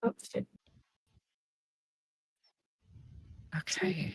Oh, shit. Okay.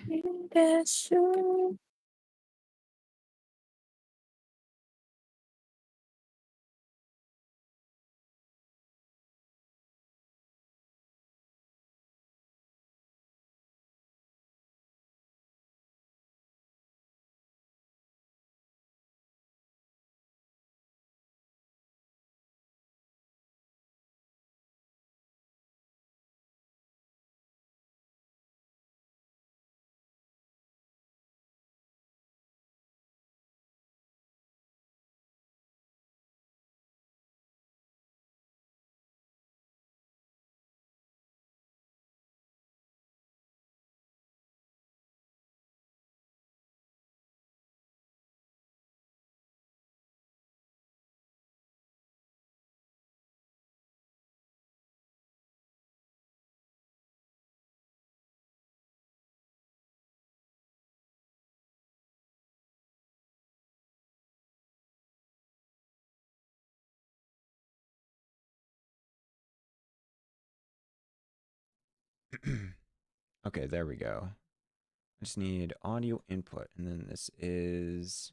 Okay, there we go. I just need audio input, and then this is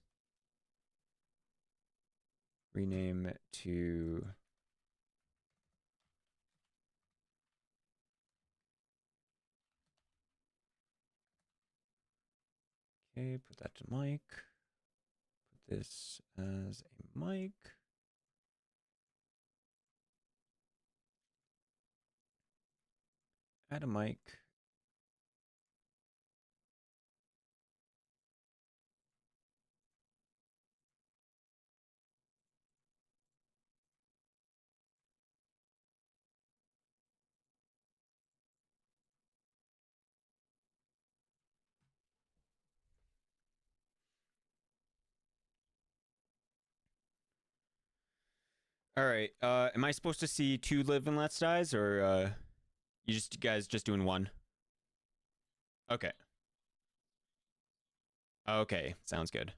rename it to okay, put that to mic. Put this as a mic. Add a mic. All right. Am I supposed to see two live and let's dies, or you guys just doing one? Okay. Okay, sounds good.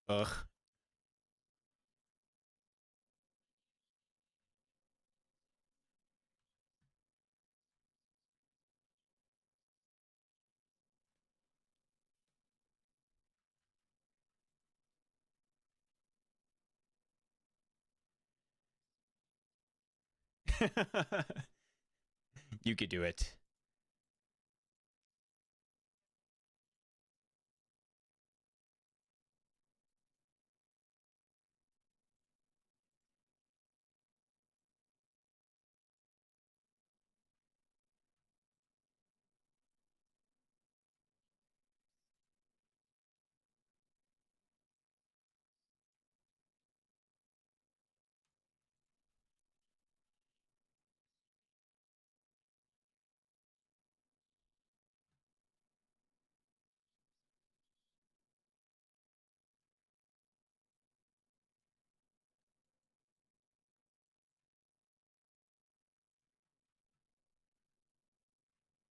Ugh. You could do it.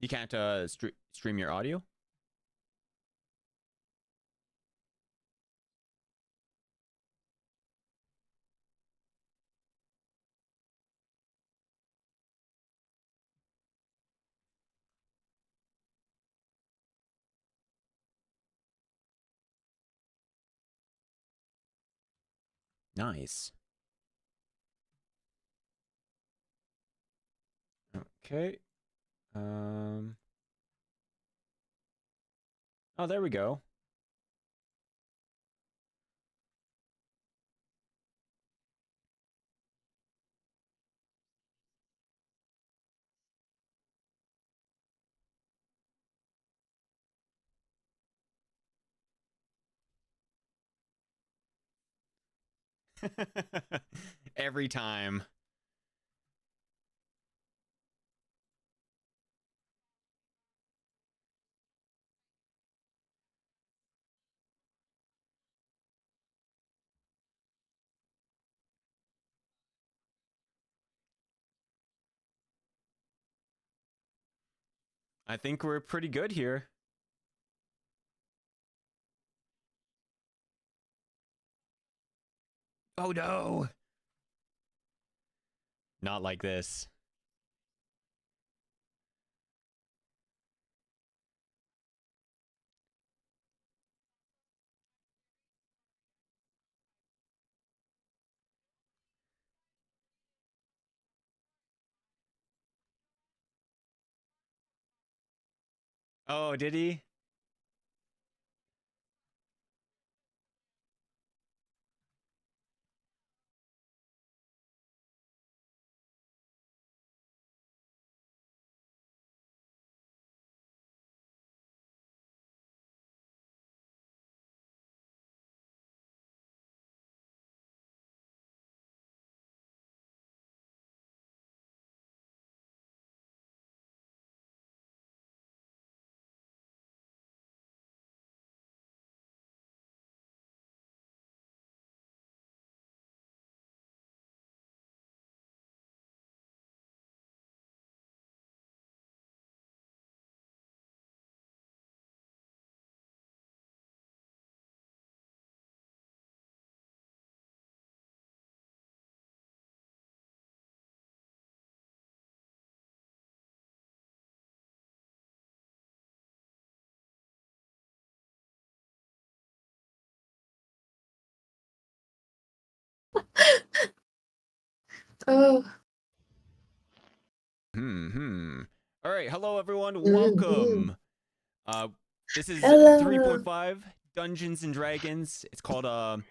You can't stream your audio? Nice. Okay. Um. Oh, there we go. Every time. I think we're pretty good here. Oh no! Not like this. Oh, did he? Oh. All right, hello everyone. Mm-hmm. Welcome. This is Hello. 3.5 Dungeons and Dragons. It's called a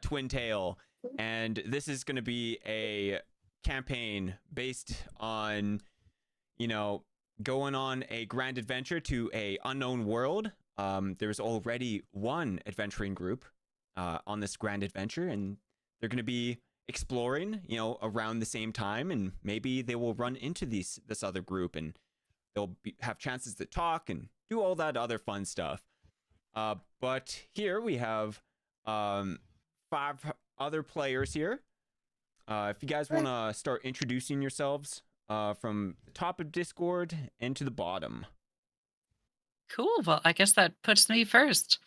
Twin Tale, and this is going to be a campaign based on, going on a grand adventure to a unknown world. There's already one adventuring group on this grand adventure, and they're going to be exploring, around the same time, and maybe they will run into this other group, and they'll have chances to talk and do all that other fun stuff. But here we have 5 other players here. If you guys want to start introducing yourselves from the top of Discord and to the bottom. Cool. Well, I guess that puts me first.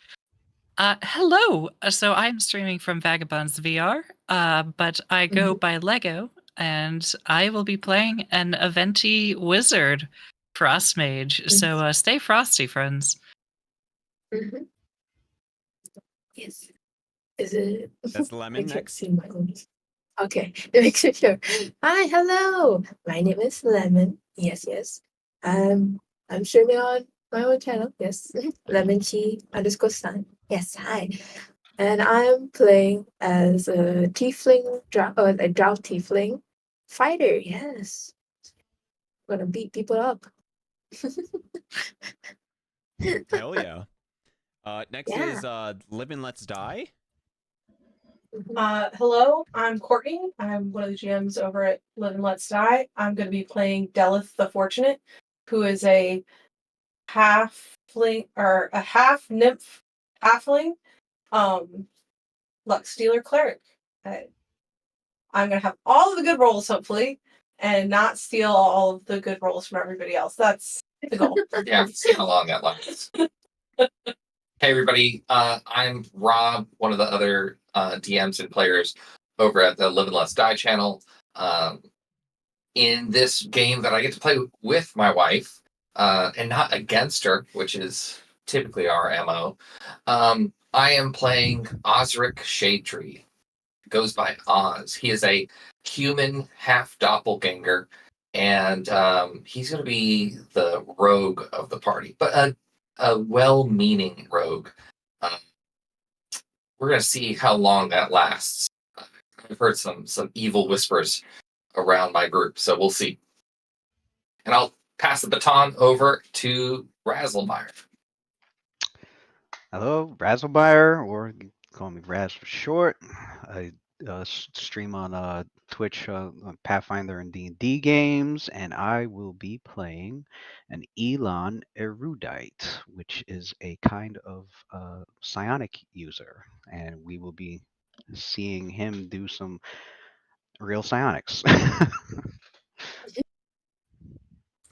Hello. So I'm streaming from Vagabonds VR, but I go by Lego, and I will be playing an Aventi wizard, Frost Mage. So stay frosty, friends. Mm-hmm. Yes. Is it? That's Lemon I can't next. see my own. Okay, to make sure. Hi, hello. My name is Lemon. Yes. I'm streaming on my own channel. Yes, lemon_chi_san. Yes, hi. And I'm playing as a tiefling, a drought tiefling fighter. Yes, I'm gonna beat people up. Hell yeah. Next Yeah. is Live and Let's Die. Hello, I'm Courtney. I'm one of the GMs over at Live and Let's Die. I'm going to be playing Delith the Fortunate, who is a halfling or a half nymph halfling, luck stealer cleric. I'm going to have all of the good rolls, hopefully, and not steal all of the good rolls from everybody else. That's the goal. Yeah, along that lines. Hey everybody, I'm Rob, one of the other DMs and players over at the Live and Let's Die channel. In this game that I get to play with my wife, and not against her, which is typically our MO, I am playing Osric Shadetree. Goes by Oz. He is a human half doppelganger, and he's going to be the rogue of the party, but a well-meaning rogue. We're going to see how long that lasts. I've heard some evil whispers around my group, so we'll see. And I'll pass the baton over to Razzlemeyer. Hello, Razzlemeyer, or you can call me Raz for short. I stream on Twitch on Pathfinder and D&D games, and I will be playing an Elon Erudite, which is a kind of psionic user, and we will be seeing him do some real psionics.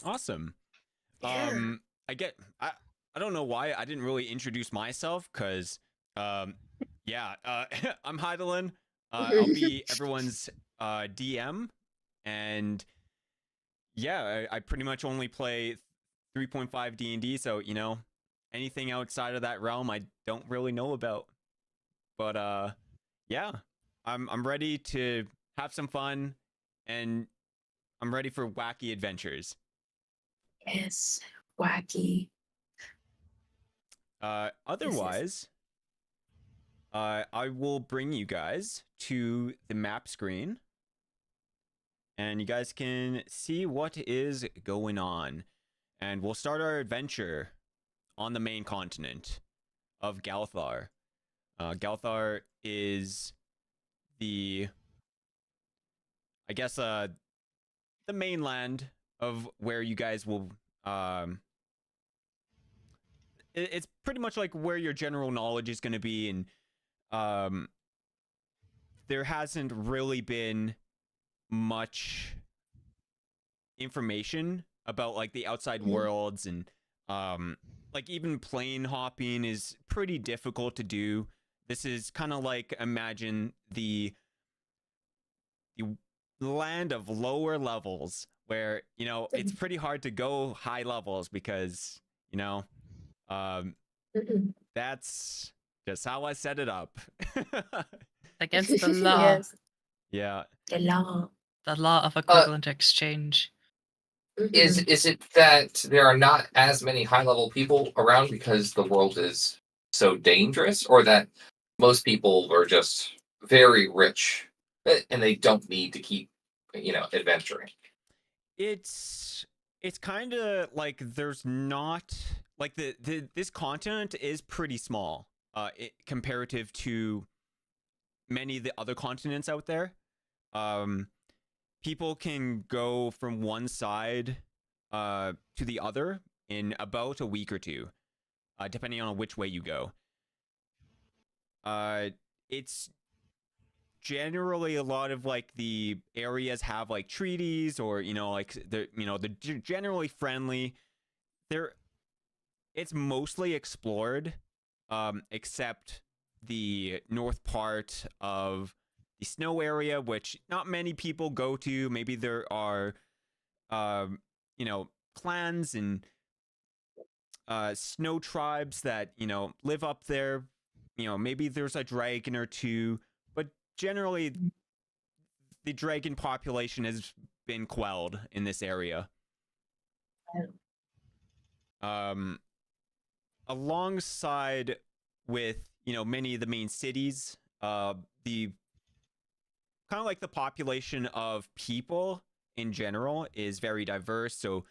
Awesome. Yeah. I don't know why I didn't really introduce myself, because yeah, I'm Hydalann. I'll be everyone's DM, and yeah, I pretty much only play 3.5 D&D, so anything outside of that realm I don't really know about. But yeah, I'm ready to have some fun, and I'm ready for wacky adventures. Yes, wacky. Otherwise, I will bring you guys to the map screen, and you guys can see what is going on. And we'll start our adventure on the main continent of Galthar. Galthar is the, I guess, the mainland of where you guys will. It's pretty much like where your general knowledge is going to be, and there hasn't really been much information about like the outside worlds, and like even plane hopping is pretty difficult to do. This is kind of like, imagine the land of lower levels, where it's pretty hard to go high levels, because that's just how I set it up. Against the law. Yes, Yeah. the law. The law of equivalent exchange. Is it that there are not as many high level people around because the world is so dangerous, or that most people are just very rich and they don't need to keep adventuring? It's kind of like there's not like this continent is pretty small comparative to many of the other continents out there. People can go from one side to the other in about a week or two, depending on which way you go. It's generally a lot of like the areas have like treaties, or like they're generally friendly. It's mostly explored, except the north part of the snow area, which not many people go to. Maybe there are clans and snow tribes that live up there. Maybe there's a dragon or two, but generally the dragon population has been quelled in this area. Alongside with many of the main cities, the kind of like the population of people in general is very diverse. So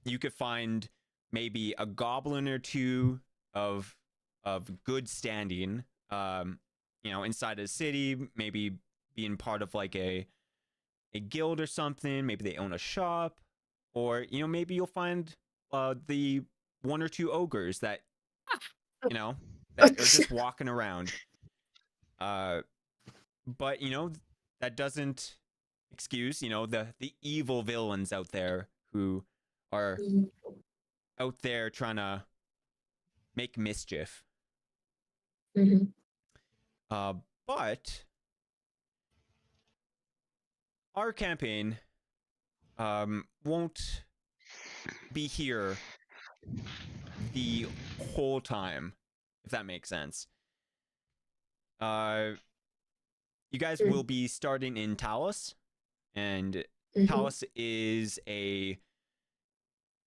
you could find maybe a goblin or two of good standing, inside a city, maybe being part of like a guild or something. Maybe they own a shop, or maybe you'll find the one or two ogres that that are just walking around. But that doesn't excuse the evil villains out there who are out there trying to make mischief. But our campaign won't be here the whole time, if that makes sense. You guys will be starting in Talos, and Talos is a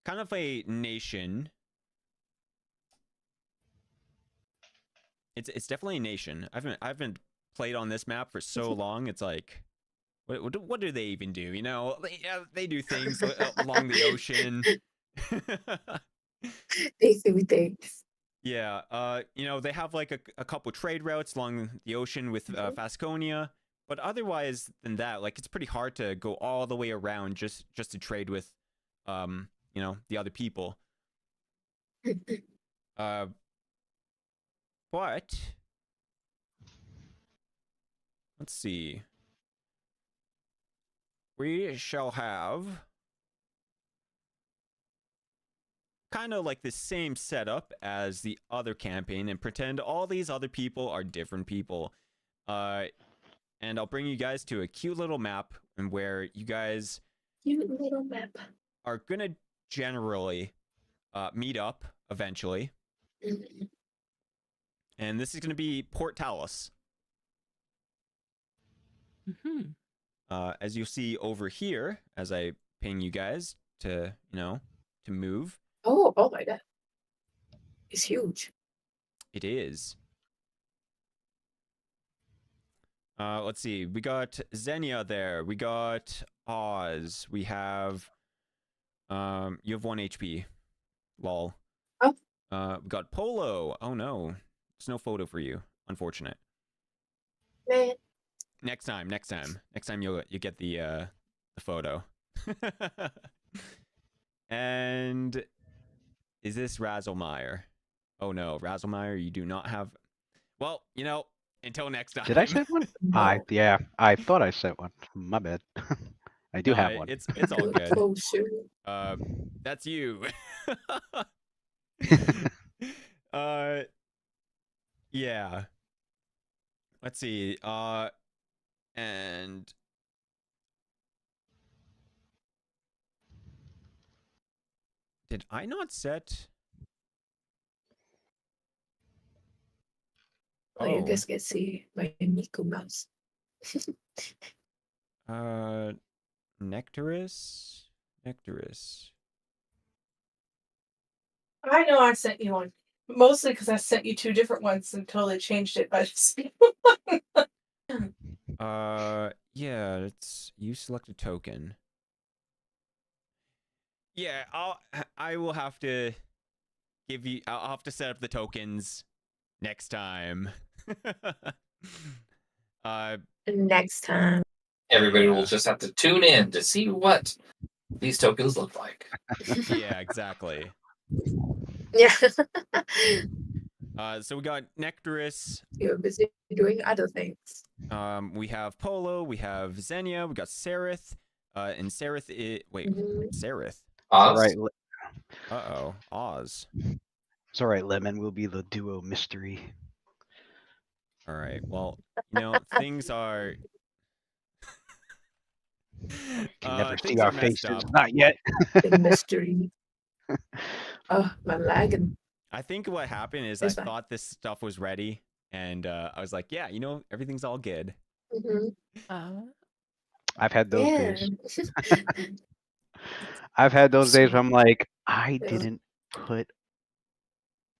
kind of a nation. It's definitely a nation. I haven't played on this map for so long. It's like, what do they even do? They do things along the ocean. They do things. Yeah, they have like a couple trade routes along the ocean with Phasconia, but otherwise than that, like it's pretty hard to go all the way around just to trade with, the other people. But let's see. We shall have kind of like the same setup as the other campaign and pretend all these other people are different people. And I'll bring you guys to a cute little map and where you guys Cute little map. are gonna generally meet up eventually. Mhm. And this is gonna be Port Talus. Mm-hmm. As you'll see over here, as I ping you guys to, to move, Oh my god. It's huge. it is. Let's see. We got Xenia there. We got Oz. We have you have 1 HP. Lol. Oh. We got Polo. Oh no. There's no photo for you. Unfortunate. Man. Next time you get the photo. And is this Razzlemeyer? Oh no, Razzlemeyer, you do not have. Well, until next time. Did I send one? No. I thought I sent one. My bad. I do No, have one. It's all Look good. closer. That's you. Yeah. Let's see. And did I not set? Oh, you guys can see my Miku mouse. Nectarus. I know I sent you one. Mostly because I sent you 2 different ones and totally changed it by just Yeah, it's you select a token. Yeah, I will have to I'll have to set up the tokens next time. Next time. Everybody Yeah. will just have to tune in to see what these tokens look like. Yeah, exactly. Yeah. So we got Nectarus. You're busy doing other things. We have Polo. We have Xenia. We got Sereth. And Sereth Mhm. Sereth. All Oz? right. Oz. It's all right. Lemon will be the duo mystery. All right. Well, things are. Can never see things are our messed faces. up. Not yet. The mystery. Oh, my lagging. I think what happened is It's I fine. thought this stuff was ready, and I was like, yeah, everything's all good. Mm-hmm. I've had those Yeah. days. I've had those days where I'm like, I Yeah. didn't put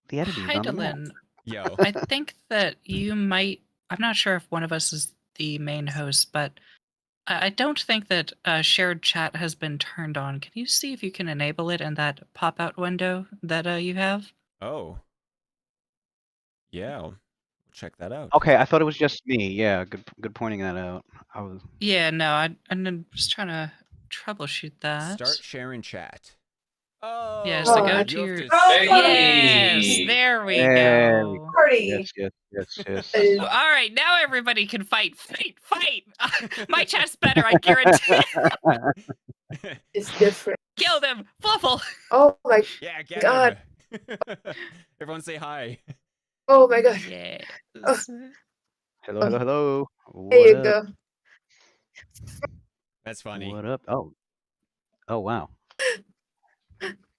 the enemies on the map. Hydalann, Yo. I think that you might. I'm not sure if one of us is the main host, but I don't think that shared chat has been turned on. Can you see if you can enable it in that pop-out window that you have? Oh. Yeah. We'll check that out. Okay, I thought it was just me. Yeah, good pointing that out. I was. Yeah, no, I'm just trying to troubleshoot that. Start sharing chat. Oh. Yeah, so go to you your- have to Yes, Hey! there we There we go. party. Yes. Uh, All right, now everybody can fight. My chat's better, I guarantee. It's different. Kill them, Fluffle. Oh my. Yeah, get God. him. Everyone say hi. Oh my god. Yes. Hello. There What you up? go. That's funny. What up? Oh wow.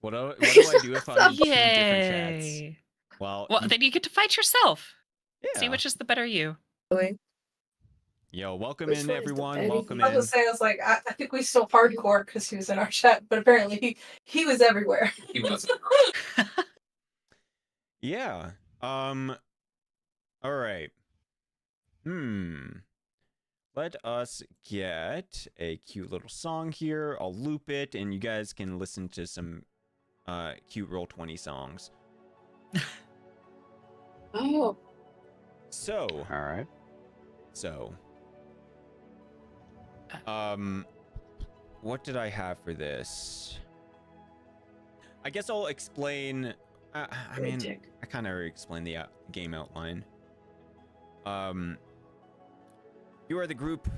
What do I do if I'm in 2 different chats? Yay. Well, Well, then you get to fight yourself. yeah. See which is the better you. Doing. Yo, welcome Which in, one is the everyone. better Welcome you? I was in. gonna say, I was like, I think we still hardcore because he was in our chat, but apparently he was everywhere. He was. Yeah. All right. Let us get a cute little song here. I'll loop it, and you guys can listen to some cute Roll20 songs. Oh. So, All right. what did I have for this? I guess I'll explain. I mean, Check. I kind of already explained the game outline. You are the group,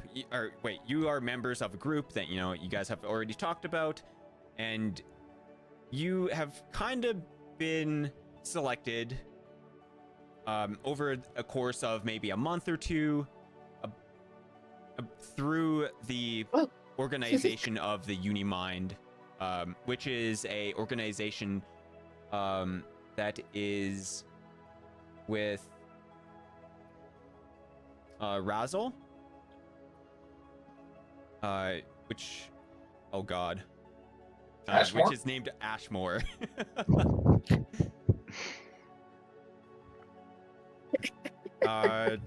you are members of a group that you guys have already talked about, and you have kind of been selected over a course of maybe a month or two through the Oh. organization of the Unimind, which is a organization that is with Razzle, which, oh god, Ashmore? which is named Ashmore. I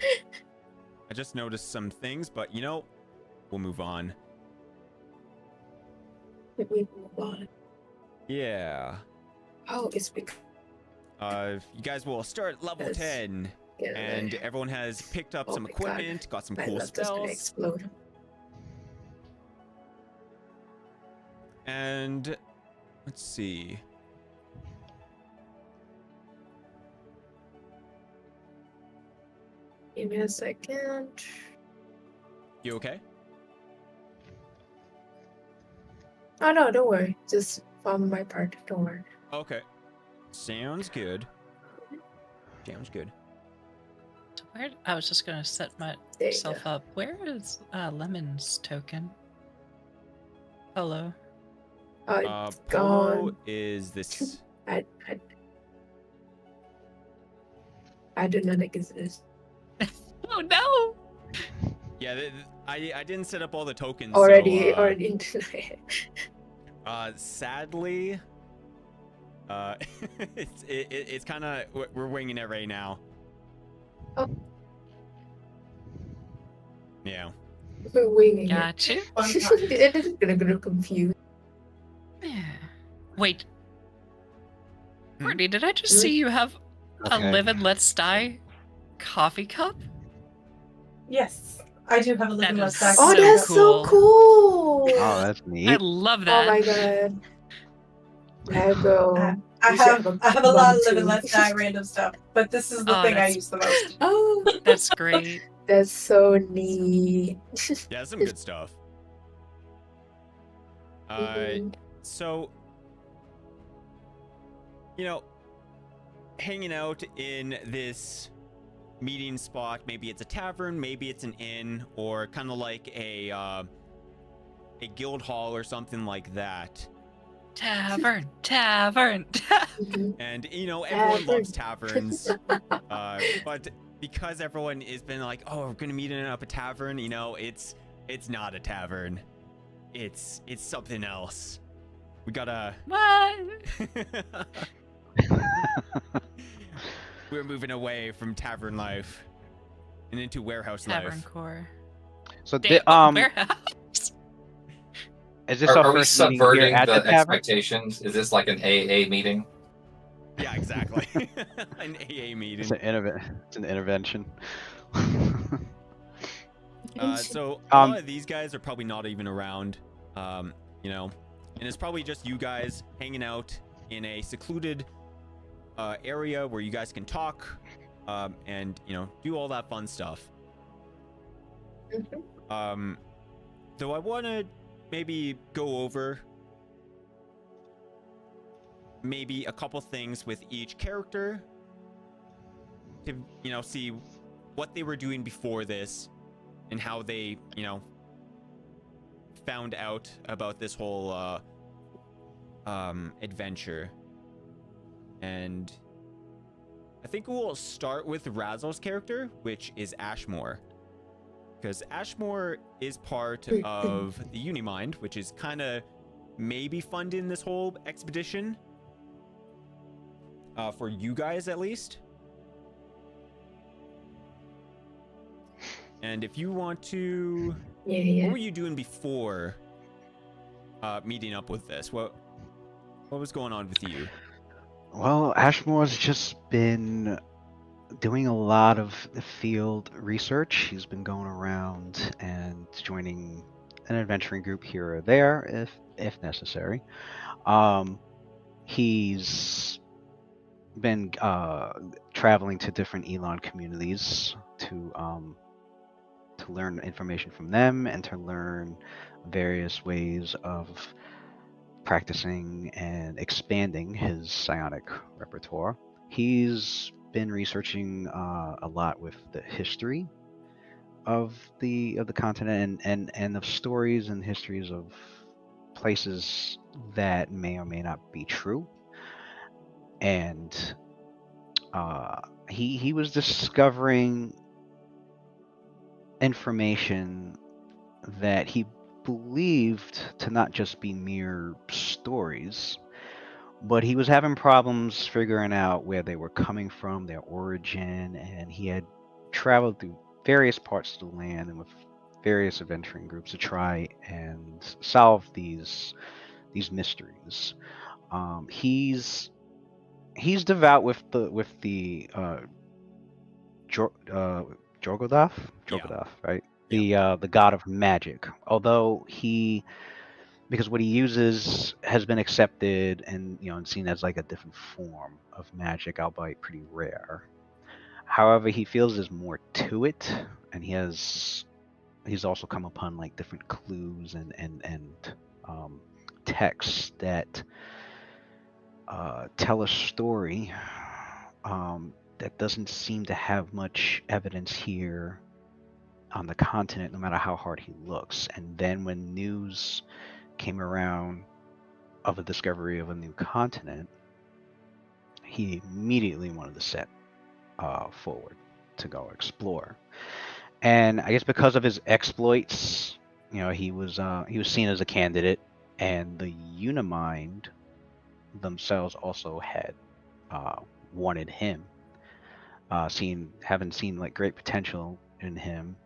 just noticed some things, but you know, we'll move on. Let me move on. Yeah. Oh, it's because You guys will start at level Yes. 10, and everyone has picked up Oh some my God. equipment, got some my cool laptop's gonna spells, explode. and let's see. Give me a second. You okay? Oh no, don't worry. Just follow my part. Don't worry. Okay. Sounds good. Sounds good. So where? I was just gonna set There you myself go. up. Where is Lemon's token? Hello. Oh, it's Polo gone. is this. I do not exist. Oh no! Yeah, I didn't set up all the tokens. Already So, into sadly, it's kind of we're winging it right now. Oh. Yeah. We're winging Got you. Fun it. times. It is gonna get confused. Yeah. Wait. Hmm? Courtney, did I just Hmm? see you have a Okay. Live and Let's Die coffee cup? Yes, I do have a living That left is back. Oh, so that's so cool! Oh, that's I neat. love Oh that. my god. Lego. I You should have a I have a lot of bum living too. left die random stuff, but this is the Oh, thing I that's- use the most. Oh, That's great. that's so neat. Yeah, some good stuff. Mhm. So, you know, hanging out in this meeting spot, maybe it's a tavern, maybe it's an inn, or kind of like a guild hall or something like that. Tavern, tavern. Mhm. And you know, everyone Tavern. loves taverns, but because everyone has been like, "Oh, we're gonna meet in up a tavern," you know, it's not a tavern. It's something else. We gotta. What? We're moving away from tavern life and into warehouse Tavern life. core. So, Damn, warehouse. is this Are our we first meeting here subverting at the the tavern? expectations? Is this like an AA meeting? Yeah, exactly. An AA meeting. It's an intervention. So a Um, lot of these guys are probably not even around, you know, and it's probably just you guys hanging out in a secluded area where you guys can talk, and you know, do all that fun stuff. Mhm. So I want to maybe go over maybe a couple things with each character to, you know, see what they were doing before this and how they, you know, found out about this whole adventure. And I think we'll start with Razzle's character, which is Ashmore, because Ashmore is part of the Unimind, which is kind of maybe funding this whole expedition, for you guys at least. And if you want to, Yeah. what were you doing before meeting up with this? What was going on with you? Well, Ashmore's just been doing a lot of field research. He's been going around and joining an adventuring group here or there if necessary. He's been traveling to different Elon communities to learn information from them and to learn various ways of practicing and expanding his psionic repertoire. He's been researching a lot with the history of the continent and of stories and histories of places that may or may not be true. And he was discovering information that he believed to not just be mere stories, but he was having problems figuring out where they were coming from, their origin, and he had traveled through various parts of the land and with various adventuring groups to try and solve these mysteries. He's devout with the Jorgodath, right? The god of magic. Although because what he uses has been accepted and and seen as like a different form of magic, albeit pretty rare. However, he feels there's more to it, and he's also come upon like different clues and texts that tell a story that doesn't seem to have much evidence here on the continent, no matter how hard he looks. And then when news came around of a discovery of a new continent, he immediately wanted to set forward to go explore. And I guess because of his exploits, he was seen as a candidate, and the Unimind themselves also had wanted him, having seen like great potential in him.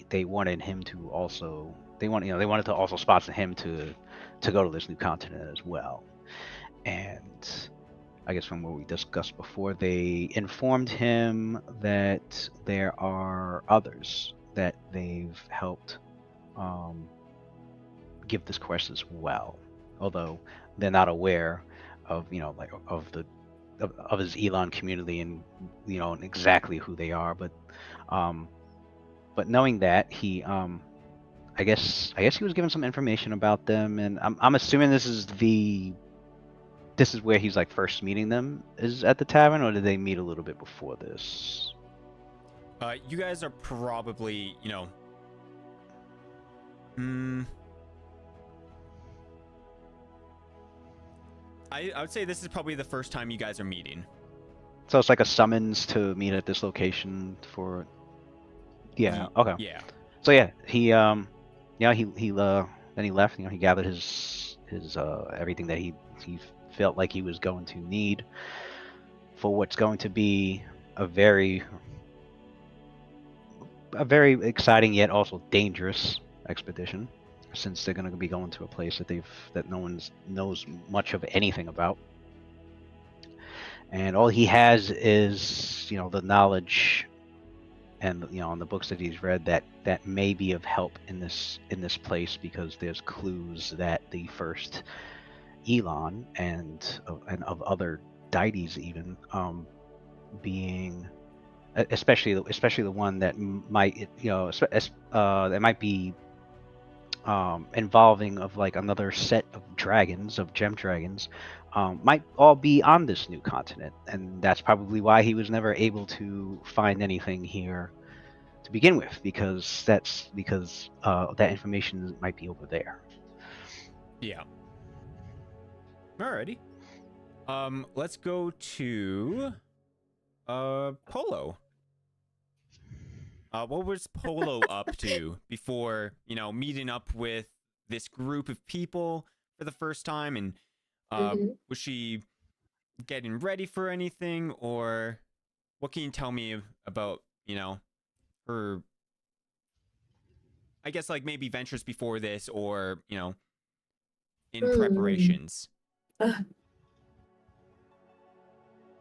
They wanted him to also they wanted to also sponsor him to go to this new continent as well. And I guess from what we discussed before, they informed him that there are others that they've helped give this quest as well, although they're not aware of of his Elon community and and exactly who they are. But knowing that, he I guess he was given some information about them, and I'm assuming this is where he's like first meeting them, is at the tavern, or did they meet a little bit before this? You guys are probably, I would say this is probably the first time you guys are meeting. So it's like a summons to meet at this location for. Yeah. Okay. Yeah. So yeah, he then he left. He gathered his everything that he felt like he was going to need for what's going to be a very exciting yet also dangerous expedition, since they're going to be going to a place that no one knows much of anything about, and all he has is the knowledge and on the books that he's read that may be of help in this place, because there's clues that the first Elon and of other deities even being, especially the one that might that might be involving of like another set of dragons, of gem dragons, might all be on this new continent, and that's probably why he was never able to find anything here to begin with, because that information might be over there. Yeah. Alrighty. Let's go to Polo. What was Polo up to before, meeting up with this group of people for the first time? And was she getting ready for anything, or what can you tell me about, her, I guess, like maybe ventures before this, or, in preparations?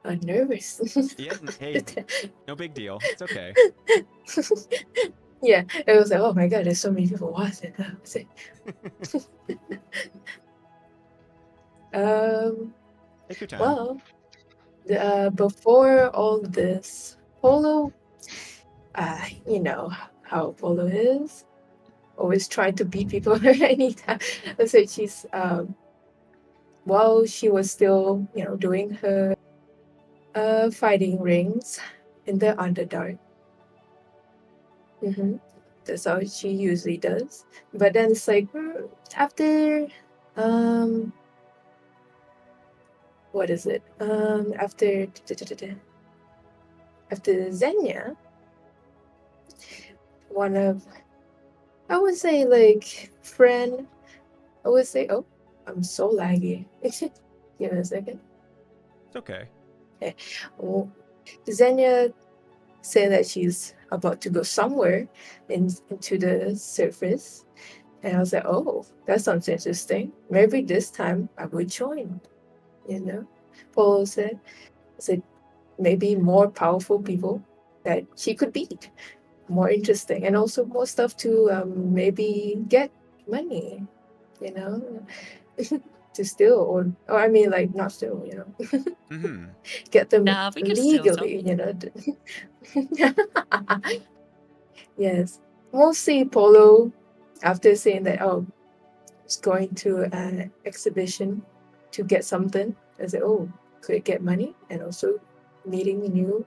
I'm nervous. Yeah, hey, no big deal. It's okay. Yeah, it was like, oh my god, there's so many people watching. Take your time. Well, before all this, Polo, you know how Polo is. always trying to beat people anytime. So she's while she was still, doing her fighting rings in the Underdark. That's how she usually does. But then it's like after what is it? After Xenia, one of, I would say, like, friend, I would say, oh, I'm so laggy. Give me a second. It's okay. Oh, Xenia said that she's about to go somewhere into the surface. And I was like, oh, that sounds interesting. Maybe this time I would join. Polo said maybe more powerful people that she could beat. More interesting. And also more stuff to maybe get money, to steal or I mean, like, not steal, Mm-hmm. get them Nah, we could steal some. legally, Yes. Mostly Polo, after saying that, oh, it's going to an exhibition to get something, I said, oh, could get money and also meeting new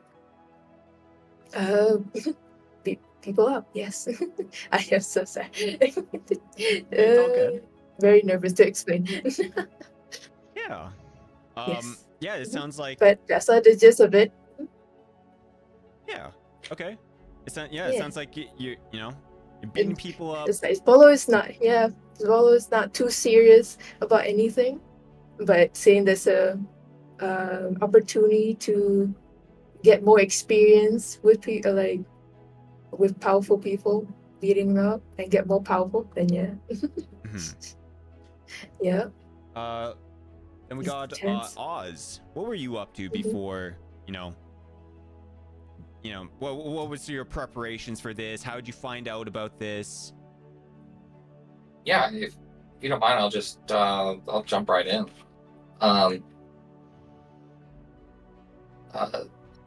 people up. Yes. I am so sorry. It's all good. Very nervous to explain. Yeah. Yes. Yeah, it sounds like. But that's all the gist of it. Yeah. Okay. It Yeah. sounds like you're beating people up. It's like Polo is not too serious about anything, but saying there's a opportunity to get more experience with people, like with powerful people, beating them up and get more powerful. Then yeah, yeah. Then we It's got intense. Oz. What were you up to before? What was your preparations for this? How did you find out about this? Yeah, if you don't mind, I'll just I'll jump right in.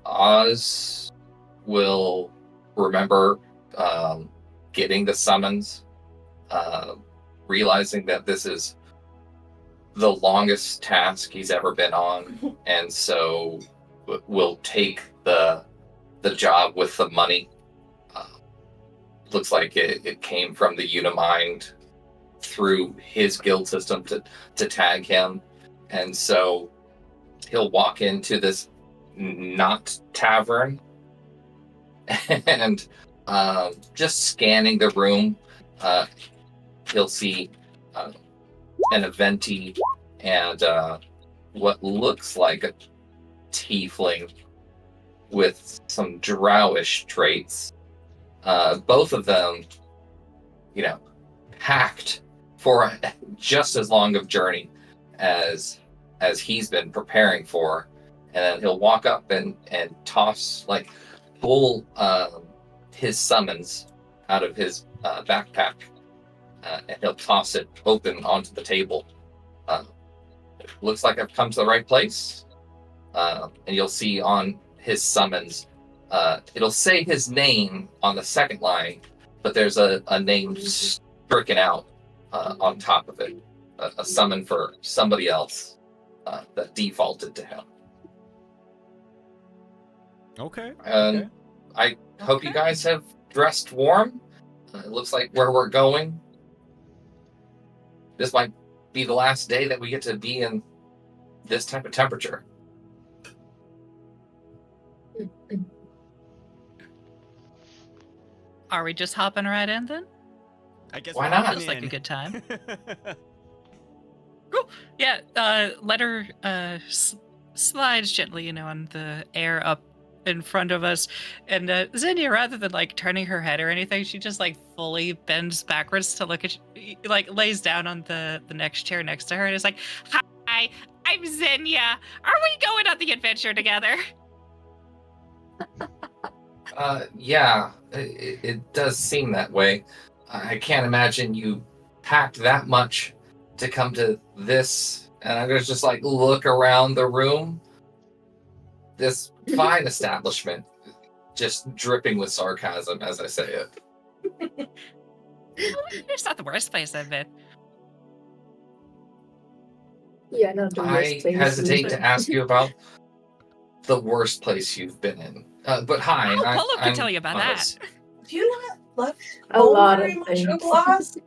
Oz will remember getting the summons, realizing that this is the longest task he's ever been on, and so will take the job with the money. Looks like it came from the Unimind through his guild system to tag him, and so he'll walk into this not tavern and just scanning the room, he'll see an eventee and what looks like a tiefling with some drowish traits. Both of them, packed for just as long of journey as he's been preparing for. And then he'll walk up and toss, pull his summons out of his backpack, and he'll toss it open onto the table. Looks like I've come to the right place. And you'll see on his summons, it'll say his name on the second line, but there's a name stricken out on top of it, a summon for somebody else that defaulted to him. Okay. And I hope you guys have dressed warm. It looks like where we're going, this might be the last day that we get to be in this type of temperature. Are we just hopping right in then? I guess Why we're not? hopping Feels like a in. good time. Cool. Yeah, let her slides gently, on the air up in front of us. And Xenia, rather than turning her head or anything, she just fully bends backwards to look at you, lays down on the next chair next to her and is like, "Hi, I'm Xenia. Are we going on the adventure together?" Yeah, it does seem that way. I can't imagine you packed that much to come to this, and I'm gonna just look around the room. This fine establishment, just dripping with sarcasm as I say it. It's not the worst place I've been. Yeah, not the worst I place. hesitate to ask you about the worst place you've been in. But hi, Oh, Polo can I'm tell you about that. Oz. Have you not left A home lot very of much, things. Uncle Oz?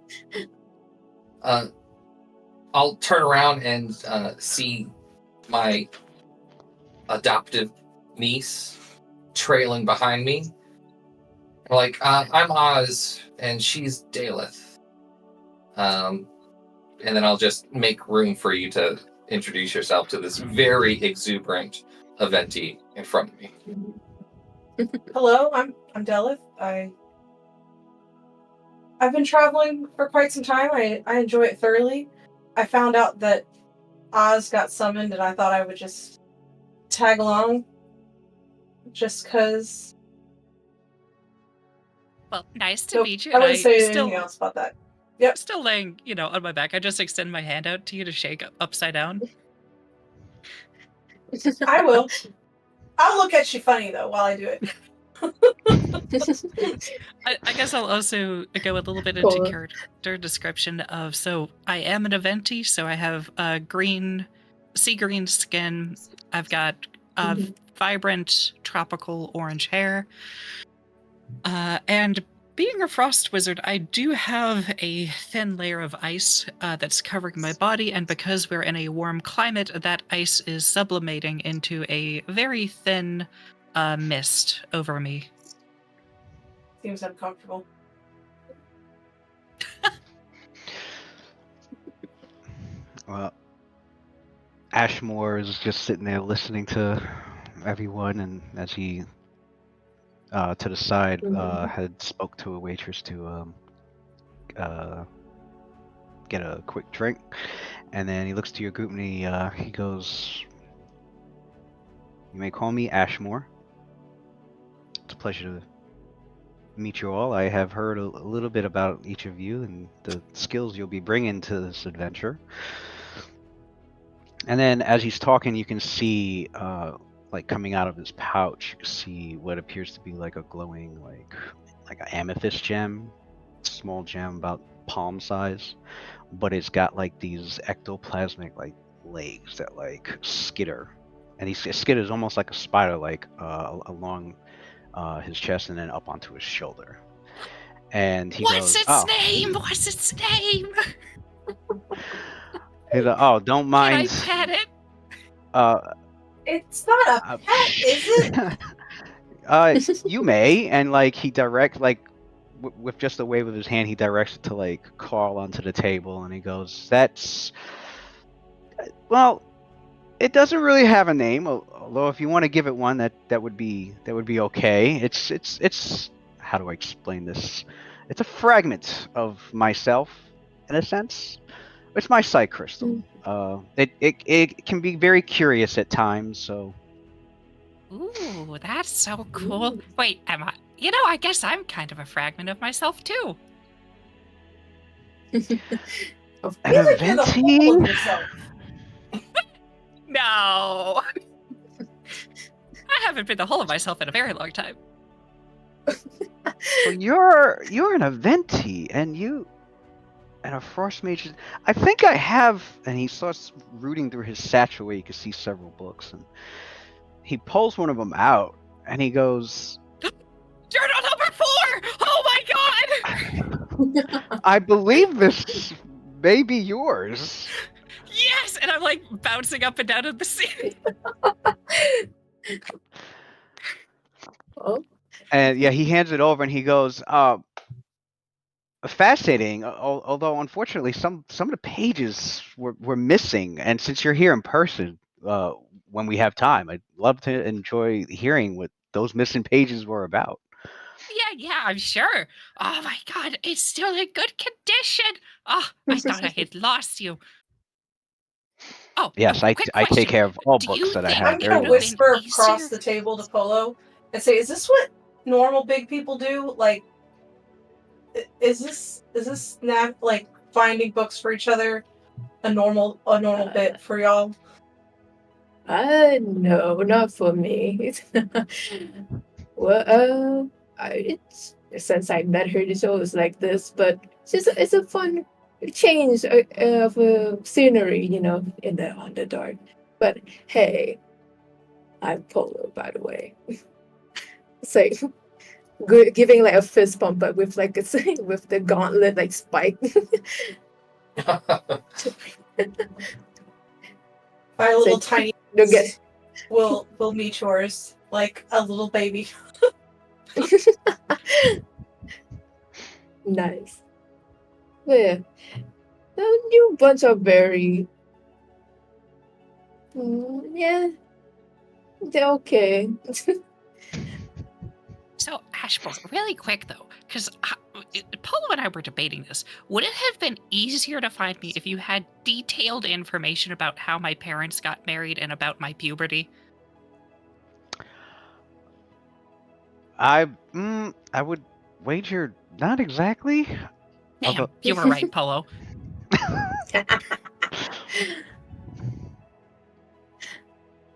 I'll turn around and see my adoptive niece trailing behind me. Like, I'm Oz, and she's Daleth. And then I'll just make room for you to introduce yourself to this very exuberant Aventi in front of me. Hello, I'm Delith. I've been traveling for quite some time. I enjoy it thoroughly. I found out that Oz got summoned, and I thought I would just tag along, just cause. Well, nice to Nope, meet you. I And wouldn't say anything else about that. Yep. still laying, on my back. I just extend my hand out to you to shake upside down. I will. I'll look at you funny though while I do it. I guess I'll also go a little bit Cool. into character description of, so I am an Aventi, so I have sea green skin. I've got vibrant tropical orange hair. And being a frost wizard, I do have a thin layer of ice that's covering my body, and because we're in a warm climate, that ice is sublimating into a very thin mist over me. Seems uncomfortable. Well, Ashmore is just sitting there listening to everyone, and as he to the side had spoke to a waitress to get a quick drink, and then he looks to your group and he goes, "You may call me Ashmore. It's a pleasure to meet you all. I have heard a little bit about each of you and the skills you'll be bringing to this adventure." And then as he's talking, you can see like coming out of his pouch, you can see what appears to be like a glowing like an amethyst gem, small gem about palm size, but it's got like these ectoplasmic like legs that like skitter, and he skitters almost like a spider, like along his chest and then up onto his shoulder. And he What's goes, its "Oh, name? What's its name? he's like, oh, don't Can I mind." pet it? It's not a pet, is it? You may, and like he direct like with just a wave of his hand, he directs it to like crawl onto the table, and he goes, "That's well, it doesn't really have a name, although if you want to give it one, that would be okay. It's how do I explain this? It's a fragment of myself, in a sense. It's my sight crystal. It can be very curious at times, so." Ooh, that's so cool. Wait, am I? I guess I'm kind of a fragment of myself too. An I feel like you're the whole Aventi? of yourself. No. I haven't been the whole of myself in a very long time. Well, you're an Aventi, and a frost mage. I think I have. And he starts rooting through his satchel where you can see several books, and he pulls one of them out, and he goes, Journal number 4! Oh my god! "I believe this may be yours." Yes! And I'm like bouncing up and down in the seat. Oh, And yeah, he hands it over, and he goes, "Fascinating. Although unfortunately, some of the pages were missing. And since you're here in person, when we have time, I'd love to enjoy hearing what those missing pages were about." Yeah, I'm sure. Oh my god, it's still in good condition. Oh, I thought I had lost you. Oh, Yes, quick I take question. care of all Do books you that I think have I'm it very gonna would have well. been whisper across easier? the table to Polo and say, "Is this what normal big people do? Like, is this like finding books for each other a normal bit for y'all?" no, not for me. Well, it's since I met her, it's always like this. But it's a fun change of scenery, you know, in the Underdark. But hey, I'm Polo, by the way. It's like giving like a fist bump, but with like a with the gauntlet like spike. My little tiny Don't get will meet yours like a little baby. nice. Yeah, a new bunch of very. Yeah, they're okay. So, Ashmore, really quick though, because Polo and I were debating this. Would it have been easier to find me if you had detailed information about how my parents got married and about my puberty? I would wager not exactly. Damn, Although- you were right, Polo.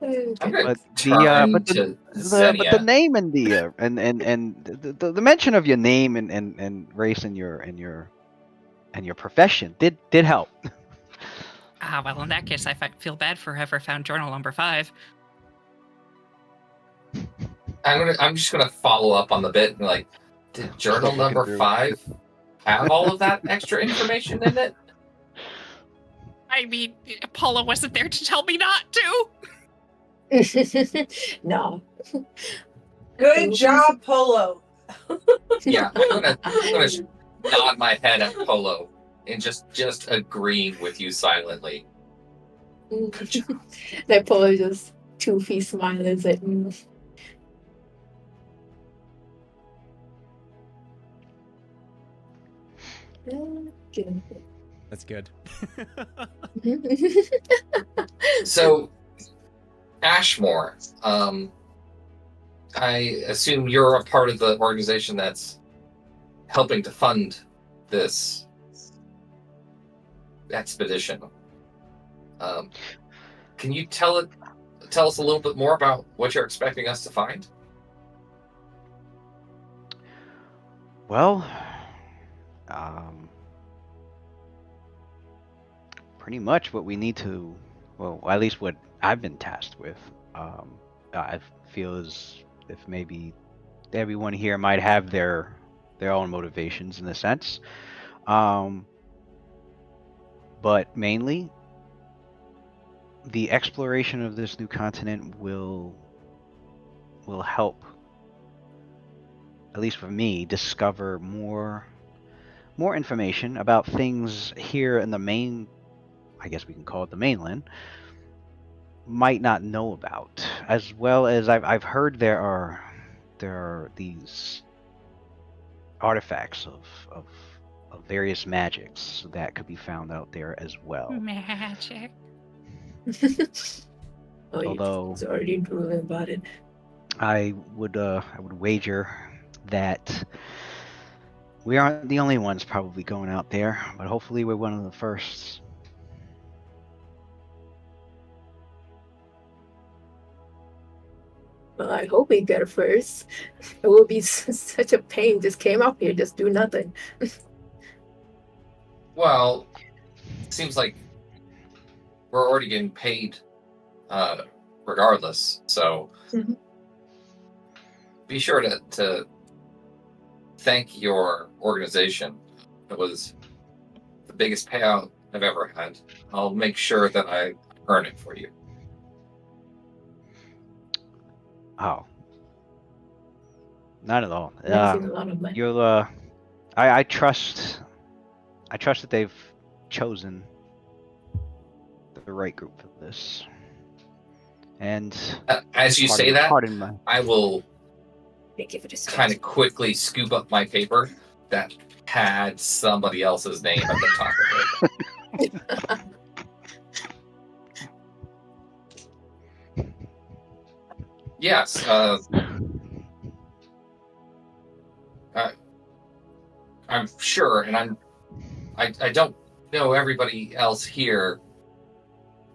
I'm gonna But turn but to the Xenia. name and the mention of your name and race and your profession did help. Ah, well, in that case, I feel bad for whoever found journal number 5. I'm just gonna follow up on the bit and like, did journal Looking number through. 5 have all of that extra information in it? I mean, Polo wasn't there to tell me not to. no. Good job, Polo. Yeah, I'm gonna nod my head at Polo and just agreeing with you silently. Good job. Like Polo just 2 feet smiling. It's like, Good. That's good. So, Ashmore, I assume you're a part of the organization that's helping to fund this expedition. Can you tell us a little bit more about what you're expecting us to find? Well, pretty much what we need to, well, at least what I've been tasked with. I feel as if maybe everyone here might have their own motivations in a sense, but mainly the exploration of this new continent will help, at least for me, discover more information about things here in the main, I guess we can call it the mainland, might not know about. As well as I've heard there are these artifacts of various magics that could be found out there as well. Magic. Although it's already proven about it. I would wager that we aren't the only ones probably going out there, but hopefully we're one of the firsts. Well, I hope we get it first. It will be such a pain. Just came up here, just do nothing. Well, it seems like we're already getting paid regardless, so Mhm. be sure to thank your organization. It was the biggest payout I've ever had. I'll make sure that I earn it for you. Oh, not at all. Amazing amount of money. You'll I trust that they've chosen the right group for this. And As you say that, pardon my I will Thank you for this. kind of quickly scoop up my paper that had somebody else's name at the top of it. Yes, I'm sure, and I don't know everybody else here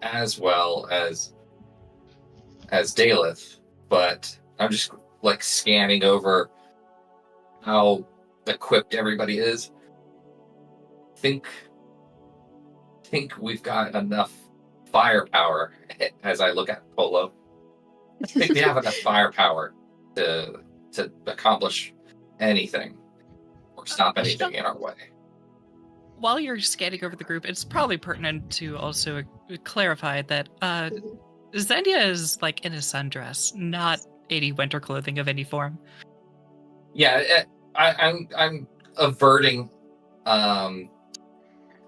as well as Daleth, but I'm just like scanning over how equipped everybody is. think we've got enough firepower as I look at Polo. I think we have enough firepower to accomplish anything or stop anything in our way. While you're scanning over the group, it's probably pertinent to also clarify that Zendia is like in a sundress, not any winter clothing of any form. Yeah, I'm averting my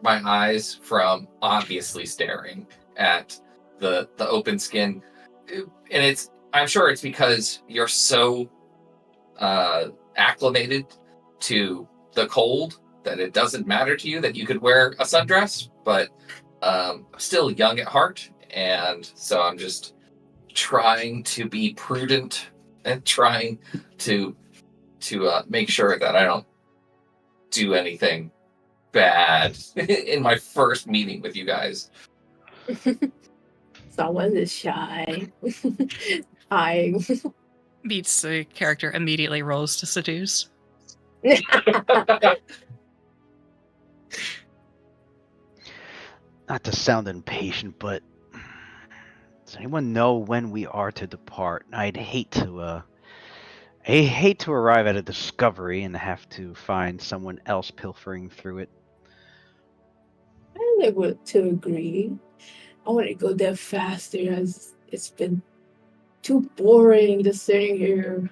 eyes from obviously staring at the open skin, and I'm sure it's because you're so acclimated to the cold that it doesn't matter to you that you could wear a sundress, but I'm still young at heart, and so I'm just trying to be prudent and trying to make sure that I don't do anything bad in my first meeting with you guys. Someone is shy. Hi. Meets the character immediately rolls to seduce. Not to sound impatient, but does anyone know when we are to depart? I hate to arrive at a discovery and have to find someone else pilfering through it. I would to agree. I want to go there faster as it's been too boring just sitting here.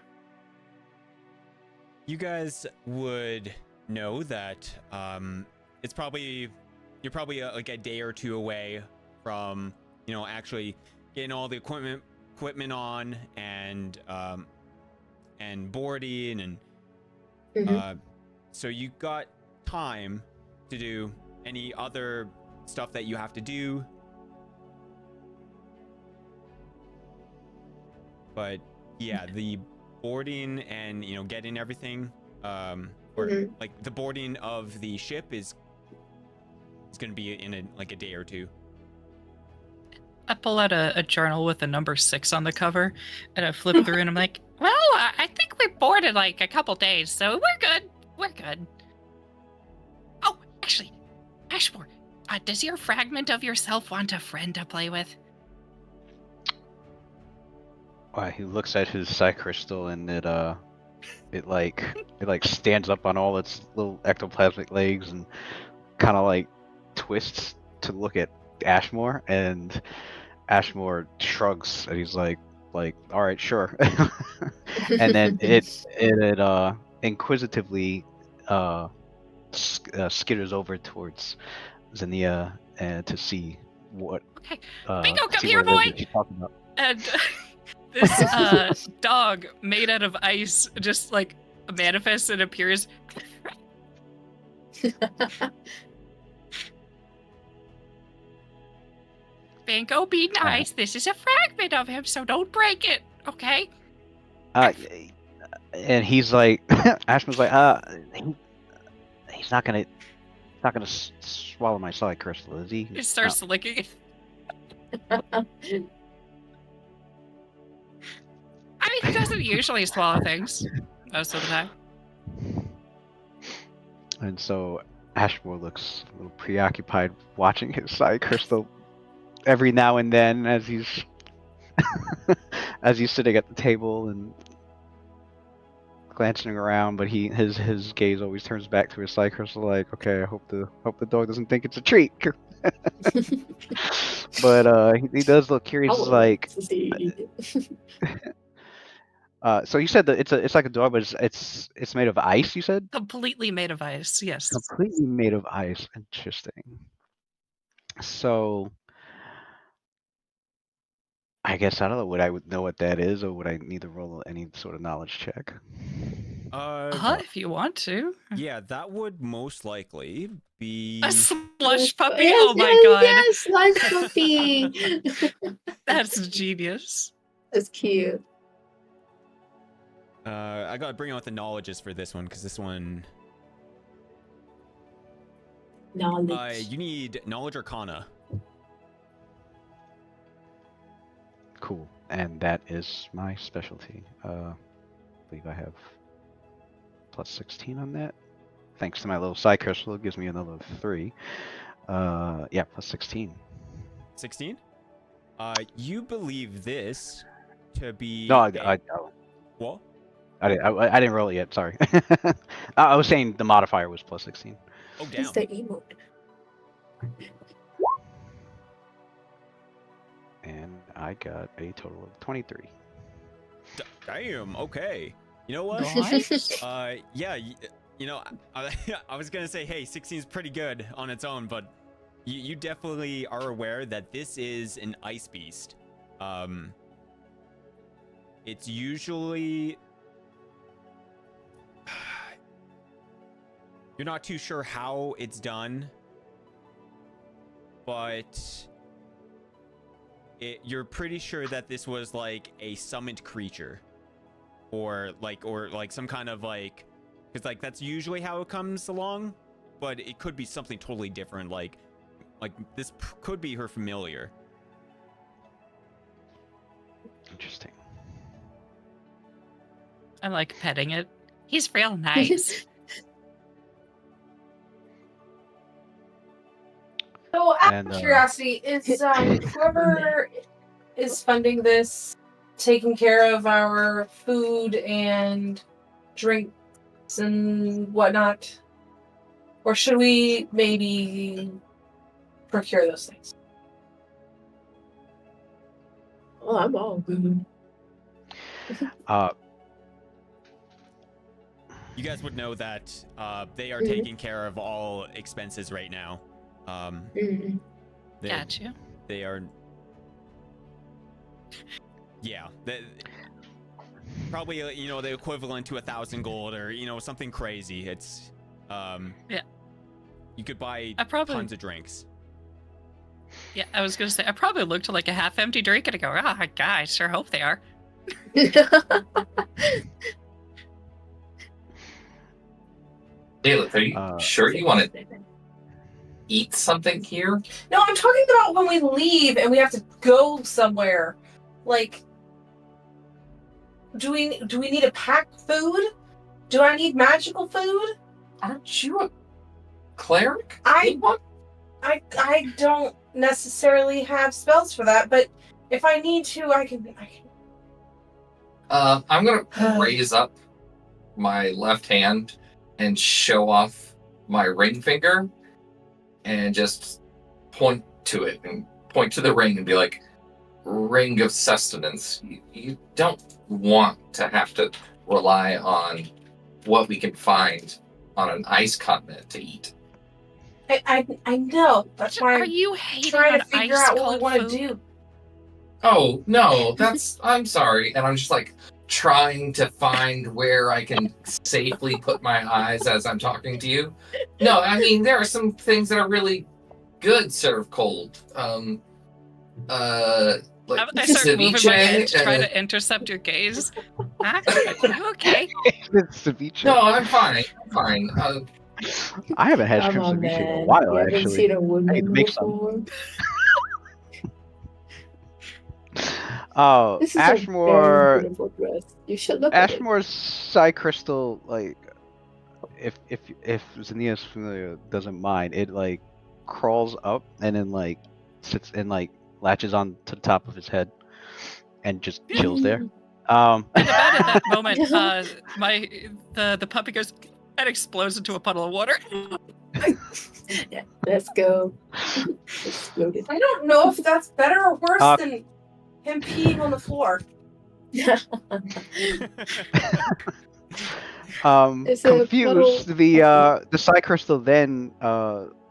You guys would know that it's probably you're probably like a day or two away from actually getting all the equipment on and boarding and so you got time to do any other stuff that you have to do, but yeah, the boarding and getting everything like the boarding of the ship is going to be in a day or two. I pull out a journal with the number 6 on the cover, and I flip through, and I'm like, well, I think we boarded like a couple days, so we're good. We're good. Oh, actually, Ashmore, does your fragment of yourself want a friend to play with? He looks at his psi crystal and it stands up on all its little ectoplasmic legs and kind of like twists to look at Ashmore, and Ashmore shrugs and he's like, all right, sure. And then it inquisitively skitters over towards Zennia to see what. Okay, Bingo, come here, boy. About. And this dog made out of ice just like manifests and appears. Bingo, be nice. This is a fragment of him, so don't break it, okay? And he's like, Ashman's like, he's not gonna swallow my psi crystal, is he? He starts licking it. I mean, he doesn't usually swallow things most of the time. And so Ashmore looks a little preoccupied watching his psi crystal every now and then as he's sitting at the table and glancing around, but his gaze always turns back to his psi crystal like, okay, I hope the dog doesn't think it's a treat. But he does look curious, like so you said that it's like a dog, but it's made of ice, you said? Completely made of ice, yes. Completely made of ice. Interesting. So I guess I don't know, would I know what that is, or would I need to roll any sort of knowledge check? If you want to. Yeah, that would most likely be A slush puppy. Yes, Oh my god. yes, slush puppy. That's genius. That's cute. I gotta bring out the knowledges for this one, because this one Knowledge. you need knowledge arcana. Cool. And that is my specialty. I believe I have plus 16 on that. thanks to my little side crystal, it gives me another 3. Yeah, plus 16. 16. You believe this to be No, what? I didn't roll it yet. Sorry. I was saying the modifier was plus 16. Oh It's damn. the emote. And I got a total of 23. Damn. Okay. You know what? Nice. Yeah. You know, I was gonna say, hey, 16 is pretty good on its own, but you definitely are aware that this is an ice beast. It's usually you're not too sure how it's done, but you're pretty sure that this was like a summoned creature, or like some kind of like, because like that's usually how it comes along, but it could be something totally different. Like this could be her familiar. Interesting. I'm like petting it. He's real nice. So, out And, of curiosity, is whoever is funding this taking care of our food and drinks and whatnot? Or should we maybe procure those things? Oh, I'm all good. You guys would know that they are Mhm. taking care of all expenses right now. Mm-mm. They, Got you. they are. Yeah, probably the equivalent to 1,000 gold, or something crazy. It's Yeah. You could buy I probably tons of drinks. Yeah, I was gonna say I probably looked at like a half-empty drink and I go, ah, God, I sure hope they are. Caleb, are you sure you want to eat something here? No, I'm talking about when we leave and we have to go somewhere. Like, do we need to pack food? Do I need magical food? Aren't you a cleric? I don't necessarily have spells for that, but if I need to, I can. I'm gonna raise up my left hand and show off my ring finger, and just point to it and point to the ring and be like, "Ring of sustenance." You don't want to have to rely on what we can find on an ice continent to eat. I know. That's why Are I'm you hating trying on to figure ice out what we cold want to food? do. Oh no, I'm sorry, and I'm just like trying to find where I can safely put my eyes as I'm talking to you. No, I mean there are some things that are really good served cold. Like I start moving my head to try ceviche. to intercept your gaze. Huh? Are you okay? It's ceviche. No, I'm fine. I'm fine. I haven't had Come shrimp on, ceviche in a man. while, You haven't actually. seen a I need to woman make some. before? Oh, This is a very Ashmore. beautiful dress. You should look at it. Ashmore's side crystal, like, if Zennia's familiar doesn't mind, it like crawls up and then like sits and like latches on to the top of his head and just chills there. And about at that moment, the puppy goes and explodes into a puddle of water. Yeah, let's go. Exploded. I don't know if that's better or worse Uh, than him peeing on the floor. It's a Confused, puddle. the side crystal then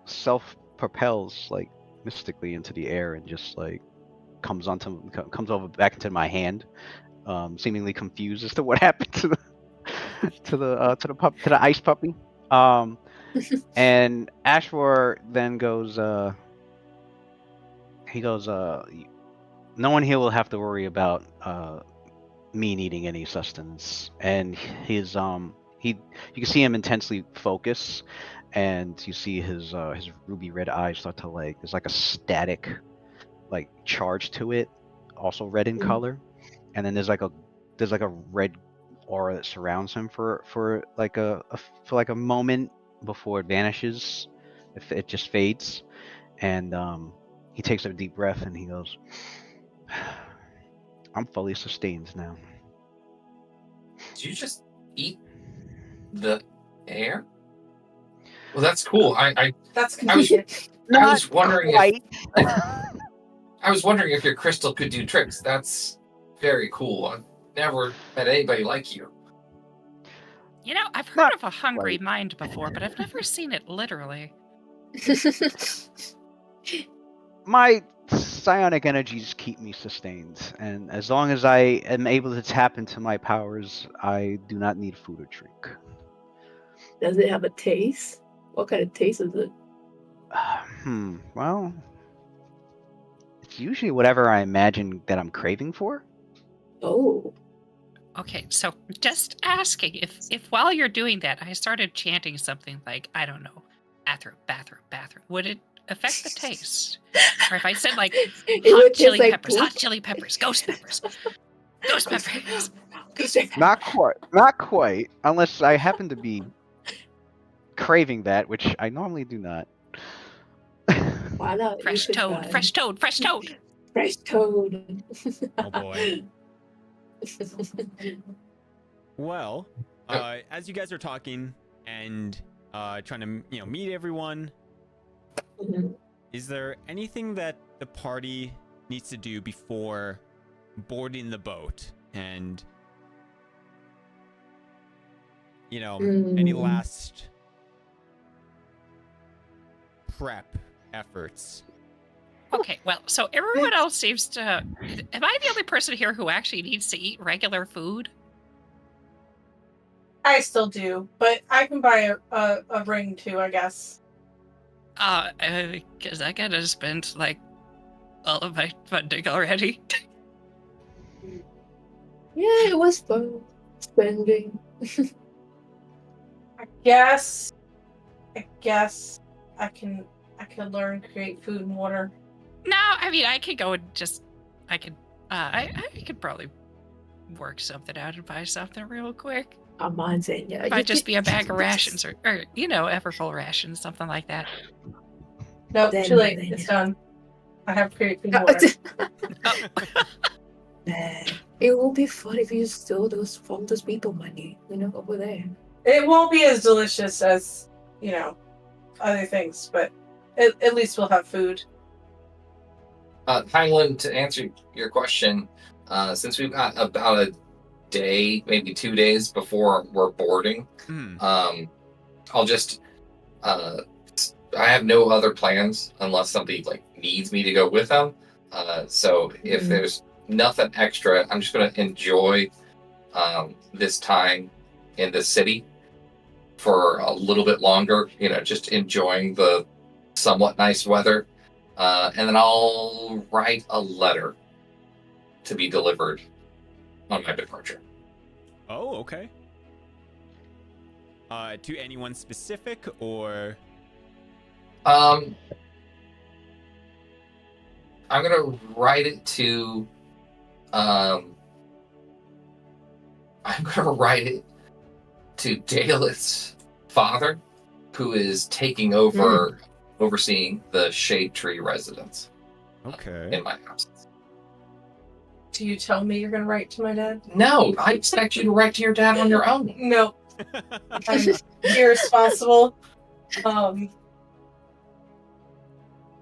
self propels like mystically into the air and just like comes over back into my hand, seemingly confused as to what happened to the ice puppy. And Ashmore then goes, no one here will have to worry about me needing any sustenance. And his you can see him intensely focus, and you see his ruby red eyes start to like, there's like a static like charge to it, also red in color, and then there's like a red aura that surrounds him for like a moment, before it vanishes. If it just fades, and he takes a deep breath and he goes, "I'm fully sustained now." Did you just eat the air? Well, that's cool. That's I was convenient. I was wondering quite. I was wondering if your crystal could do tricks. That's very cool. I've never met anybody like you. You know, I've heard Not of a hungry quite. mind before, but I've never seen it literally. My psionic energies keep me sustained, and as long as I am able to tap into my powers, I do not need food or drink. Does it have a taste? What kind of taste is it? Well, it's usually whatever I imagine that I'm craving for. Oh. Okay, so just asking if while you're doing that, I started chanting something like, I don't know, bathroom, bathroom, bathroom, would it affect the taste? Or if I said like It hot would taste chili like peppers, poop. hot chili peppers, ghost peppers, ghost peppers. Not quite, unless I happen to be craving that, which I normally do not. Why not? Fresh You could toad, try. fresh toad, fresh toad. Fresh toad. Oh boy. Well, as you guys are talking and trying to meet everyone, Mhm. is there anything that the party needs to do before boarding the boat? And any Mm. last prep efforts? Okay, well, so everyone else seems to. Am I the only person here who actually needs to eat regular food? I still do, but I can buy a ring too, I guess. Because I gotta spend like all of my funding already. Yeah, it was fun spending. I guess I can learn to create food and water. No, I mean I could go and just I could probably work something out and buy something real quick. Come on, Zenya. It might just be a bag of rations or Everfull rations, something like that. No, Then- too late. then- It's done. I have create food and water. It would be fun if you stole those from those people money, over there. It won't be as delicious as, other things, but at least we'll have food. Hydalann, to answer your question, since we've got about a day, maybe 2 days before we're boarding, I'll just I have no other plans unless somebody needs me to go with them. So if there's nothing extra, I'm just gonna enjoy this time in the city for a little bit longer. Just enjoying the somewhat nice weather, and then I'll write a letter to be delivered on my departure. Oh, okay. To anyone specific or? I'm gonna write it to. I'm gonna write it to Daleth's father, who is taking over, overseeing the Shade Tree residence Okay. in my absence. Do you tell me you're going to write to my dad? No, I expect you to write to your dad on your own. No, I'm irresponsible.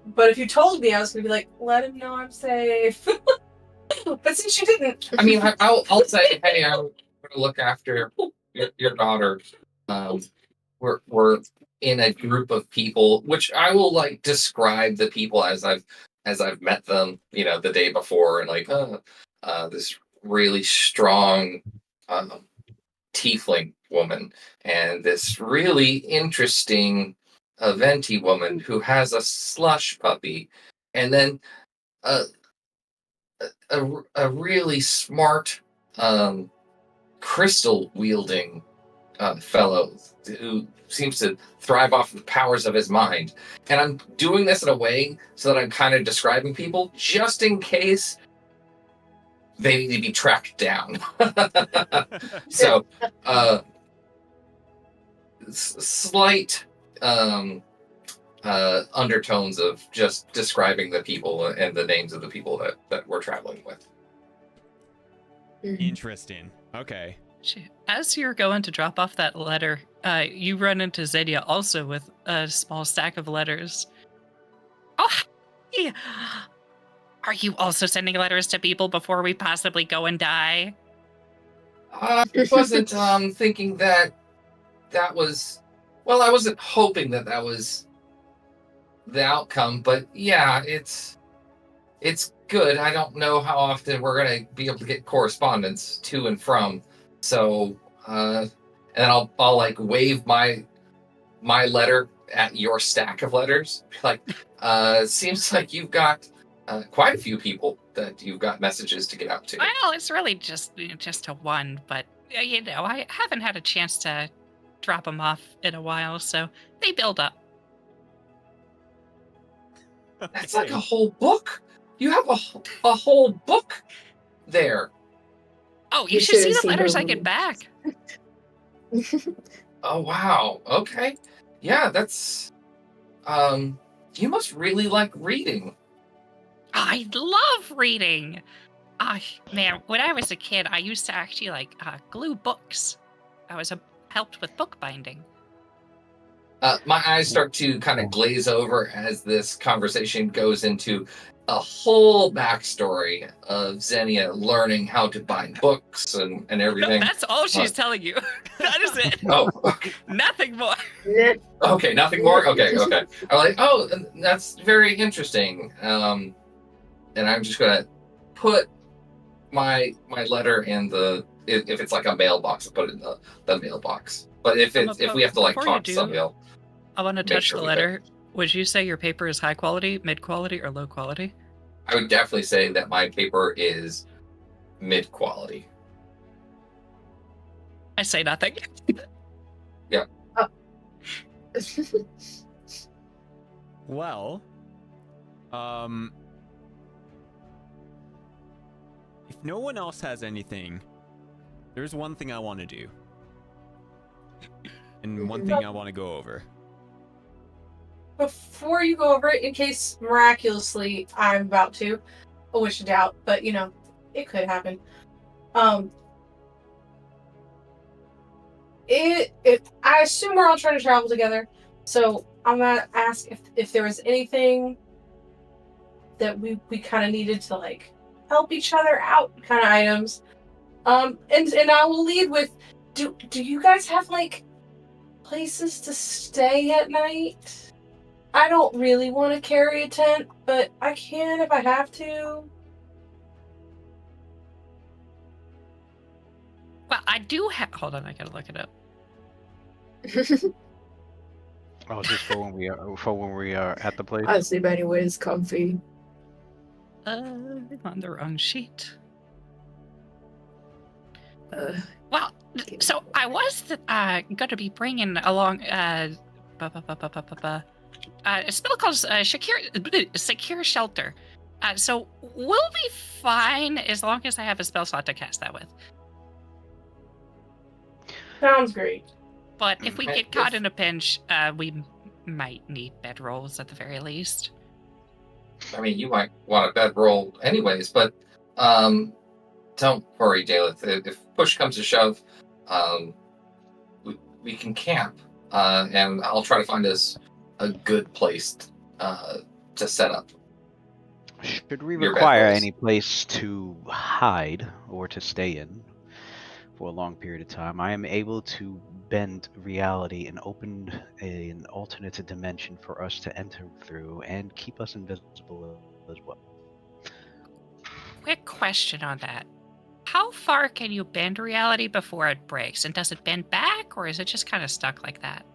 But if you told me, I was going to be like, let him know I'm safe. But since you didn't. I mean, I'll say, hey, I'm going to look after your daughter. We're in a group of people, which I will describe the people as I've met them, the day before, and this really strong tiefling woman, and this really interesting venti woman who has a slush puppy, and then a really smart crystal wielding fellow who seems to thrive off the powers of his mind. And I'm doing this in a way so that I'm kind of describing people just in case they need to be tracked down. So, slight undertones of just describing the people and the names of the people that we're traveling with. Interesting. Okay. As you're going to drop off that letter, you run into Xenia also with a small stack of letters. Oh, hey. Are you also sending letters to people before we possibly go and die? I wasn't thinking that was. Well, I wasn't hoping that was the outcome, but yeah, it's good. I don't know how often we're gonna be able to get correspondence to and from. So, and I'll like wave my letter at your stack of letters. Like, seems like you've got quite a few people that you've got messages to get out to. Well, it's really just a one, but you know, I haven't had a chance to drop them off in a while, so they build up. That's like a whole book. You have a whole book there. Oh, you You should see should've the seen letters the I get back. Oh wow. Okay. Yeah, that's you must really like reading. I love reading. Man, when I was a kid, I used to actually glue books. I was helped with bookbinding. My eyes start to kind of glaze over as this conversation goes into a whole backstory of Xenia learning how to bind books and No, everything. that's all she's telling you. That is it. Oh, okay. Nothing more. Okay, nothing more? Okay. I'm like, oh, that's very interesting. And I'm just going to put my letter in if it's like a mailbox, I'll put it in the mailbox. But if we have to like Before you talk to somebody else, I want to make touch sure the we letter. Would you say your paper is high quality, mid quality, or low quality? I would definitely say that my paper is mid quality. I say nothing. Yeah. Well, if no one else has anything, there's one thing I want to do. And one thing I want to go over. Before you go over it, in case miraculously I'm about to, I wish to doubt, but you know, it could happen. I assume we're all trying to travel together, so I'm gonna ask if there was anything that we kind of needed to like help each other out, kind of items. And I will lead with, do you guys have like places to stay at night? I don't really want to carry a tent, but I can if I have to. Well, I do have. Hold on, I gotta look it up. Oh, just for when we are at the place. I sleep anywhere. It's comfy. I'm on the wrong sheet. Well, so I was going to be bringing along a spell called Secure Shelter. So we'll be fine as long as I have a spell slot to cast that with. Sounds great. But if we get caught in a pinch, we might need bedrolls at the very least. I mean, you might want a bedroll anyways, but don't worry, Daleth. If push comes to shove, we can camp, and I'll try to find us a good place to set up. Should we Your require bedrolls. any place to hide or to stay in for a long period of time, I am able to bend reality and open an alternate dimension for us to enter through and keep us invisible as well. Quick question on that. How far can you bend reality before it breaks? And does it bend back, or is it just kind of stuck like that?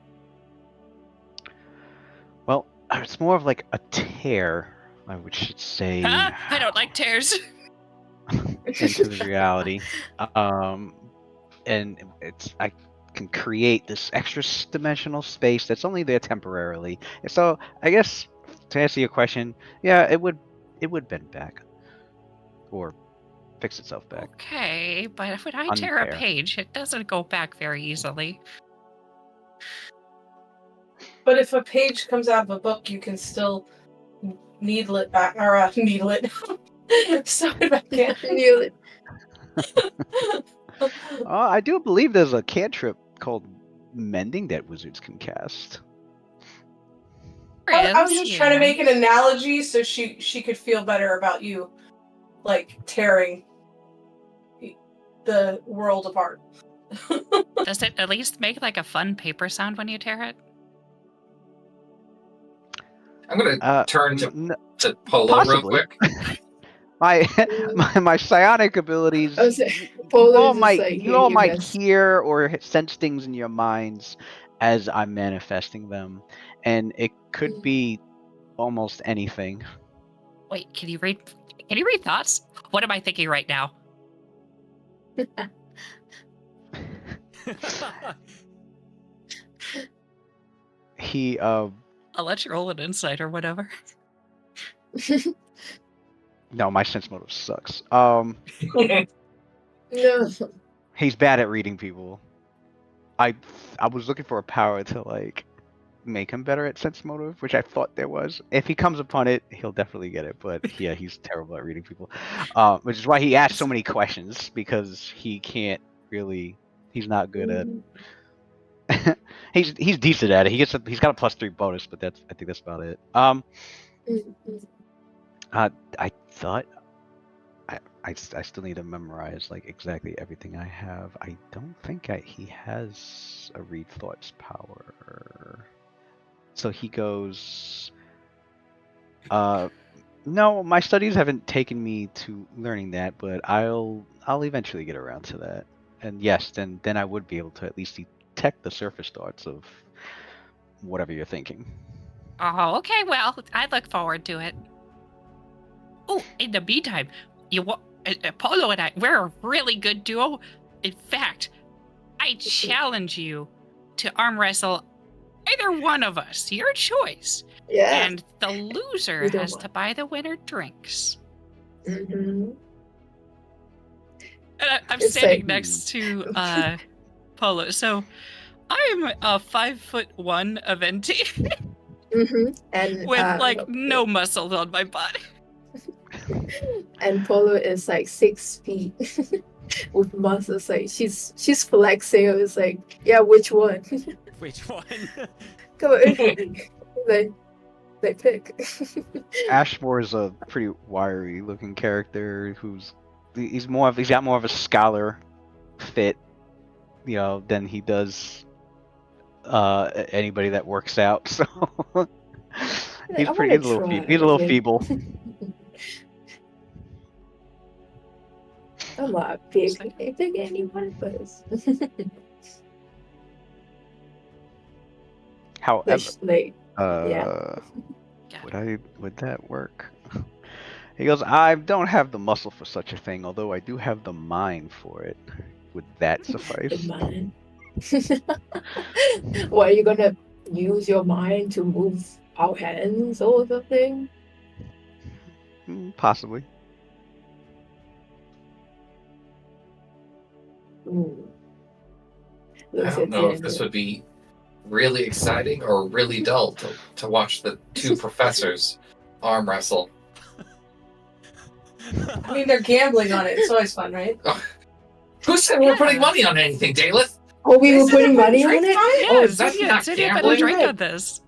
Well, it's more of like a tear, I should say, I don't like tears. into the reality. And I can create this extra dimensional space that's only there temporarily. And so I guess to answer your question, yeah, it would bend back or fix itself back. Okay, but when I tear a Unfair. page, it doesn't go back very easily. But if a page comes out of a book, you can still needle it back, or needle it. Sew it back in. Knew it. I do believe there's a cantrip called Mending that wizards can cast. I was just trying to Yeah. make an analogy so she could feel better about you, like tearing the world apart. Does it at least make like a fun paper sound when you tear it? I'm gonna turn to Polo possibly. real quick. my psionic abilities. I was like, You Polo all is just might like, you here, all you might guys. hear or sense things in your minds as I'm manifesting them, and it could be almost anything. Wait, can you read thoughts? What am I thinking right now? He I'll let you roll an insight or whatever. no, my sense motive sucks. No. He's bad at reading people. I was looking for a power to like make him better at sense motive, which I thought there was. If he comes upon it, he'll definitely get it. But yeah, he's terrible at reading people. Which is why he asks so many questions, because he can't really. He's not good at. He's decent at it. He's got a +3 bonus, but I think that's about it. I thought I still need to memorize like exactly everything I have. I don't think he has a read thoughts power. So he goes. No, my studies haven't taken me to learning that, but I'll eventually get around to that. And yes, then I would be able to at least detect the surface thoughts of whatever you're thinking. Oh, okay. Well, I look forward to it. Oh, in the meantime, Polo and I, we're a really good duo. In fact, I challenge you to arm wrestle either one of us, your choice. Yeah. And the loser Either has one. to buy the winner drinks. Mm-hmm. And I'm It's standing like- next to Polo. So I'm a 5'1" Aventi Mm-hmm. And with like no muscle on my body. and Polo is like 6 feet with muscles. Like she's flexing. It was like, yeah, which one? Which one? Come on, they pick. Ashmore is a pretty wiry looking character he's got more of a scholar fit, than he does anybody that works out. So he's I pretty wanna he's a little try. feeble. I'm not big. I think anyone was. However, like yeah. would that work? He goes, I don't have the muscle for such a thing, although I do have the mind for it. Would that suffice? The mind. What, are you gonna use your mind to move our hands or something? Possibly. Ooh. I Looks don't at know the if this end. would be really exciting or really dull to watch the two professors arm wrestle. I mean, they're gambling on it. It's always fun, right? Who said we're putting money on anything, Daleth? Oh, we were Is it putting a money on drink it? time? Oh, Yeah, is that Zinnia, not Zinnia better gambling? drink Right. on this.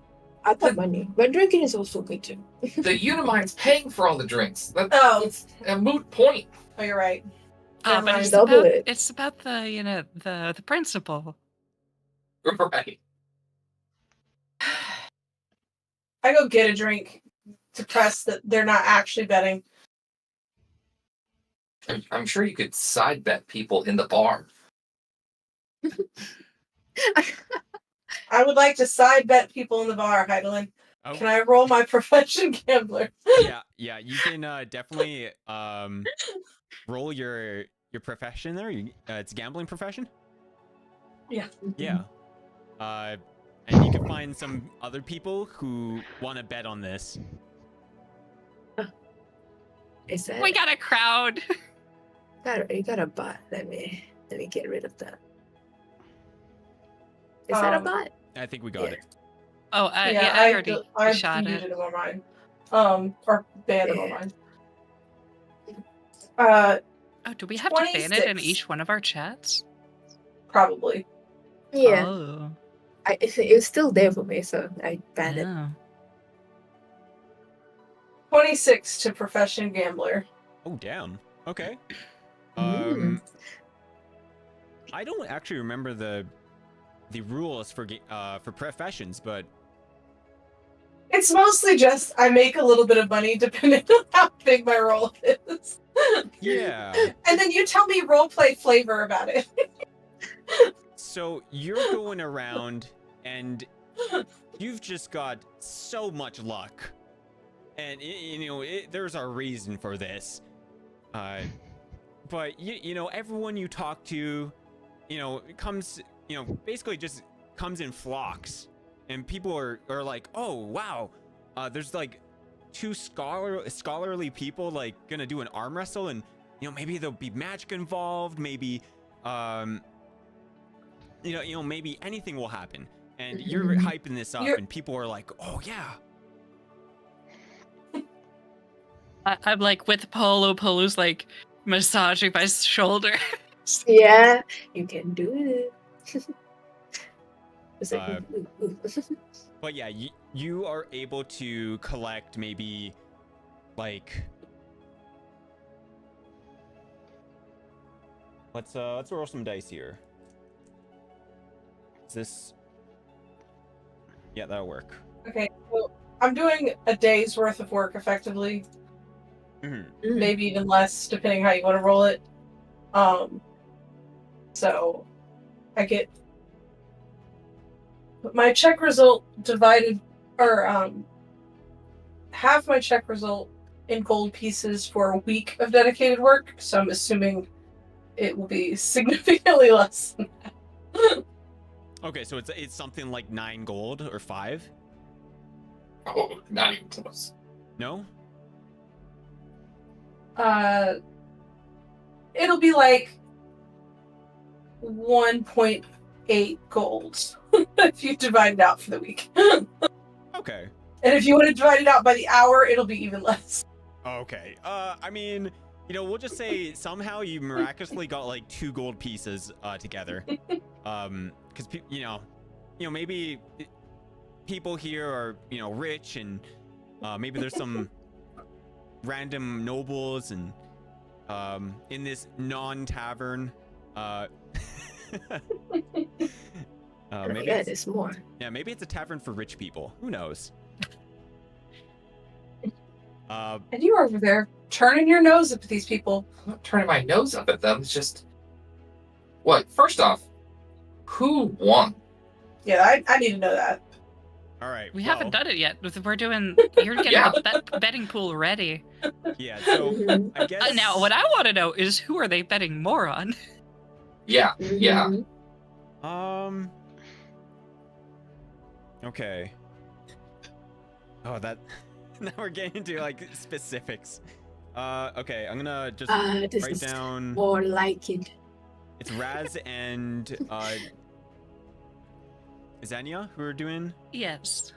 I thought money, but drinking is also good too. The Unimine's paying for all the drinks. Oh. It's a moot point. Oh, you're right. Oh, Never but mind. it's Double about, it. it's about the principle. Right. I go get a drink to press that they're not actually betting. I'm sure you could side bet people in the bar. I would like to side bet people in the bar, Hydalann. Oh, Can I roll my profession gambler? yeah. You can definitely roll your profession there. It's a gambling profession. Yeah. And you can find some other people who want to bet on this. Is that We got a crowd. you got a bot? Let me get rid of that. Is that a bot? I think we got it. Oh, I already I shot viewed it. it in my mind. Or banned it in my Yeah. mind. Oh, do we have to ban it in 26. each one of our chats? Probably. Yeah. Oh. It was still there for me, so I banned it. Oh. 26 to profession gambler. Oh damn. Okay. Mm. I don't actually remember the rules for professions, but It's mostly just I make a little bit of money depending on how big my role is. yeah. And then you tell me roleplay flavor about it. So you're going around and you've just got so much luck, and there's a reason for this. But you know, everyone you talk to, comes, basically just comes in flocks, and people are like, oh wow, there's like two scholarly people like gonna do an arm wrestle, and maybe there'll be magic involved, maybe maybe anything will happen, and you're hyping this up, and people are like, oh yeah. I'm like with Polo. Polo's like massaging my shoulder. Yeah, you can do it. It's like, ooh, ooh. But yeah, you are able to collect maybe like, let's roll some dice here. Is this? Yeah, that'll work. Okay, so I'm doing a day's worth of work effectively. Maybe even less, depending how you want to roll it. So I get my check result divided, or half my check result in gold pieces for a week of dedicated work. So I'm assuming it will be significantly less than that. Okay, so it's something like 9 gold or 5. Oh, not even close. No. It'll be like 1.8 gold if you divide it out for the week. Okay. And if you want to divide it out by the hour, it'll be even less. Okay. I mean, we'll just say somehow you miraculously got like 2 gold pieces together. Because maybe people here are rich, and maybe there's some random nobles, and in this non-tavern, maybe Yeah, there's more. Yeah, maybe it's a tavern for rich people. Who knows? And you're over there turning your nose up at these people. I'm not turning my nose up at them. It's just, what? First off, who won? Yeah, I need to know that. All right. We haven't done it yet. You're getting Yeah. the betting pool ready. Yeah. So I guess Now, what I want to know is who are they betting more on? Yeah, yeah. Okay. Oh, that. Now we're getting into like specifics. Okay, I'm gonna just This write is down. more like it. It's Raz and Xenia who are doing. Yes.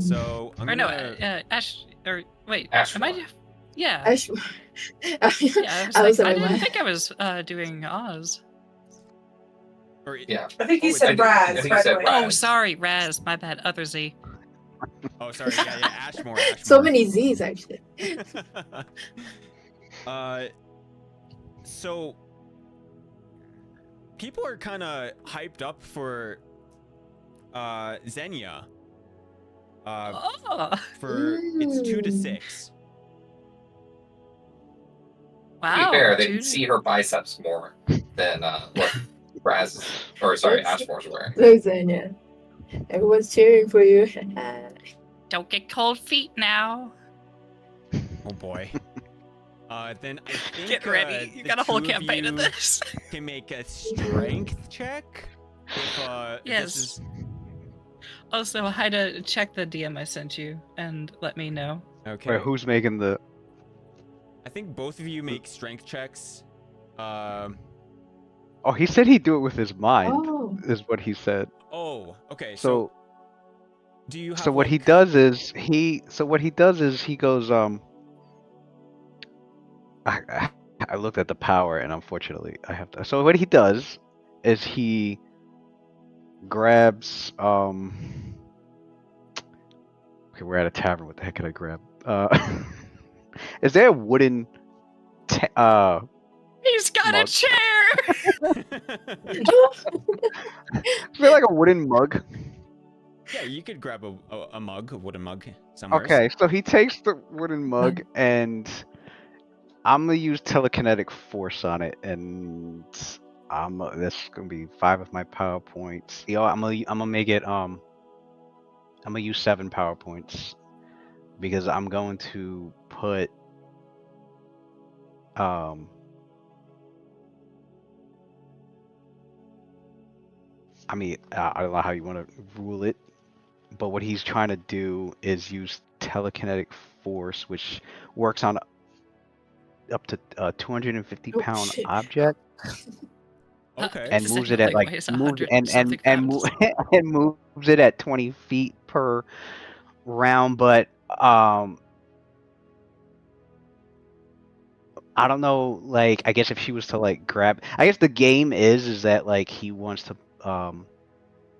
So I'm Or no, gonna. Ash. Or wait, Ashmore. am I? Yeah. Ashmore. Yeah, I I was I like, didn't what? think I was doing Oz. Or, Yeah. I think he Oh, said I Raz. think he by the said way. Raz. Oh, sorry, Raz. My bad. Other Z. Oh, sorry. Yeah, Ashmore. So many Z's actually. So people are kind of hyped up for Xenia. Oh, For it's 2 to 6. wow. To be fair, they can dude. see her biceps more than what Raz is, or sorry, That's- Ashmore's wearing. Lasagna. Everyone's cheering for you. Don't get cold feet now. Oh boy. Then I think Get ready. You the got a whole 2 of campaign of you this. can make a strength check. If Yes. this is Also, Hyda, check the DM I sent you and let me know. okay. Wait, who's making the? I think both of you make strength checks. Oh, he said he'd do it with his mind. Oh. Is what he said. Oh, okay. So, Do you have So what he like- does is he goes I looked at the power and unfortunately I have to. So what he does is he grabs okay, we're at a tavern. What the heck could I grab? Is there a wooden He's got Mug. a chair. is there like a wooden mug? Yeah, you could grab a mug, a wooden mug somewhere. Okay, so he takes the wooden mug and I'm gonna use telekinetic force on it, and that's gonna be 5 of my power points. I'm gonna make it I'm gonna use 7 power points because I'm going to put I mean, I don't know how you want to rule it, but what he's trying to do is use telekinetic force, which works on up to 250-pound shit. object, Okay. and Does moves it it like at like weighs moves 100 and something and moves it at 20 feet per round. But I don't know. Like, I guess if she was to like grab, I guess the game is that like he wants to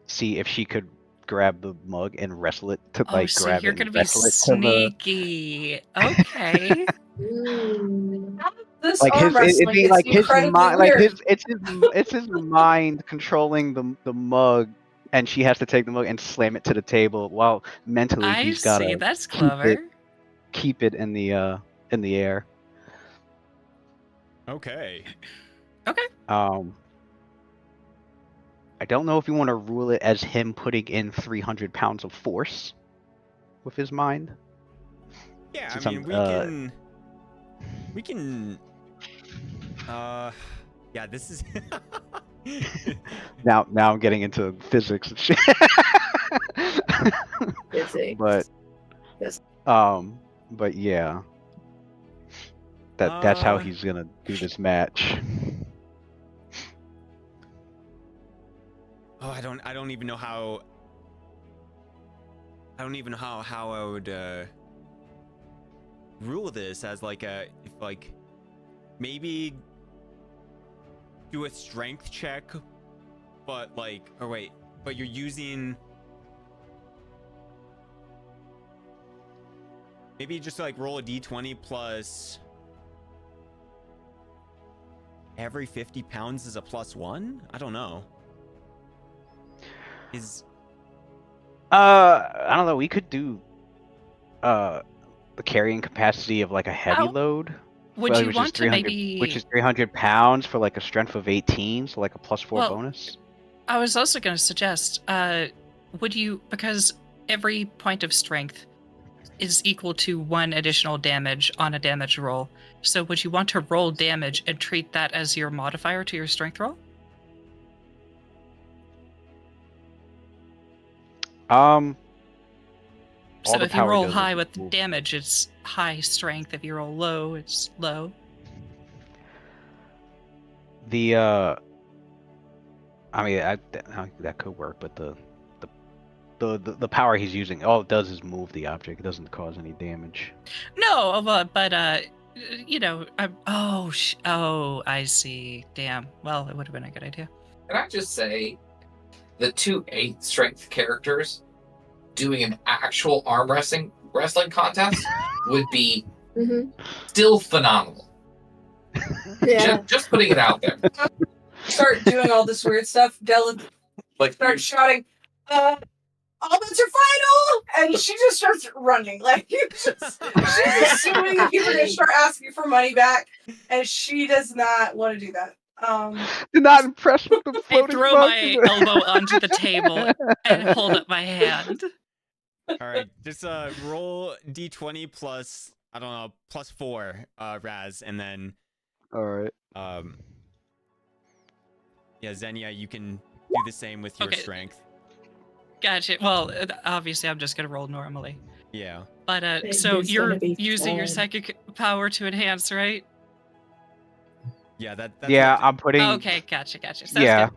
see if she could grab the mug and wrestle it to Oh, like so grab you're it gonna and be wrestle it to the sneaky. Okay. Mm. How does this like arm his it'd wrestling be is like his incredibly mind like weird. it's his mind controlling the mug, and she has to take the mug and slam it to the table while mentally I he's see. gotta That's keep it clever. keep it in the air. Okay. I don't know if you want to rule it as him putting in 300 pounds of force with his mind. Yeah, Since I mean, I'm, we can. Yeah, this is. now I'm getting into physics and shit. Physics. But Yes. but yeah. That's how Uh, he's gonna do this match. Oh, I don't even know how. I don't even know how I would rule this as like if like maybe do a strength check, but like but you're using maybe just like roll a d20 plus every 50 pounds is a +1. I don't know. I don't know. We could do the carrying capacity of like a heavy How- load. Would Well, you which is want to 300 maybe? which is 300 pounds for like a strength of 18, so like a +4 Well, bonus. I was also going to suggest, would you, because every point of strength is equal to 1 additional damage on a damage roll. So would you want to roll damage and treat that as your modifier to your strength roll? All So the if you power roll does is high with move. damage, it's high strength. If you roll low, it's low. The I mean that could work, but the power he's using, all it does is move the object. It doesn't cause any damage. No, but you know, oh, I see. Damn. Well, it would have been a good idea. Can I just say, the 2 8 strength characters doing an actual arm wrestling contest would be Mm-hmm. still phenomenal. Yeah. Just putting it out there. Start doing all this weird stuff. Della Like, starts shouting, all bets are final! And she just starts running. Like, she's assuming people are going to start asking for money back, and she does not want to do that. You're not impressed with the I floating throw mug? my elbow onto the table and hold up my hand. All right, just roll d20 plus I don't know +4 Raz, and then All right. yeah, Xenia, you can do the same with your Okay. strength. Gotcha. Well, obviously, I'm just gonna roll normally. Yeah. But It so is you're gonna be using your fun. psychic power to enhance, right? Yeah, that's Yeah, what- I'm putting. Okay, gotcha. Sounds Yeah, good.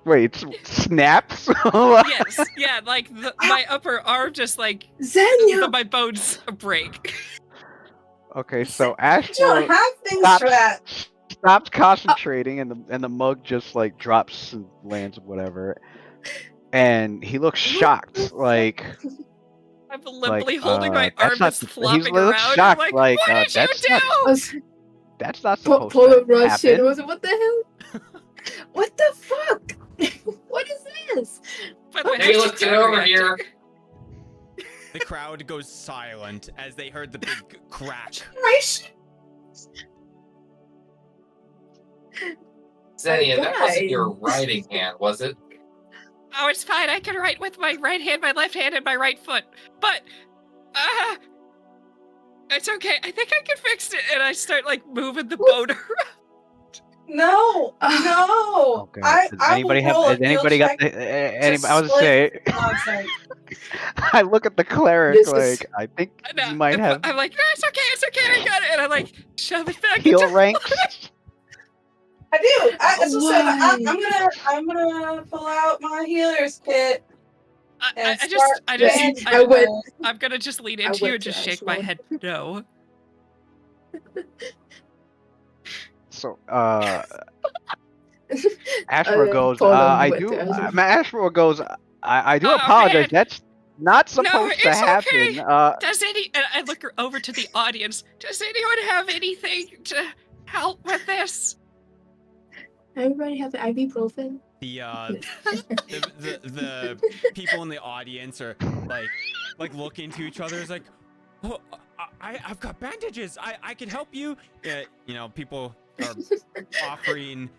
Wait, snaps? Yes, yeah, like my upper arm just like Xenia! my bones break. Okay, so You don't Ashmore have things for that. stops concentrating, and the mug just like drops and lands, whatever. And he looks shocked, like I'm limply holding my that's arm not. just He flopping looks around. I'm shocked, like, like what did you that's not. do? That's not supposed Polo to Russian. happen. What the hell? What the fuck? What is this? By the way, Hey, how's let's your get dad over reacting? here. The crowd goes silent as they heard the big crack. Right? Xenia, that wasn't Guys. your writing hand, was it? Oh, it's fine. I can write with my right hand, my left hand, and my right foot. But, it's okay. I think I can fix it. And I start like moving the boat around. No, no. Okay. I Does will anybody roll a has skill anybody got check the? Anybody? I was split say. nonsense. I look at the cleric This is- like I think No, you might have I'm like, no, it's okay, I got it. And I like shove it back heal into ranks. I do. As I said, Why? I'm gonna pull out my healer's kit and I'm gonna just lean into you went and to just shake my Ashmore. head no. So Ashmore goes. Polo I went do. to Ashmore. Ashmore goes. I do Oh, apologize. man. That's not supposed to it's happen. okay. And I look over to the audience. Does anyone have anything to help with this? Everybody have ibuprofen? The people in the audience are like looking to each other. It's like, oh, I've got bandages. I can help you. You know, people are offering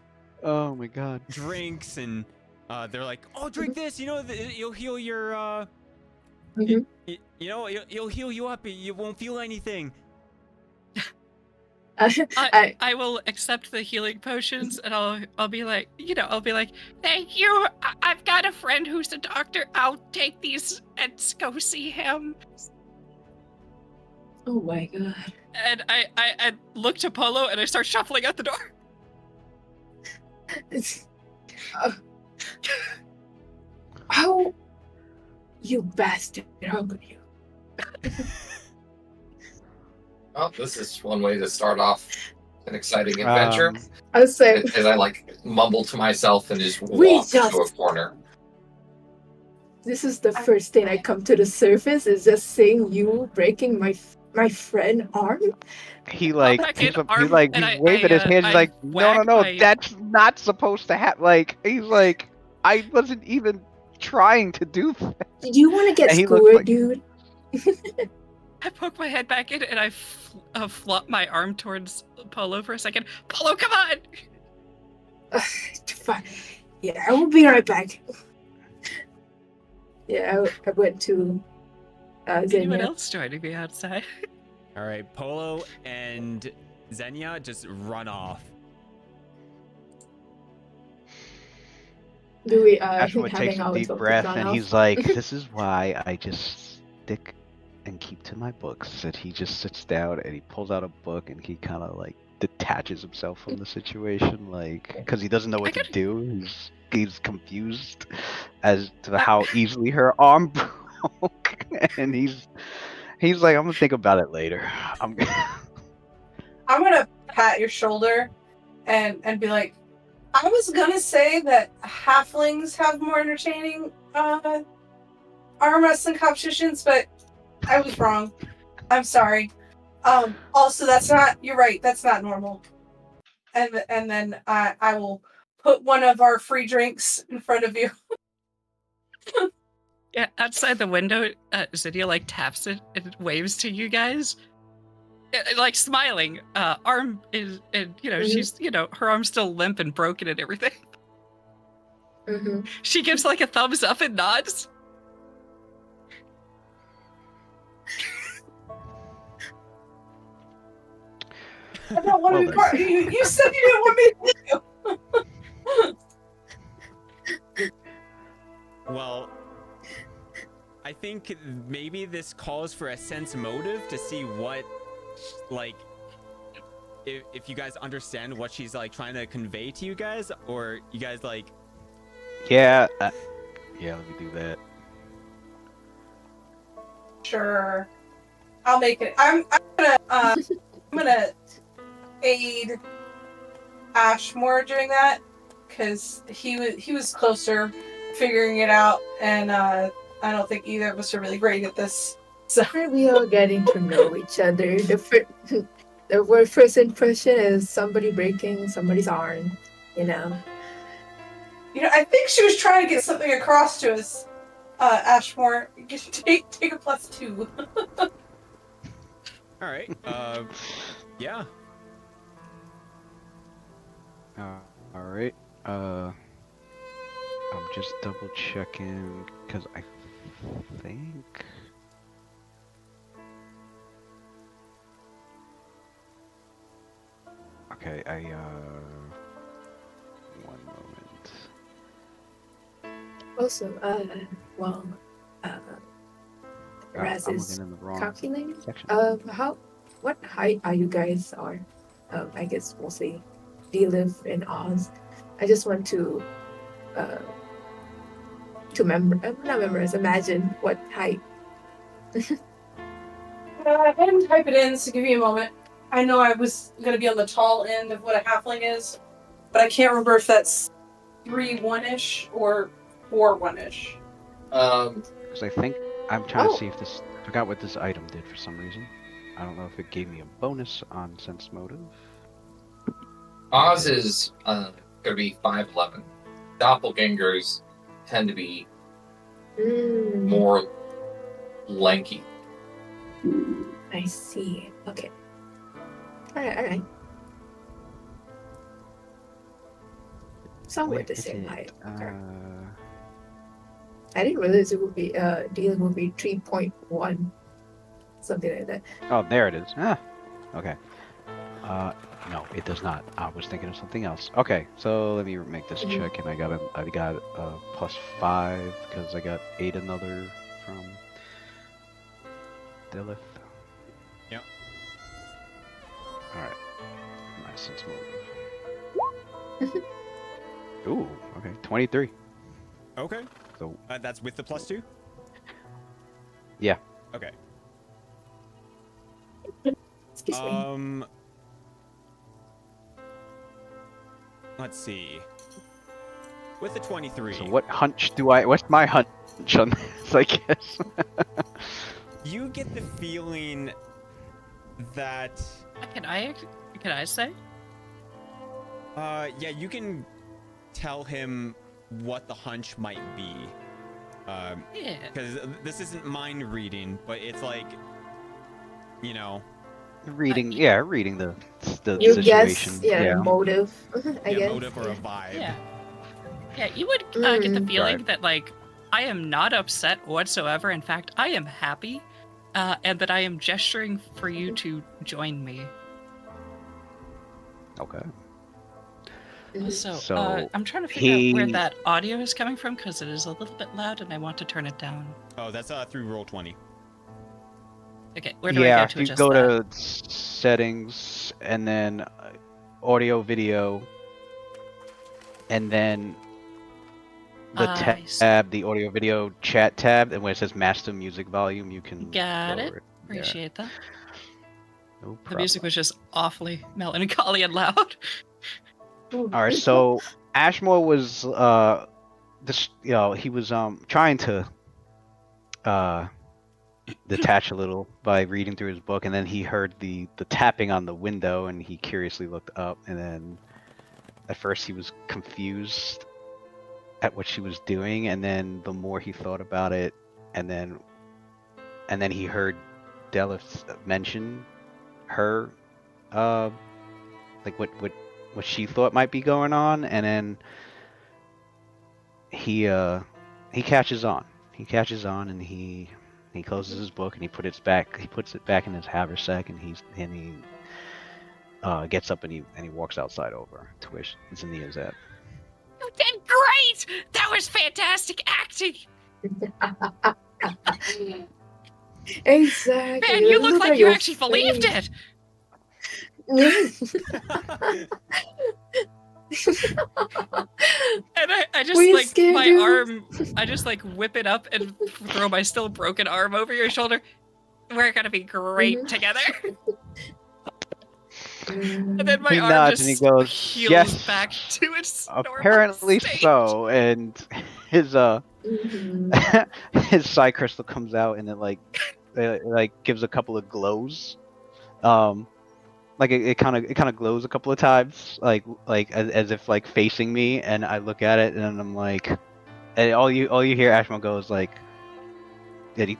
Oh my god. drinks, and they're like, oh, drink this. You know, it'll heal your. Mhm. You know, it'll heal you up. You won't feel anything. I will accept the healing potions, and I'll be like, thank you. I've got a friend who's a doctor. I'll take these and go see him. Oh my god. And I look to Polo and I start shuffling out the door. It's, oh, you bastard! How could you? Well, this is one way to start off an exciting adventure. I was saying, As I like mumble to myself and just We walk to a just- corner. this is the first thing I come to the surface is just seeing you breaking my friend arm. He like back he's, in, he's like and he's I- waving his I, hand. He's I like, no, wag no, my- that's not supposed to happen. Like he's like, I wasn't even trying to do that. Do you want to get And he looks scored, like- dude? I poke my head back in and I flop my arm towards Polo for a second. Polo, come on! Fine. Yeah, I will be right back. Yeah, I went to Anyone Xenia. else joining me outside? All right, Polo and Xenia just run off. Do we Ashmore having takes a our deep topic breath run and off? he's like, this is why I just stick and keep to my books. And he just sits down and he pulls out a book and he kind of like detaches himself from the situation, like because he doesn't know what to do. He's confused as to how easily her arm broke, and he's like, I'm gonna think about it later. I'm gonna pat your shoulder and be like, I was gonna say that halflings have more entertaining arm wrestling competitions, but I was wrong. I'm sorry. Also, you're right, that's not normal. And then I will put one of our free drinks in front of you. Yeah, outside the window, Zydia like taps it and waves to you guys. Like smiling. Arm is, and she's, her arm's still limp and broken and everything. Mhm. She gives like a thumbs up and nods. I don't want to be part. You said you didn't want me to. Well, I think maybe this calls for a sense motive to see what, like, if you guys understand what she's like trying to convey to you guys, or you guys like Yeah. Yeah. Let me do that. Sure. I'll make it. I'm gonna aid Ashmore doing that because he was closer figuring it out, and I don't think either of us are really great at this. So Aren't we all getting to know each other? The first impression is somebody breaking somebody's arm, you know. I think she was trying to get something across to us. Ashmore, take a +2. All right. Yeah. All right. I'm just double checking because I think. Okay, one moment. Also, well, Oh, Raz I'm is looking in the wrong calculating. section. What height are you guys are? I guess we'll say, do you live in Oz? I just want to imagine what height. I had him type it in, so give me a moment. I know I was going to be on the tall end of what a halfling is, but I can't remember if that's 3'1" or 4'1". Because I think I'm trying to Oh. see if this. I forgot what this item did for some reason. I don't know if it gave me a bonus on sense motive. Oz is gonna be 5'11". Doppelgangers tend to be more lanky. I see. Okay. All right. Somewhat the Where is same it? height. Okay. I didn't realize it would be dealing would be 3.1, something like that. Oh, there it is. Ah, okay. No, it does not. I was thinking of something else. Okay, so let me make this check, and I got a +5 because I got 8 another from Delith. Yep. All right. My sense motive. Ooh, okay, 23. Okay. So That's with the +2. yeah. Okay. Excuse me. Let's see. With the 23. So what hunch do I? What's my hunch on this? I guess. You get the feeling that Can I say? yeah, you can tell him what the hunch might be. Yeah. Because this isn't mind reading, but it's like, reading the You situation. guess, motive. I yeah, guess. motive or a vibe. Yeah. Yeah, you would get the feeling Right. that, like, I am not upset whatsoever. In fact, I am happy, and that I am gesturing for you to join me. Okay. So, I'm trying to figure out where that audio is coming from, because it is a little bit loud, and I want to turn it down. Oh, that's through Roll20. Okay, where do I go to if you adjust go that? to settings and then audio video, and then the I see. tab, the audio video chat tab, and where it says master music volume, you can Got lower it. it. Appreciate that. Yeah, no The music problem. was just awfully melancholy and loud. All right, so Ashmore was he was trying to detach a little by reading through his book, and then he heard the tapping on the window, and he curiously looked up, and then at first he was confused at what she was doing, and then the more he thought about it, and then he heard Delith mention her like what she thought might be going on, and then he catches on. He catches on, and he closes his book, and he puts it back in his haversack, and he gets up, and he walks outside over to where Zinnia is at. You did great! That was fantastic acting! Exactly. Man, you look like you actually believed it! And I just Were you like scared, my dude? arm, I just like whip it up and throw my still broken arm over your shoulder. We're gonna be great Mhm. together. Mm, And then my He arm nods and he just goes, heals "Yes, back to its normal apparently state. so." And his mhm. his psi crystal comes out and it like gives a couple of glows. Like it kind of glows a couple of times, like as if like facing me, and I look at it and I'm like, and all you hear Ashmo goes like, and he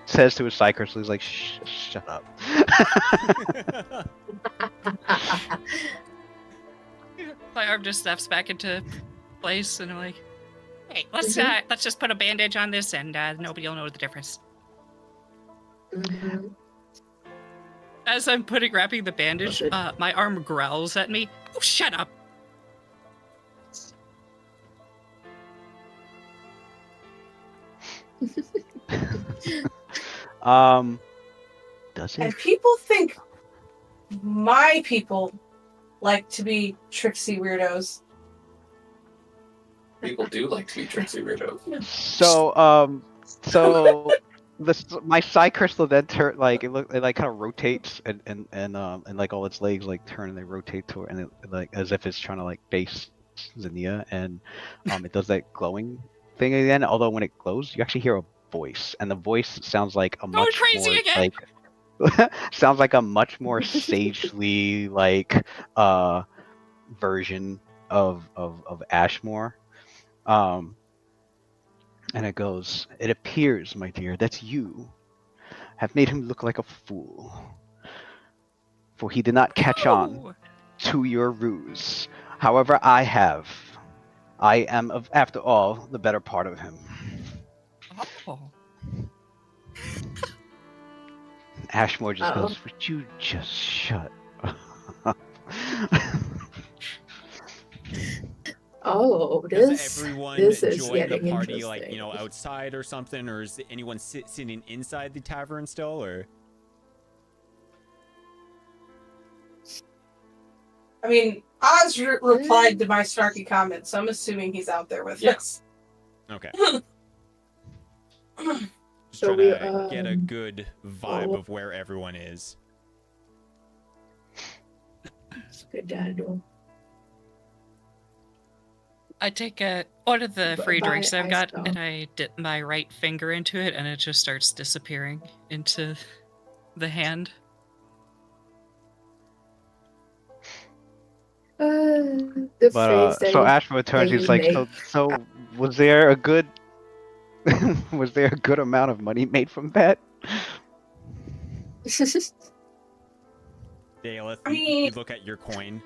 says to his psi crystal, he's like, shut up. My arm just snaps back into place, and I'm like, "Hey, let's just put a bandage on this, and nobody will know the difference." Mhm. As I'm wrapping the bandage, Good. my arm growls at me. Oh, shut up! Does it? And people think my people like to be tricksy weirdos. People do like to be tricksy weirdos. So my psi crystal then turn like it like kind of rotates and like all its legs like turn and they rotate toward and it like as if it's trying to like face Zinnia, and it does that glowing thing again. Although when it glows, you actually hear a voice, and the voice sounds like a Going much crazy more again. like sounds like a much more sagely like version of Ashmore. And it goes, "It appears, my dear, that you have made him look like a fool, for he did not catch on Oh, to your ruse. However, I have. I am, after all, the better part of him." oh. Ashmore just Uh-oh. goes, "Would you just shut up?" Oh, Does this everyone this is join the getting party, like, interesting. outside or something, or is anyone sitting inside the tavern still, or? I mean, Oz replied to my snarky comment, so I'm assuming he's out there with us. Okay. Just So trying we, to get a good vibe oh. of where everyone is. It's good dad. I take one of the free Buy drinks I've ice got, dog. and I dip my right finger into it, and it just starts disappearing into the hand. The But face that so you, Ashmore turns, that he's you like, make. so was there a good was there a good amount of money made from that? Daleth, I you mean- look at your coin.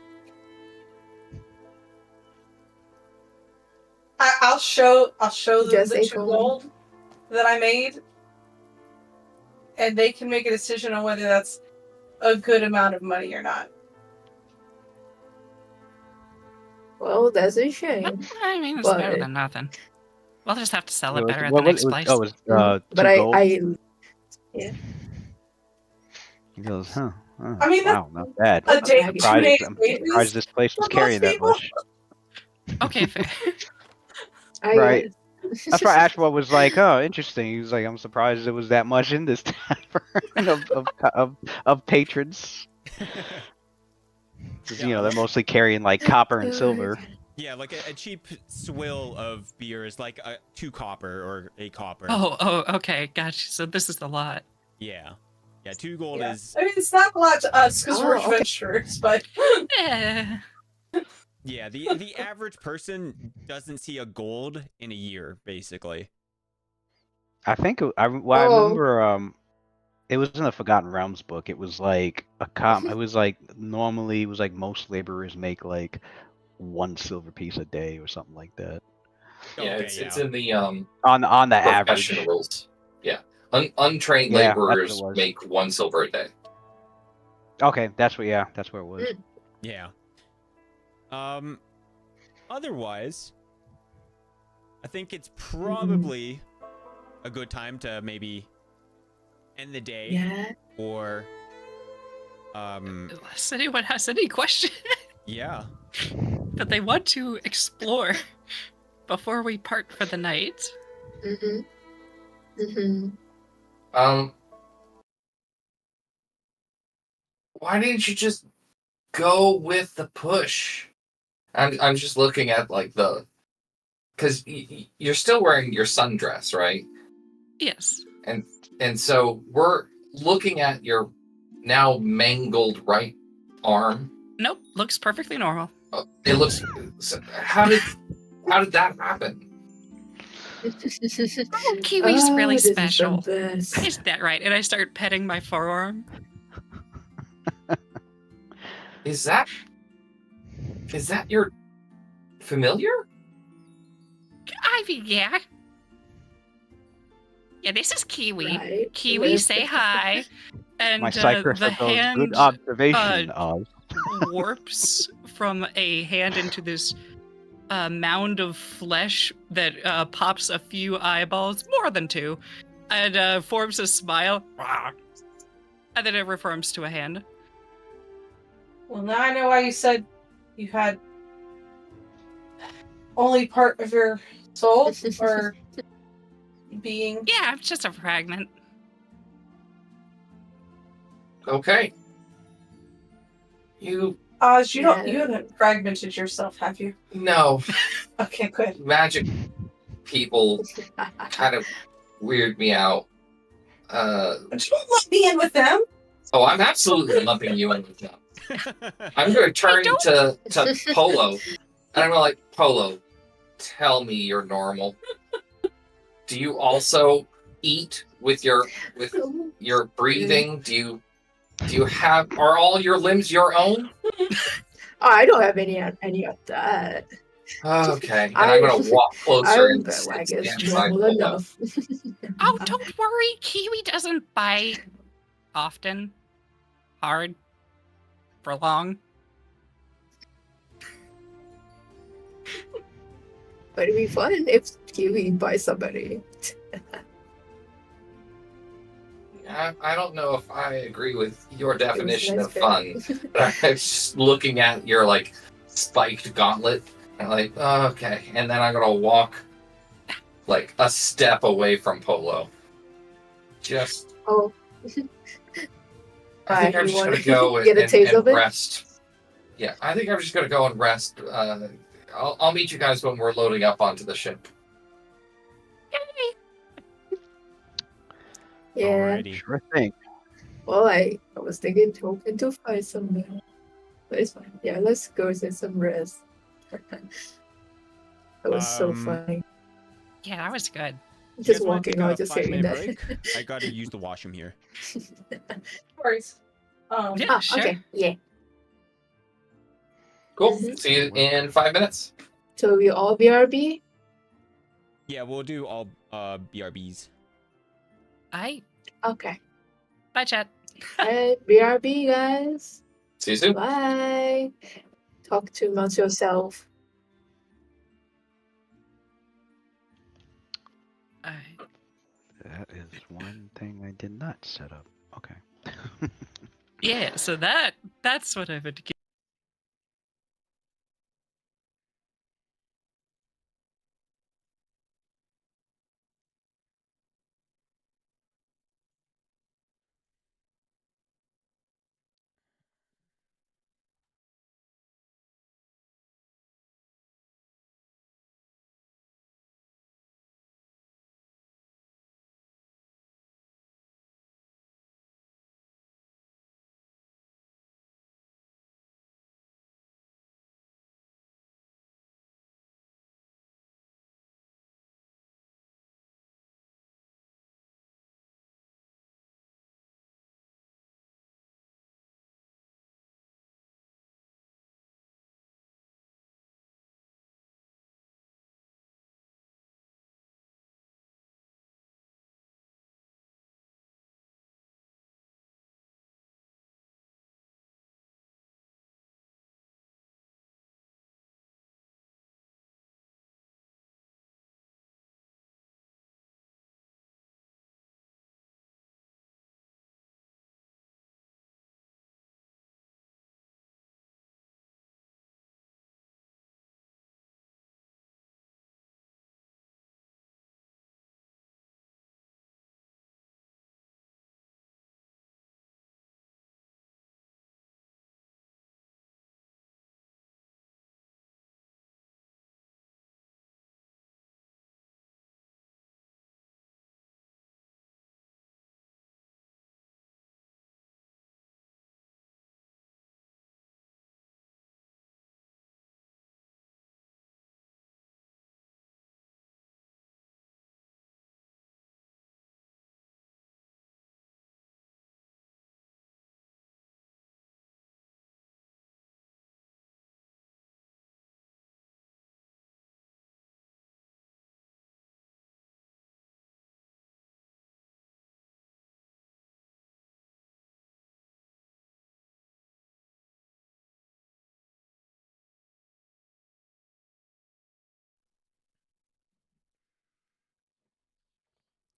I'll show Just the a 2 coin. gold that I made, and they can make a decision on whether that's a good amount of money or not. Well, that's a shame. I mean, it's better But- than nothing. We'll just have to sell it What better at was- the next it was- place. Oh, it was But 2 gold. yeah. He goes, huh? I mean, wow, not bad. A day, I'm 2 Surprised, days I'm wages surprised this place was for carrying most that people. much. Okay, fair. Right. guess. That's why Ashmore was like, "Oh, interesting." He was like, "I'm surprised there was that much in this tavern of patrons." 'Cause, Yeah, they're mostly carrying like copper and silver. Yeah, like a cheap swill of beer is like 2 copper or a copper. Oh, okay, gotcha. So this is the lot. Yeah. Yeah, 2 gold Yeah. is... I mean, it's not a lot to us because we're Oh, okay. adventurers, but Eh. Yeah, the average person doesn't see a gold in a year, basically. I think I Oh. remember it was in the Forgotten Realms book. It was like it was like normally it was like most laborers make like 1 silver piece a day or something like that. Yeah, Okay, it's in the On the average. profession rules. Yeah, untrained Yeah, that's what it laborers was. make 1 silver a day. Okay, that's where it was. Yeah. Otherwise, I think it's probably a good time to maybe end the day, Yeah. or Unless anyone has any question. yeah. that they want to explore before we part for the night. Mm-hmm. Mm-hmm. Why didn't you just go with the push? I'm just looking at like the, because you're still wearing your sundress, right? Yes. And so we're looking at your now mangled right arm. Nope. Looks perfectly normal. It looks. So how did that happen? Oh, Kiwi's really this is the special. best. Is that right? And I start petting my forearm. Is that your familiar? I mean, yeah. Yeah, this is Kiwi. Right. Kiwi, say hi. And My cypress the of those hand good observation. warps from a hand into this mound of flesh that pops a few eyeballs, more than two, and forms a smile. And then it reforms to a hand. Well, now I know why you said you had only part of your soul or being. Yeah, it's just a fragment. Okay. You Oz, you Yeah. haven't fragmented yourself, have you? know Okay, good. magic people kind of weird me out. But you don't let me in with them. Oh, I'm absolutely lumping you in with them. I'm going to turn to Polo, and I'm going to like, Polo, tell me you're normal. Do you also eat with your breathing? Do you have, are all your limbs your own? I don't have any of that. Okay, and I'm going to walk closer and sit I guess beside normal Polo. enough. Oh, don't worry. Kiwi doesn't bite often, hard, for long. But it'd be fun if Kiwi buys somebody. I don't know if I agree with your definition nice of fun, but I'm just looking at your like spiked gauntlet and like, oh, okay, and then I'm gonna walk like a step away from Polo. Just, Oh. I think I'm You just wanna gonna go get a taste and of it? rest. Yeah, I think I'm just gonna go and rest. I'll meet you guys when we're loading up onto the ship. Yeah. Alrighty. Sure thing. Well, I was hoping to find somewhere. But it's fine. Yeah, let's go get some rest. That was so funny. Yeah, that was good. You Just guys wanna walking take out, a just hearing 5-minute that. break? I gotta use the washroom here. No worries. Yeah, sure. Okay. Yeah. Cool. Mhm. See you in 5 minutes. So we all BRB? Yeah, we'll do all BRBs. Okay. Bye, chat. Alright, BRB, guys. See you soon. Bye. Talk to amongst yourself. Alright. That is one thing I did not set up. Okay. Yeah, so that's what I would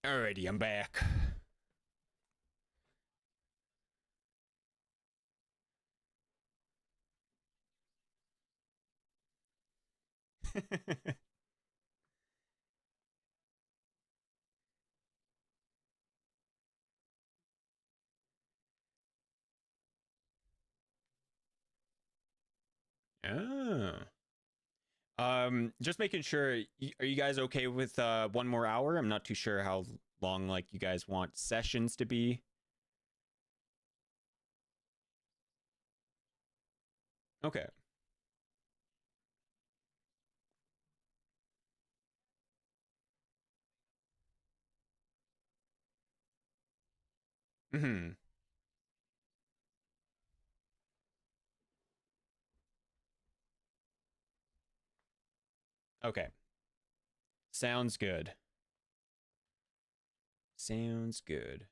Alrighty, I'm back. Oh. Just making sure. Are you guys okay with one more hour? I'm not too sure how long like you guys want sessions to be. Okay. Hmm. Okay. Sounds good. Sounds good.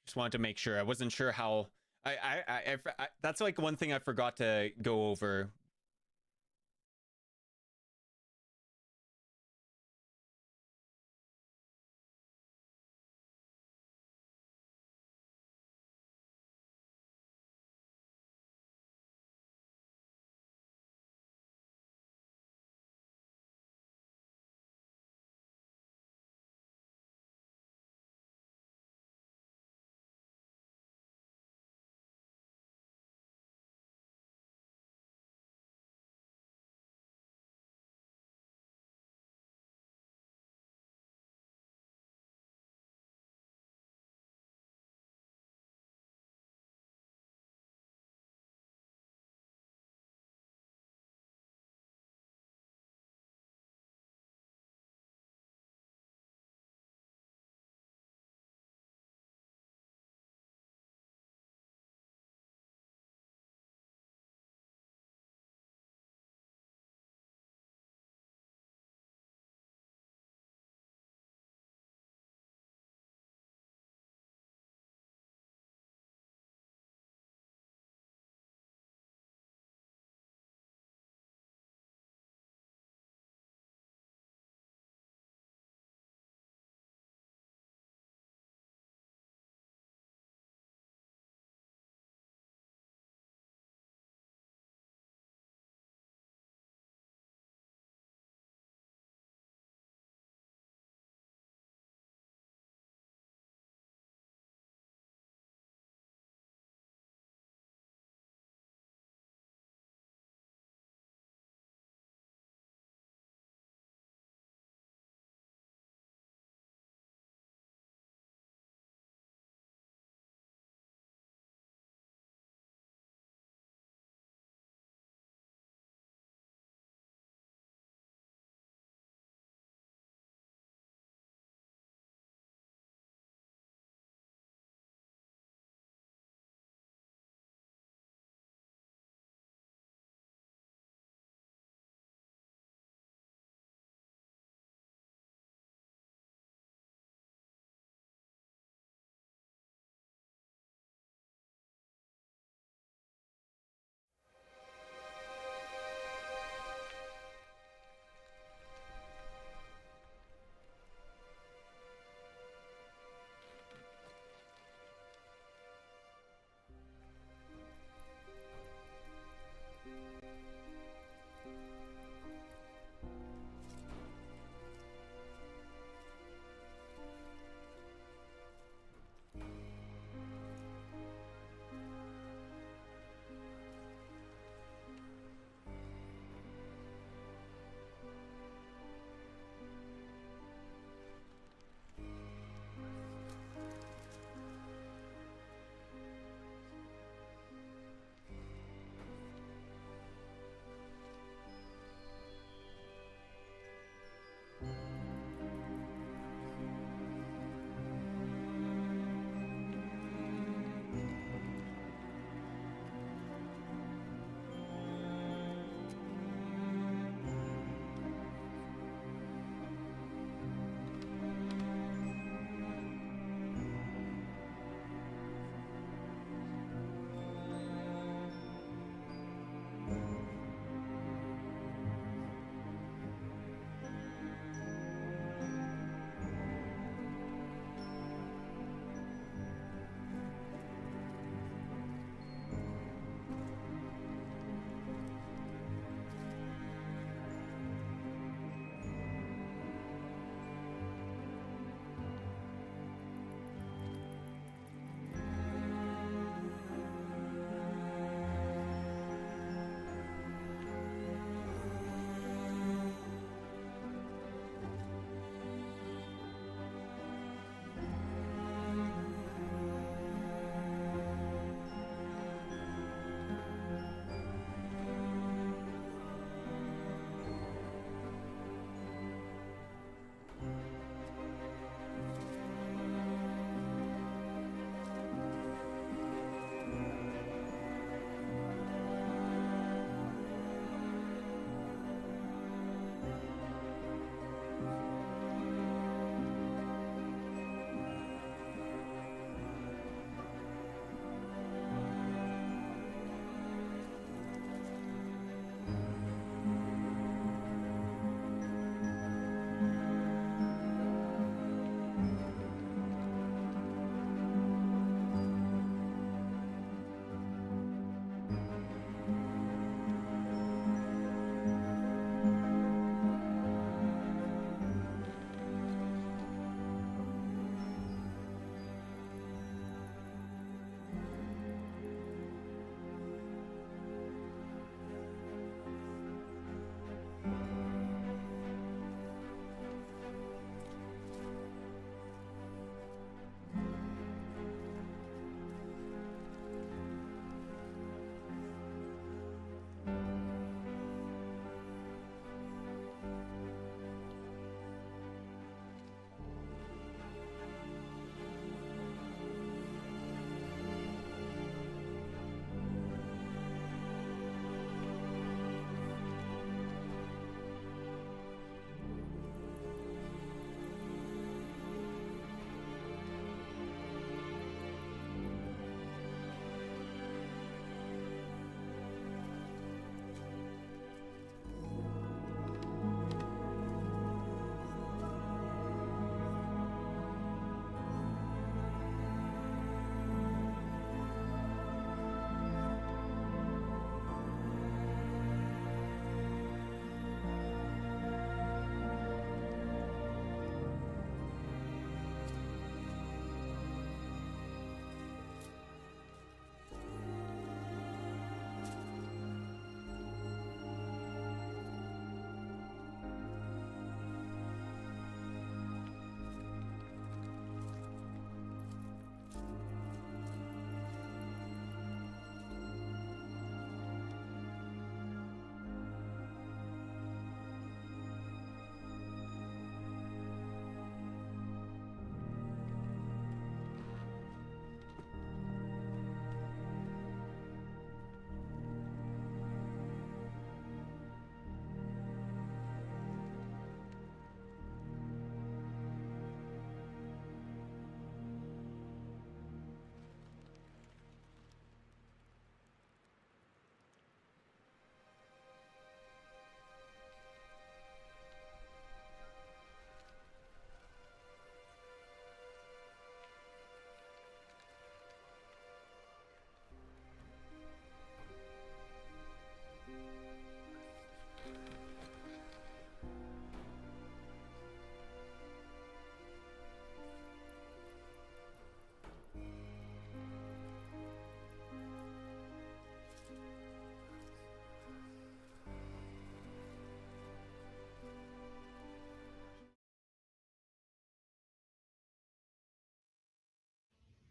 Just wanted to make sure. I wasn't sure how. That's like one thing I forgot to go over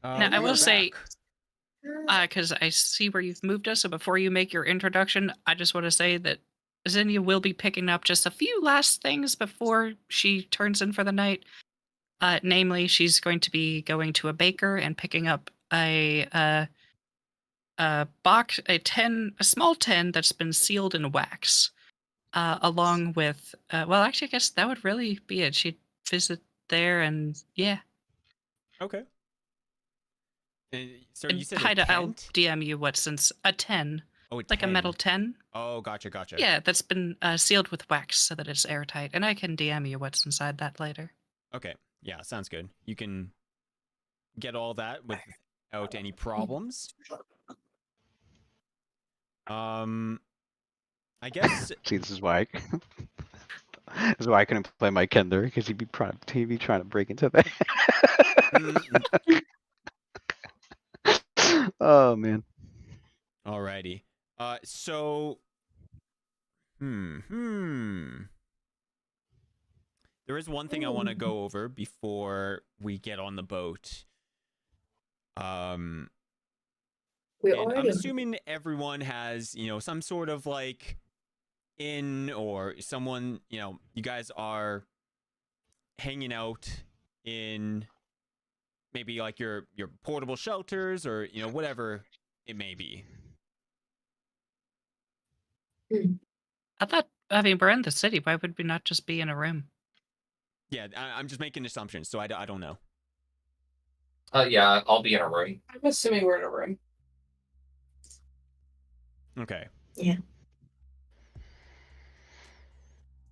Now, I we will are say, back. because I see where you've moved us, so before you make your introduction, I just want to say that Zinnia will be picking up just a few last things before she turns in for the night. Namely, she's going to be going to a baker and picking up a box, a small tin that's been sealed in wax, along with. Well, actually, I guess that would really be it. She'd visit there, and yeah. Okay. And so And you said a Haida, I'll tent? DM you what since a 10, Oh, a like a metal 10. 10. Oh, gotcha. Yeah, that's been sealed with wax so that it's airtight, and I can DM you what's inside that later. Okay. Yeah, sounds good. You can get all that without any problems. I guess See, this is why. This is why I couldn't play my Kender because he'd be trying to break into that. Oh man. Alrighty. So there is one thing I want to go over before we get on the boat. We're And already I'm on assuming everyone has, some sort of like inn or someone, you guys are hanging out in maybe like your portable shelters or, whatever it may be. I thought, I mean, we're in the city. Why would we not just be in a room? Yeah, I'm just making assumptions, so I don't know. Yeah, I'll be in a room. I'm assuming we're in a room. Okay. Yeah.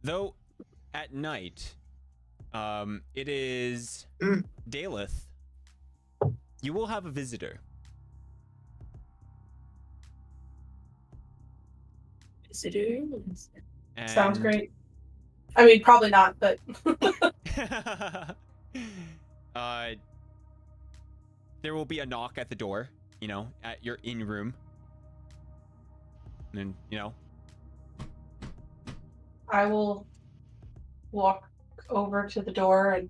Though at night, it is Daleth. You will have a visitor. visitors. Sounds And- great. I mean, probably not, but there will be a knock at the door, at your in room. And then, I will walk over to the door, and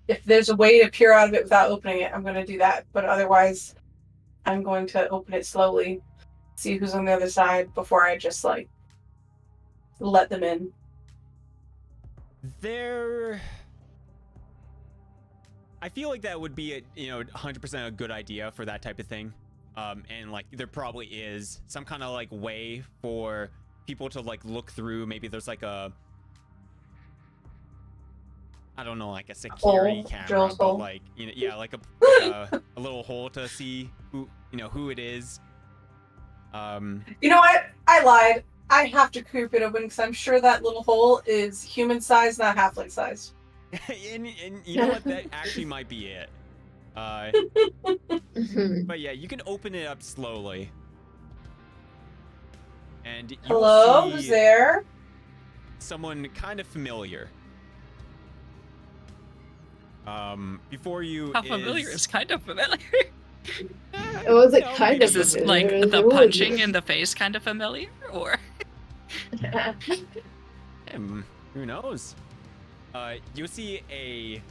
if there's a way to peer out of it without opening it, I'm going to do that. But otherwise, I'm going to open it slowly, see who's on the other side before I just like let them in. I feel like that would be 100% a good idea for that type of thing. And like there probably is some kind of like way for people to like look through. Maybe there's like a, I don't know, like a security camera, Joel's but hole. like like a little hole to see who it is. You know what? I lied. I have to creep it open because I'm sure that little hole is human size, not halfling size. and you know what? That actually might be it. But yeah, you can open it up slowly. And you Hello, will who's see there? someone kind of familiar. Before you How familiar is kind of familiar. It was like kind Is of this familiar, like it the was- punching in the face kind of familiar, or? Who knows? You'll see a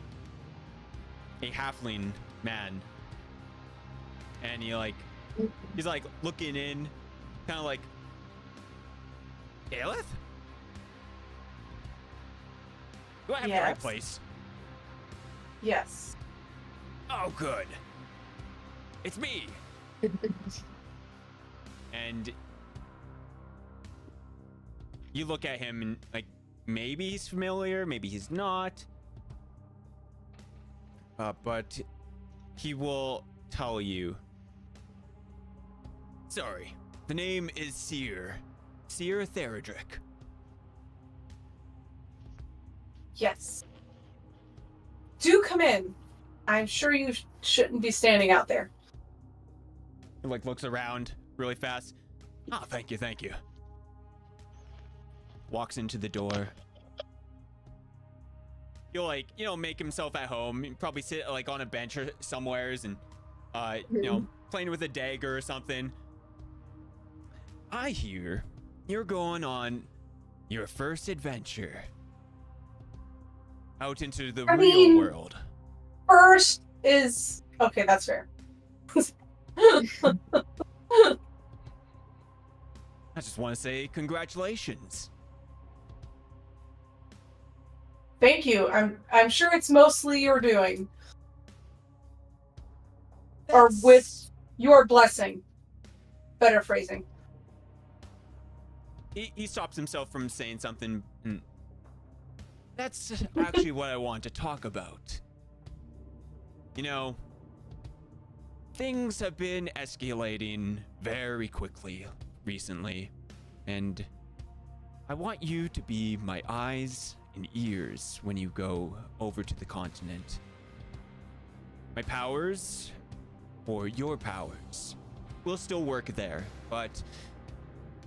halfling man, and he's like looking in, kind of like, Daleth? Do I have the right Yes. place? Yes. Oh, good. It's me. And you look at him and like, maybe he's familiar, maybe he's not. But he will tell you. Sorry, the name is Seer Therodric. Yes. Do come in. I'm sure you shouldn't be standing out there. He like looks around really fast. Oh, thank you. Walks into the door. He'll like, make himself at home. He'll probably sit like on a bench or somewheres and playing with a dagger or something. I hear you're going on your first adventure out into the real world. first is okay. That's fair. I just want to say congratulations. Thank you. I'm sure it's mostly your doing. Or with your blessing. Better phrasing. He stops himself from saying something. That's actually what I want to talk about. You know, things have been escalating very quickly recently, and I want you to be my eyes and ears when you go over to the continent. My powers, or your powers, will still work there, but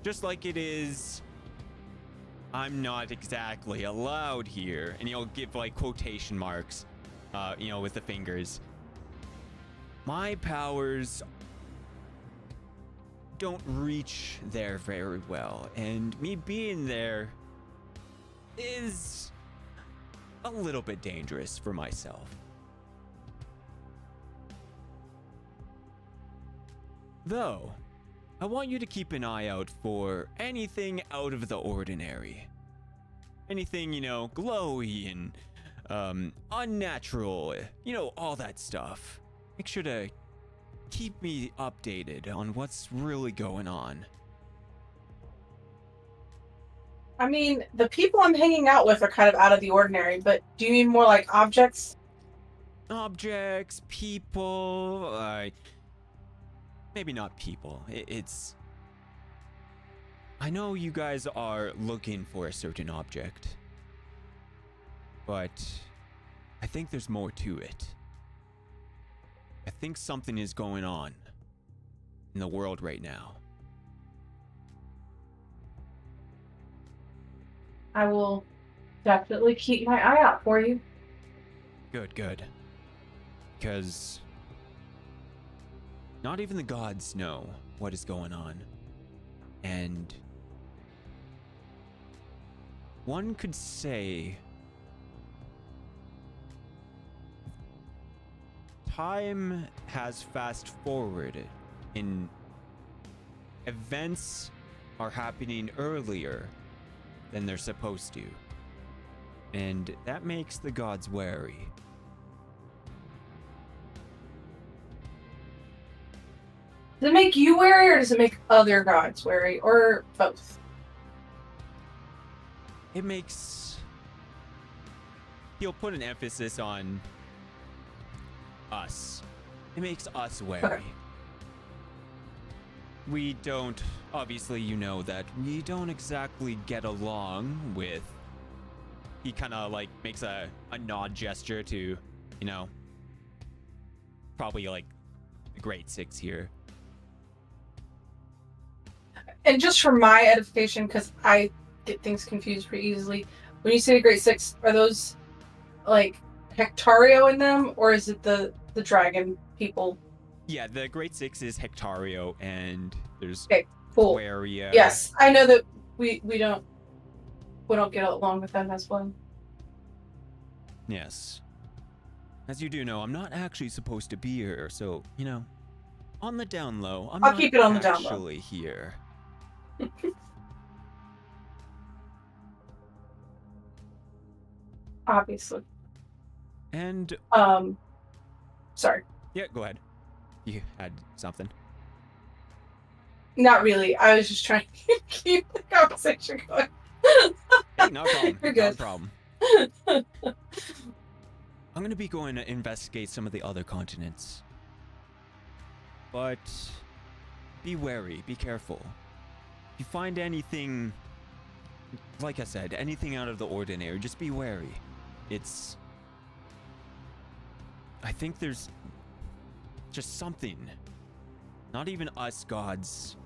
just like it is, I'm not exactly allowed here. And he'll give like quotation marks, with the fingers. My powers don't reach there very well, and me being there is a little bit dangerous for myself. Though, I want you to keep an eye out for anything out of the ordinary. Anything, glowy and unnatural, all that stuff. Make sure to keep me updated on what's really going on. I mean, the people I'm hanging out with are kind of out of the ordinary, but do you mean more like objects? Objects, people, maybe not people. It's... I know you guys are looking for a certain object, but I think there's more to it. I think something is going on in the world right now. I will definitely keep my eye out for you. Good. Because not even the gods know what is going on. And one could say time has fast forwarded in events are happening earlier than they're supposed to. And that makes the gods wary. Does it make you wary, or does it make other gods wary, or both? It makes... He'll put an emphasis on us. It makes us wary. Okay. We don't... Obviously, you know that we don't exactly get along with... He kind of, makes a nod gesture to, probably, the grade 6 here. And just for my edification, because I get things confused pretty easily, when you say grade 6, are those, Hectario in them, or is it the dragon people? Yeah, the grade 6 is Hectario, and there's Cool. Aquaria. Yes, I know that we don't get along with them as well. Yes. As you do know, I'm not actually supposed to be here, so, on the down low, I'll keep it on the down low. Actually here. Obviously. And... Sorry. Yeah, go ahead. You had something. Not really. I was just trying to keep the conversation going. Hey, no problem. You're No good. problem. I'm gonna be going to investigate some of the other continents. But be wary, be careful. If you find anything, like I said, anything out of the ordinary, just be wary. I think there's just something. Not even us gods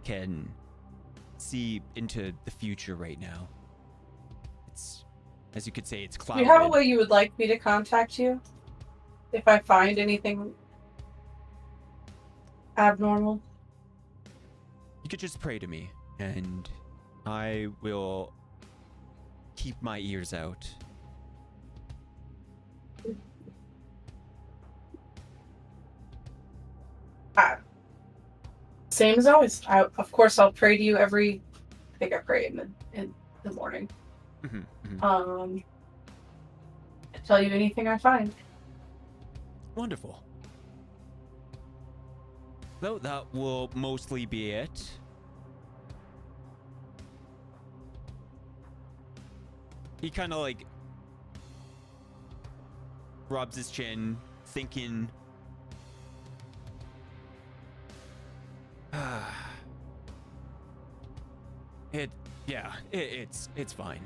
can see into the future right now. It's, as you could say, it's Do clouded. you have a way you would like me to contact you if I find anything abnormal? You could just pray to me, and I will keep my ears out. Same as always. Of course, I'll pray to you every. I think I pray in the morning. Tell you anything I find. Wonderful. So that will mostly be it. He kind of like rubs his chin, thinking. It's fine.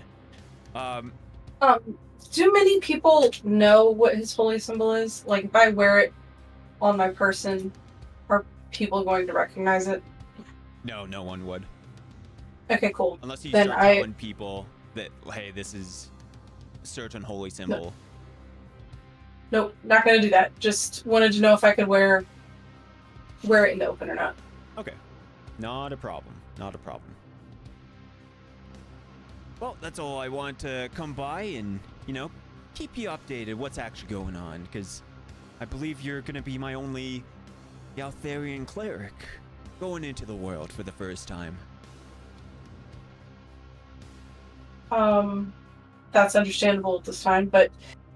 Do many people know what his holy symbol is? Like, if I wear it on my person, are people going to recognize it? No, no one would. Okay, cool. Unless you Then start telling people that, hey, this is a certain holy symbol. Nope, not gonna do that. Just wanted to know if I could wear it in the open or not. Okay. Not a problem. Not a problem. Well, that's all I want to come by and, keep you updated what's actually going on, because I believe you're going to be my only Galtharian cleric going into the world for the first time. That's understandable at this time, but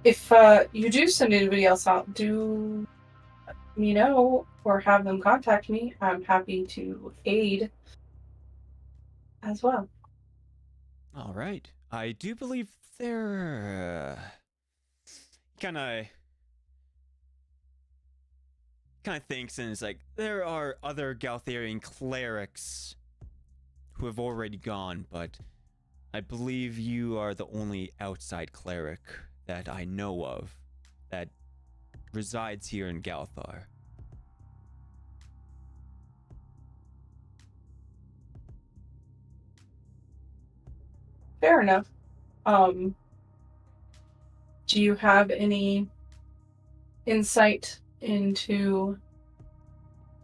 if you do send anybody else out, do let me know or have them contact me. I'm happy to aid as well. All right. I do believe they're kind of thinks, and it's like there are other Galtharian clerics who have already gone, but I believe you are the only outside cleric that I know of that resides here in Galthar. Fair enough. Do you have any insight into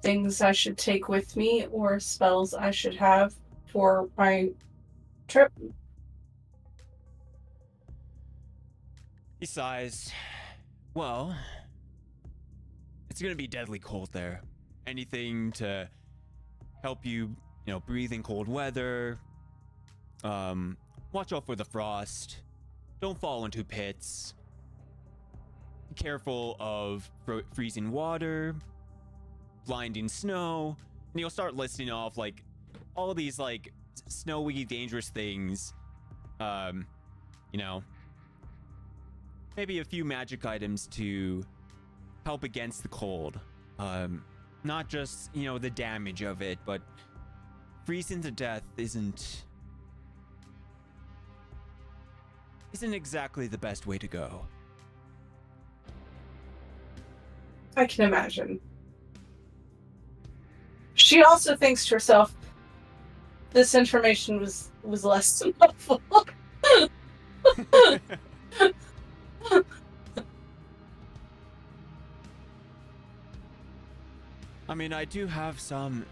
things I should take with me or spells I should have for my trip? He sighs. Well, it's gonna be deadly cold there. Anything to help you, breathe in cold weather. Watch out for the frost. Don't fall into pits. Be careful of freezing water, blinding snow, and you'll start listing off like all these like snowy, dangerous things. Maybe a few magic items to help against the cold. Not just, the damage of it, but freezing to death isn't exactly the best way to go. I can imagine. She also thinks to herself, this information was less than helpful. I mean, I do have some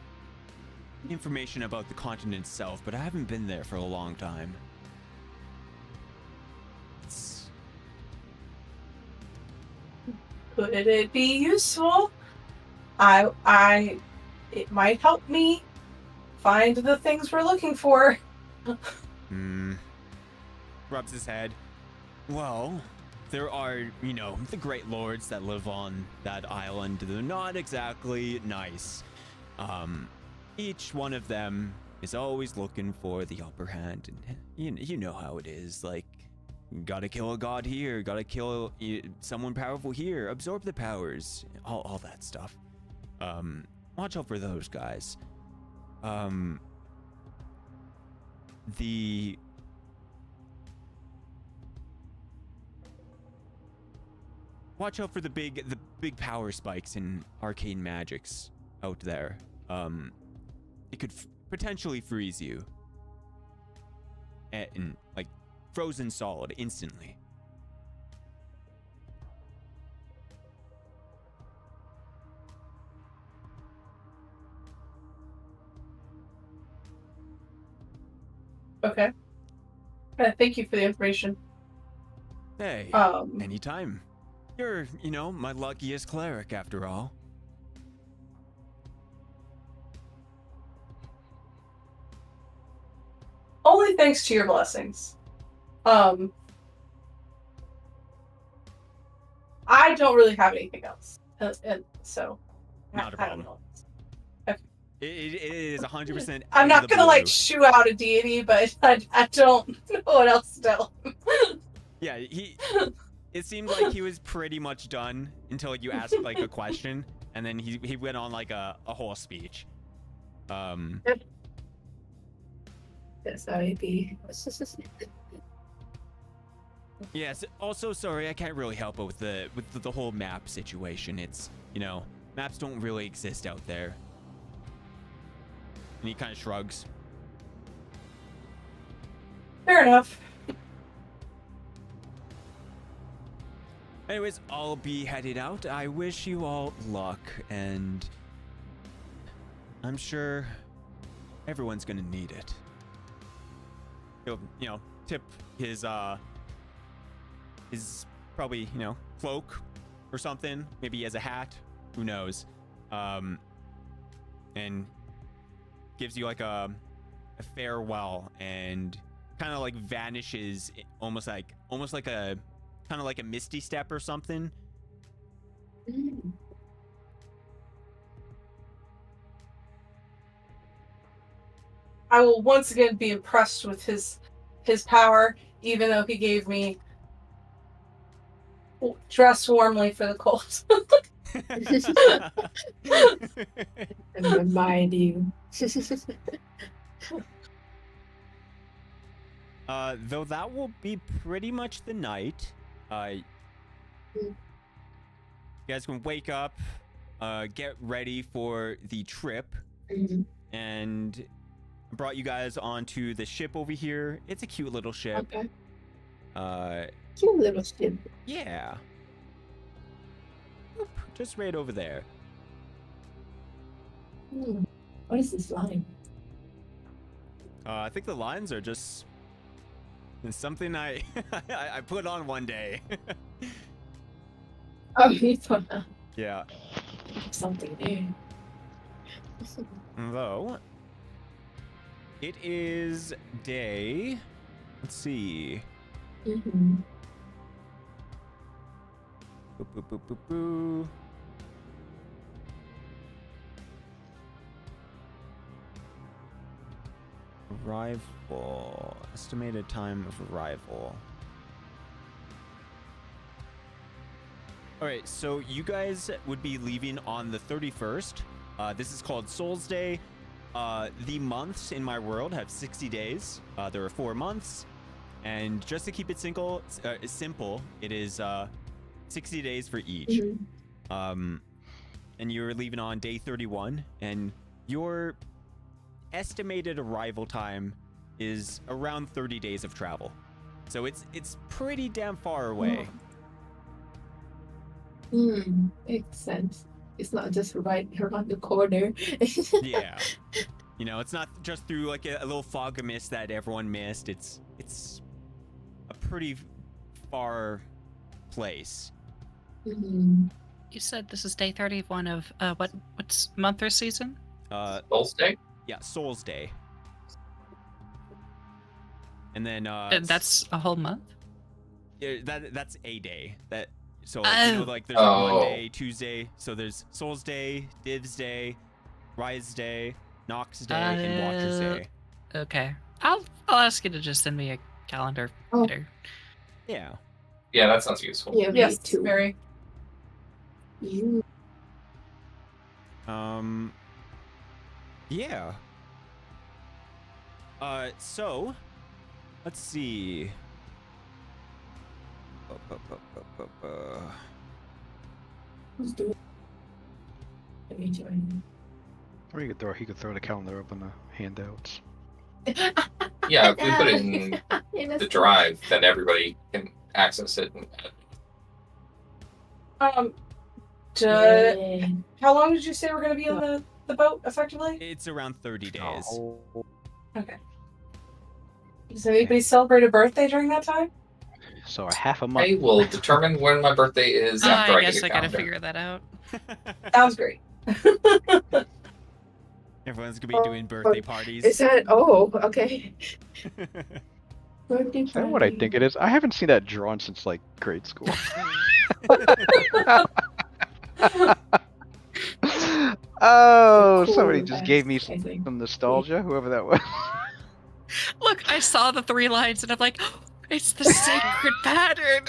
information about the continent itself, but I haven't been there for a long time. Could it be useful? It might help me find the things we're looking for. Rubs his head. Well, there are, the great lords that live on that island. They're not exactly nice. Each one of them is always looking for the upper hand, and you know how it is. Like, gotta kill a god here, gotta kill someone powerful here, absorb the powers, all that stuff. Watch out for those guys. Watch out for the big power spikes in arcane magics out there. It could potentially freeze you. And like frozen solid instantly. Okay. Thank you for the information. Hey, anytime. You're, my luckiest cleric after all. only thanks to your blessings. I don't really have anything else, and so Not a I don't problem. know. It is 100%. I'm not gonna like shoo out a deity, but I don't know what else to tell him. Yeah, it seemed like he was pretty much done until you asked like a question, and then he went on like a whole speech. That's how it be. Yes. Also, sorry, I can't really help it with the whole map situation. It's, you know, maps don't really exist out there. And he kind of shrugs. Fair enough. Anyways, I'll be headed out. I wish you all luck, and I'm sure everyone's gonna need it. He'll, you know, tip his probably, you know, cloak or something. Maybe he has a hat. Who knows? And gives you like a farewell and kind of like vanishes, almost like a kind of like a misty step or something. I will once again be impressed with his power, even though he gave me dress warmly for the cold. And remind you. Though that will be pretty much the night. You guys can wake up, get ready for the trip, and I brought you guys onto the ship over here. It's a cute little ship. Okay. Cute little ship. Yeah. Oop, just right over there. What is this line? I think the lines are just something I I put on one day. Oh, you thought Yeah. something new. Though it is day. Let's see. Boo, boo, boo, boo, boo. Arrival. Estimated time of arrival. Alright, so you guys would be leaving on the 31st. This is called Souls Day. The months in my world have 60 days. There are 4 months. And just to keep it simple, it is 60 days for each. And you're leaving on day 31, and your estimated arrival time is around 30 days of travel. So it's pretty damn far away. Makes sense. It's not just right around the corner. Yeah. You know, it's not just through like a little fog of mist that everyone missed. It's a pretty far place. You said this is day 31 of what's month or season? Souls Day? Yeah, Souls Day. And then That's a whole month? yeah, that's a day. So like, you know, like there's like Monday, Tuesday, so there's Souls Day, Divs Day, Rise Day, Nox Day, and Watcher's Day. Okay. I'll ask you to just send me a calendar later. Yeah. Yeah, that sounds useful. Yeah, Yes, me too. very. Yeah. So let's see. Who's doing? Let me join. Or he could throw the calendar up in the handouts. Yeah, if we put it in the drive, then everybody can access it. How long did you say we're going to be on the boat, effectively? It's around 30 days. Okay. Does anybody celebrate a birthday during that time? So a half a month. I will determine when my birthday is after I I guess get a I gotta calendar. figure that out. Sounds great. Everyone's gonna be doing birthday parties. Is that? Oh, okay. Birthday Is that what I think it is? I haven't seen that drawn since like grade school. Oh, somebody Cool, just gave me I think. some nostalgia, whoever that was. Look, I saw the 3 lines and I'm like, oh, it's the sacred pattern.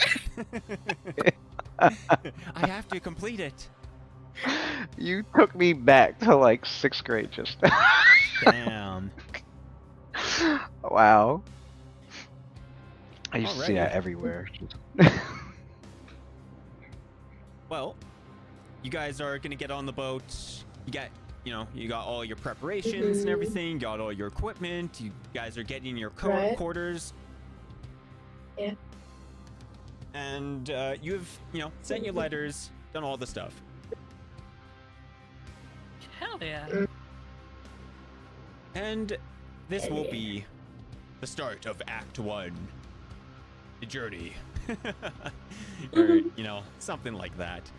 I have to complete it. You took me back to like 6th grade just Damn. Wow. I used to see that Alrighty. everywhere. Well, you guys are gonna get on the boat. You got all your preparations and Mhm. everything. You got all your equipment. You guys are getting your Right. quarters. Yeah. And you've sent your letters, done all the stuff. Hell yeah. And this will be the start of Act 1. The journey. Or, something like that.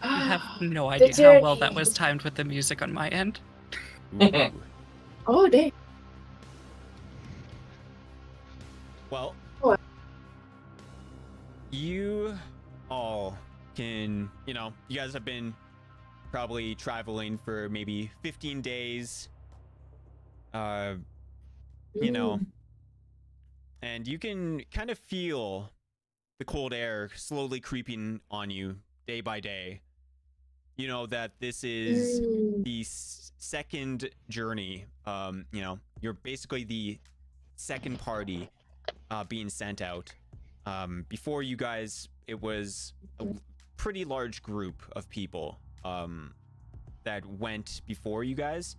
I have no The idea how well that journey. was timed with the music on my end. Ooh. Oh, dang. Well, What? you all can, you guys have been probably traveling for maybe 15 days. Mm. And you can kind of feel the cold air slowly creeping on you day by day. You know that this is the second journey. You're basically the second party being sent out. Before you guys, it was a pretty large group of people that went before you guys.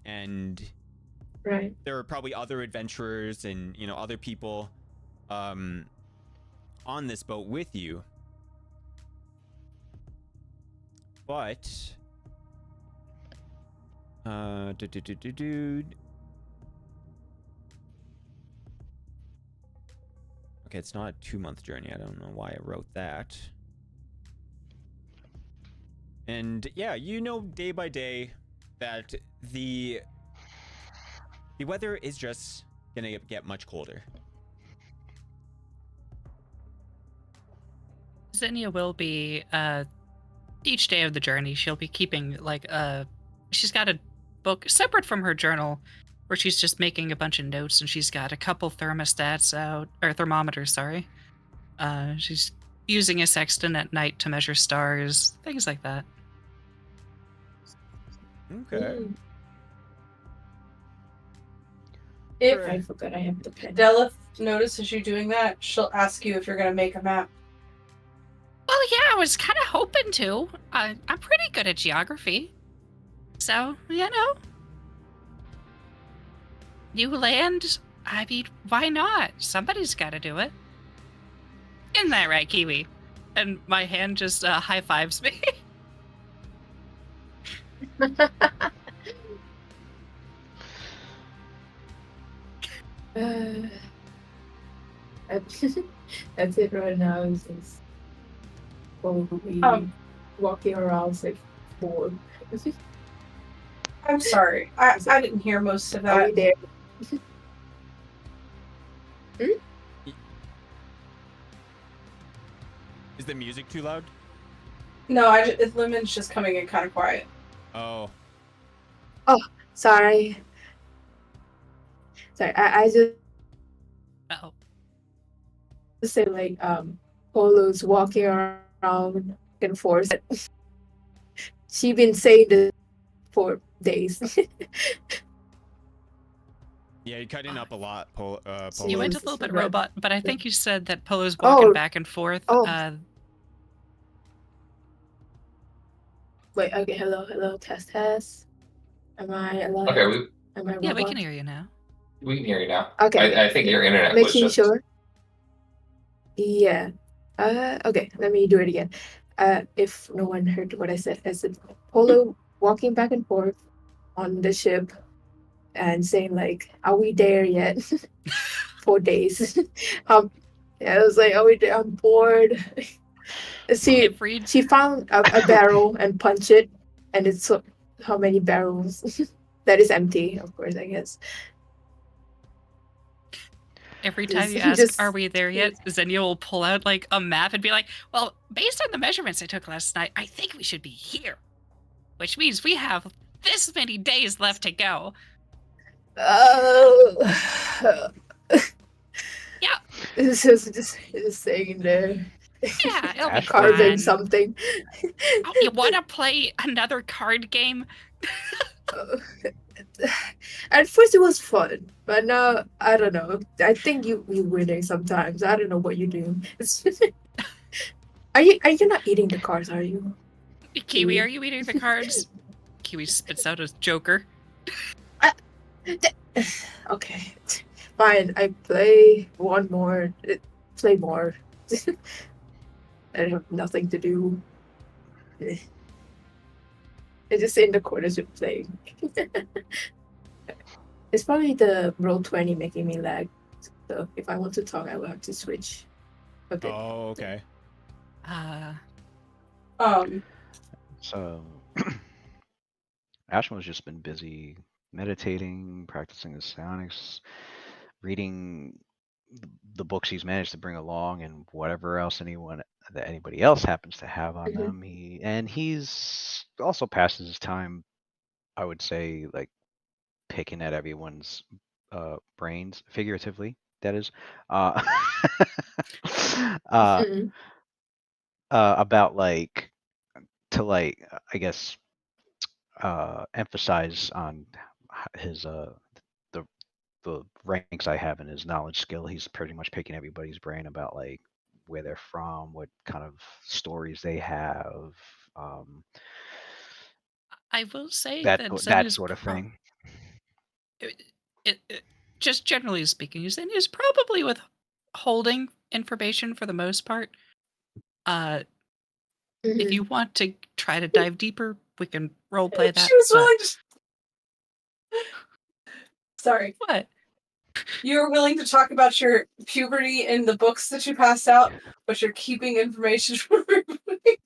And Right. there are probably other adventurers and other people on this boat with you, but okay, it's not a 2-month journey. I don't know why I wrote that. And yeah, day by day that the weather is just gonna get much colder. Zinnia will be, each day of the journey, she'll be keeping, she's got a book separate from her journal where she's just making a bunch of notes, and she's got a couple thermostats out, or thermometers, sorry. She's using a sextant at night to measure stars, things like that. Okay. If I forgot I have the pen. Delith notices you doing that, she'll ask you if you're going to make a map. Well, yeah, I was kind of hoping to. I'm pretty good at geography. So, new land, I mean, why not? Somebody's got to do it. Isn't that right, Kiwi? And my hand just high fives me. That's it right now. Is just probably walking around like bored. I'm sorry. I didn't hear most of Are we that. there? Is the music too loud? No, Lemon's just coming in kind of quiet. Oh. Sorry. I just Uh-oh. say like Polo's walking around and forth. She been saying this for days. Yeah, you're cutting up a lot, Polo. You went a Yes. little bit Right. robot, but I think you said that Polo's walking Oh. back and forth. Oh. Wait, okay, hello, test. Am I alive? Okay, Am I yeah, we robot? can hear you now. we can hear you now. Okay. I think your internet was Making just sure. Yeah. Okay, let me do it again. If no one heard what I said Polo walking back and forth on the ship and saying like, "Are we there yet?" for days. Yeah, I was like, "Are we there? I'm bored." If Reed, She found a barrel and punched it, and it's how many barrels that is empty, of course, I guess. Every time you Just- ask, "Are we there yet?" Xenia will pull out like a map and be like, "Well, based on the measurements I took last night, I think we should be here, which means we have this many days left to go." Oh, Yeah, it's just saying there. yeah, it'll be Ashley. Carving fun. something. Oh, you want to play another card game? At first it was fun, but now I don't know. I think you winning sometimes. I don't know what you're doing. Are you not eating the cards? Are you? Kiwi, are you eating the cards? Kiwi spits out a joker. Okay, fine. I play one more. Play more. I have nothing to do. It's just in the corners of playing. It's probably the Roll20 making me lag. So if I want to talk, I will have to switch a bit. Oh, okay. So, Ashwin's just been busy meditating, practicing his psionics, reading the books he's managed to bring along, and whatever else anybody else happens to have on them. He's also passes his time, I would say, like picking at everyone's brains, figuratively. That is, Mhm. about like to like I guess emphasize on his the ranks I have in his knowledge skill. He's pretty much picking everybody's brain about like where they're from, what kind of stories they have, I will say that that that Xenia's sort of thing. just generally speaking, Xenia's probably withholding information for the most part. If you want to try to dive deeper, we can role play that. She was but- willing to. Sorry. What? You were willing to talk about your puberty in the books that you passed out, but you're keeping information from everybody.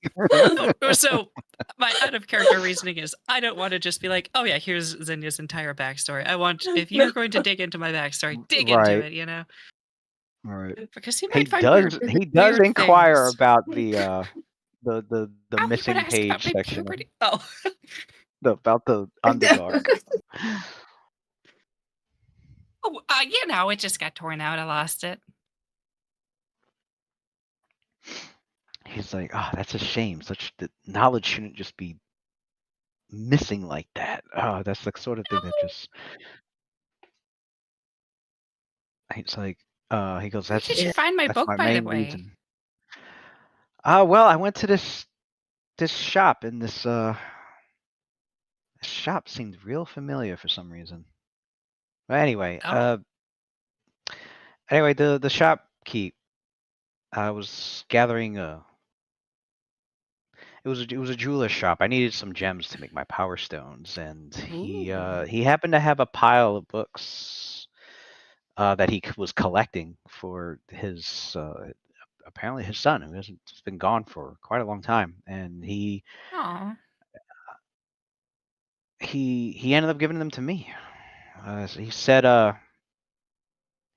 So my out of character reasoning is I don't want to just be like, oh yeah, here's Xenia's entire backstory. I want, if you're going to dig into my backstory, dig into Right. it, you know? Right. Because you He might find does weird inquire things. about the Oh, you want missing to ask about page my section puberty? Oh. about the Underdark. Oh, it just got torn out. I lost it. He's like, oh, that's a shame. Such the knowledge shouldn't just be missing like that. Oh, that's the sort of thing that just. He's like, he goes, Where did that's you find my my book, by the main way? reason. Well, I went to this shop, and this shop seemed real familiar for some reason. But anyway, Oh. the shopkeep. I was gathering it was a jeweler's shop. I needed some gems to make my power stones, and he happened to have a pile of books that he was collecting for his apparently his son, who has been gone for quite a long time, and he ended up giving them to me. So he said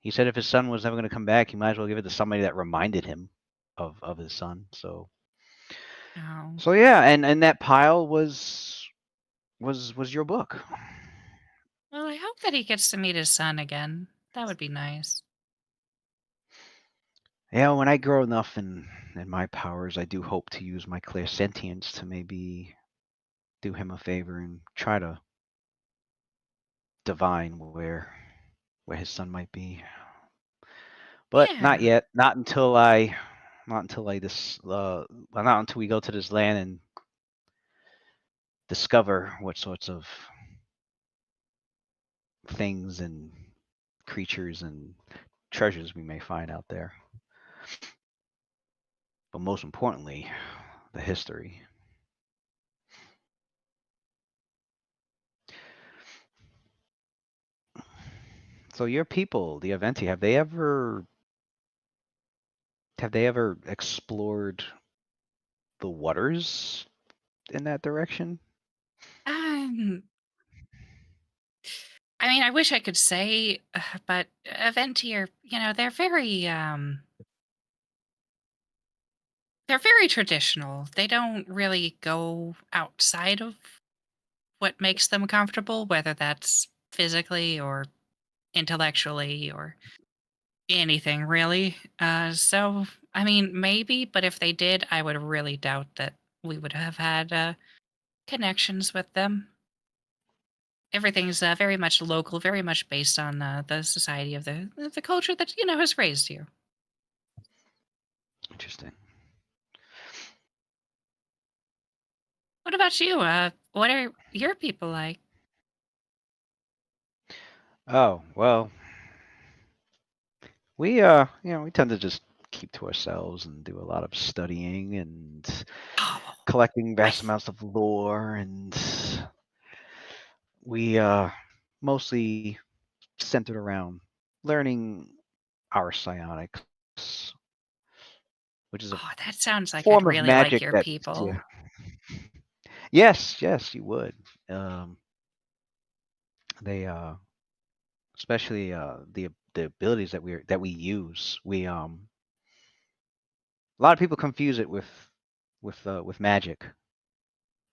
if his son was never going to come back, he might as well give it to somebody that reminded him of his son. So yeah, and that pile was your book. Well, I hope that he gets to meet his son again. That would be nice. Yeah, when I grow enough in my powers, I do hope to use my clairsentience to maybe do him a favor and try to divine where his son might be. But not Yeah. yet. Not until not until we go to this land and discover what sorts of things and creatures and treasures we may find out there. But most importantly, the history. So your people, the Aventi, have they ever explored the waters in that direction? I mean, I wish I could say, but Venti are, they're very traditional. They don't really go outside of what makes them comfortable, whether that's physically or intellectually or anything really. So I mean, maybe, but if they did, I would really doubt that we would have had connections with them. Everything's very much local, very much based on the society of the culture that has raised you. Interesting. What about you? What are your people like? Oh, well, we we tend to just keep to ourselves and do a lot of studying and Oh, collecting I vast amounts of lore, and we mostly centered around learning our psionics, which is a that sounds like I'd form of really like magic your that, people. yeah. Yes, you would. Um, they especially the abilities that we use. A lot of people confuse it with magic,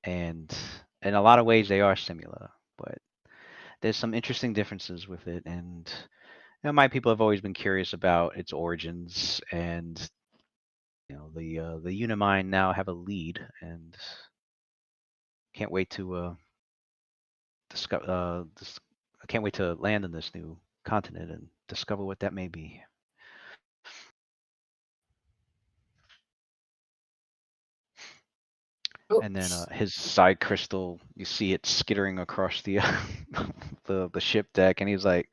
and in a lot of ways they are similar, but there's some interesting differences with it. And my people have always been curious about its origins, and the Unimind now have a lead, and can't wait to discover. I can't wait to land in this new continent and discover what that may be. Oh, And then his side crystal, you see it skittering across the the ship deck, and he's like,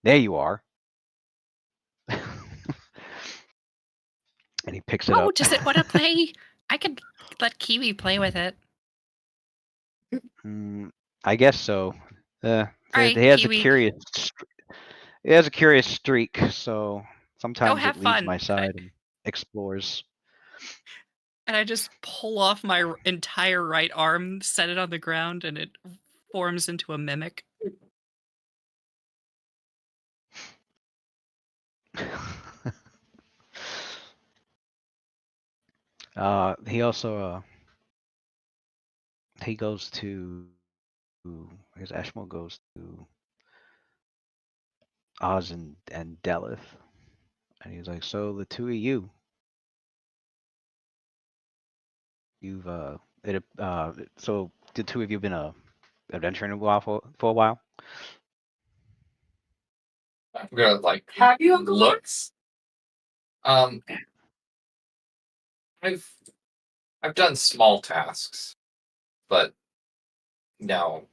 "There you are." And he picks it Oh, up. does it want to play? I could let Kiwi play with it. Mm, I guess so. All He right, has a Kiwi, curious, he has a curious streak, so go sometimes have it leaves fun. my side and explores. And I just pull off my entire right arm, set it on the ground, and it forms into a mimic. He also he goes to, I guess Ashmore goes to Oz and Delith, and he's like, "So the two of you've so the two of you been adventuring a while for a while?" I'm gonna like Have you, Uncle Mark? looks. Um, I've I've done small tasks, but no,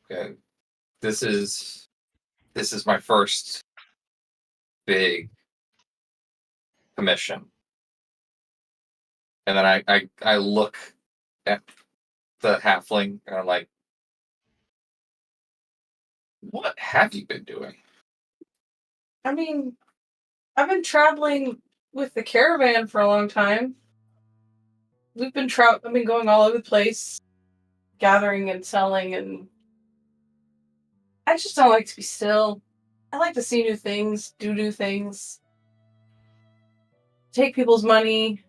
this is my first big commission. And then I look at the halfling and I'm like, what have you been doing? I mean, I've been traveling with the caravan for a long time. I've been going all over the place, gathering and selling, and I just don't like to be still. I like to see new things, do new things, take people's money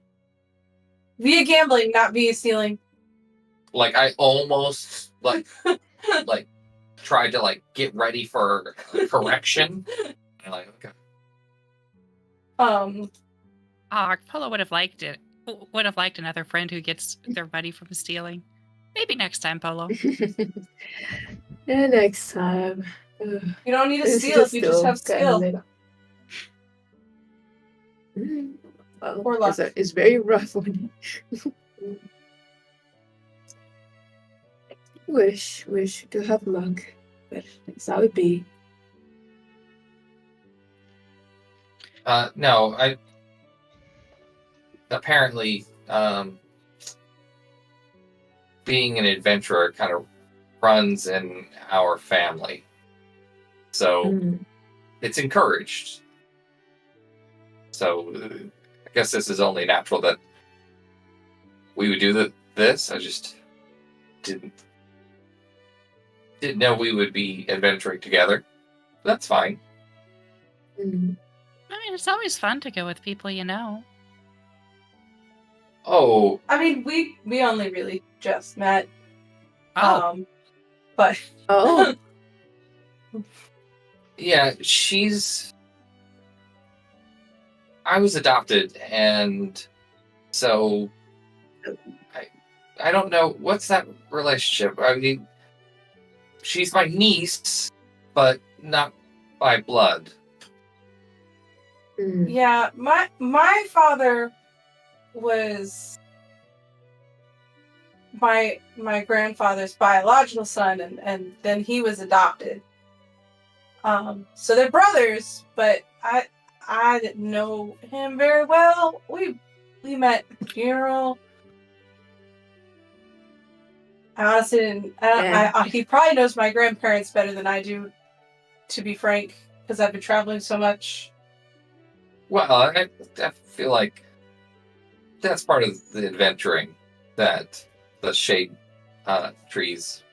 via gambling, not via stealing. Like I almost like tried to like get ready for a correction. And like, okay. Polo would have liked it. Would have liked another friend who gets their money from stealing. Maybe next time, Polo. yeah, next time. You don't need to It's steal if you just still have kinda skill. late. Well, Or luck. it's very rough on you. Wish to have luck, but that's how it be. No, I apparently being an adventurer kind of runs in our family. So Mm. it's encouraged. So I guess this is only natural that we would do this. I just didn't didn't know we would be adventuring together. That's fine. Mm. I mean, it's always fun to go with people you know. Oh, I mean, we only really just met. Oh, But Oh, yeah, I was adopted, and so I don't know what's that relationship. I mean, she's my niece, but not by blood. mm. yeah, my father was my grandfather's biological son, and then he was adopted. So they're brothers, but I didn't know him very well. We met at the funeral. I honestly didn't. He probably knows my grandparents better than I do, to be frank, because I've been traveling so much. Well, I feel like that's part of the adventuring that the shade trees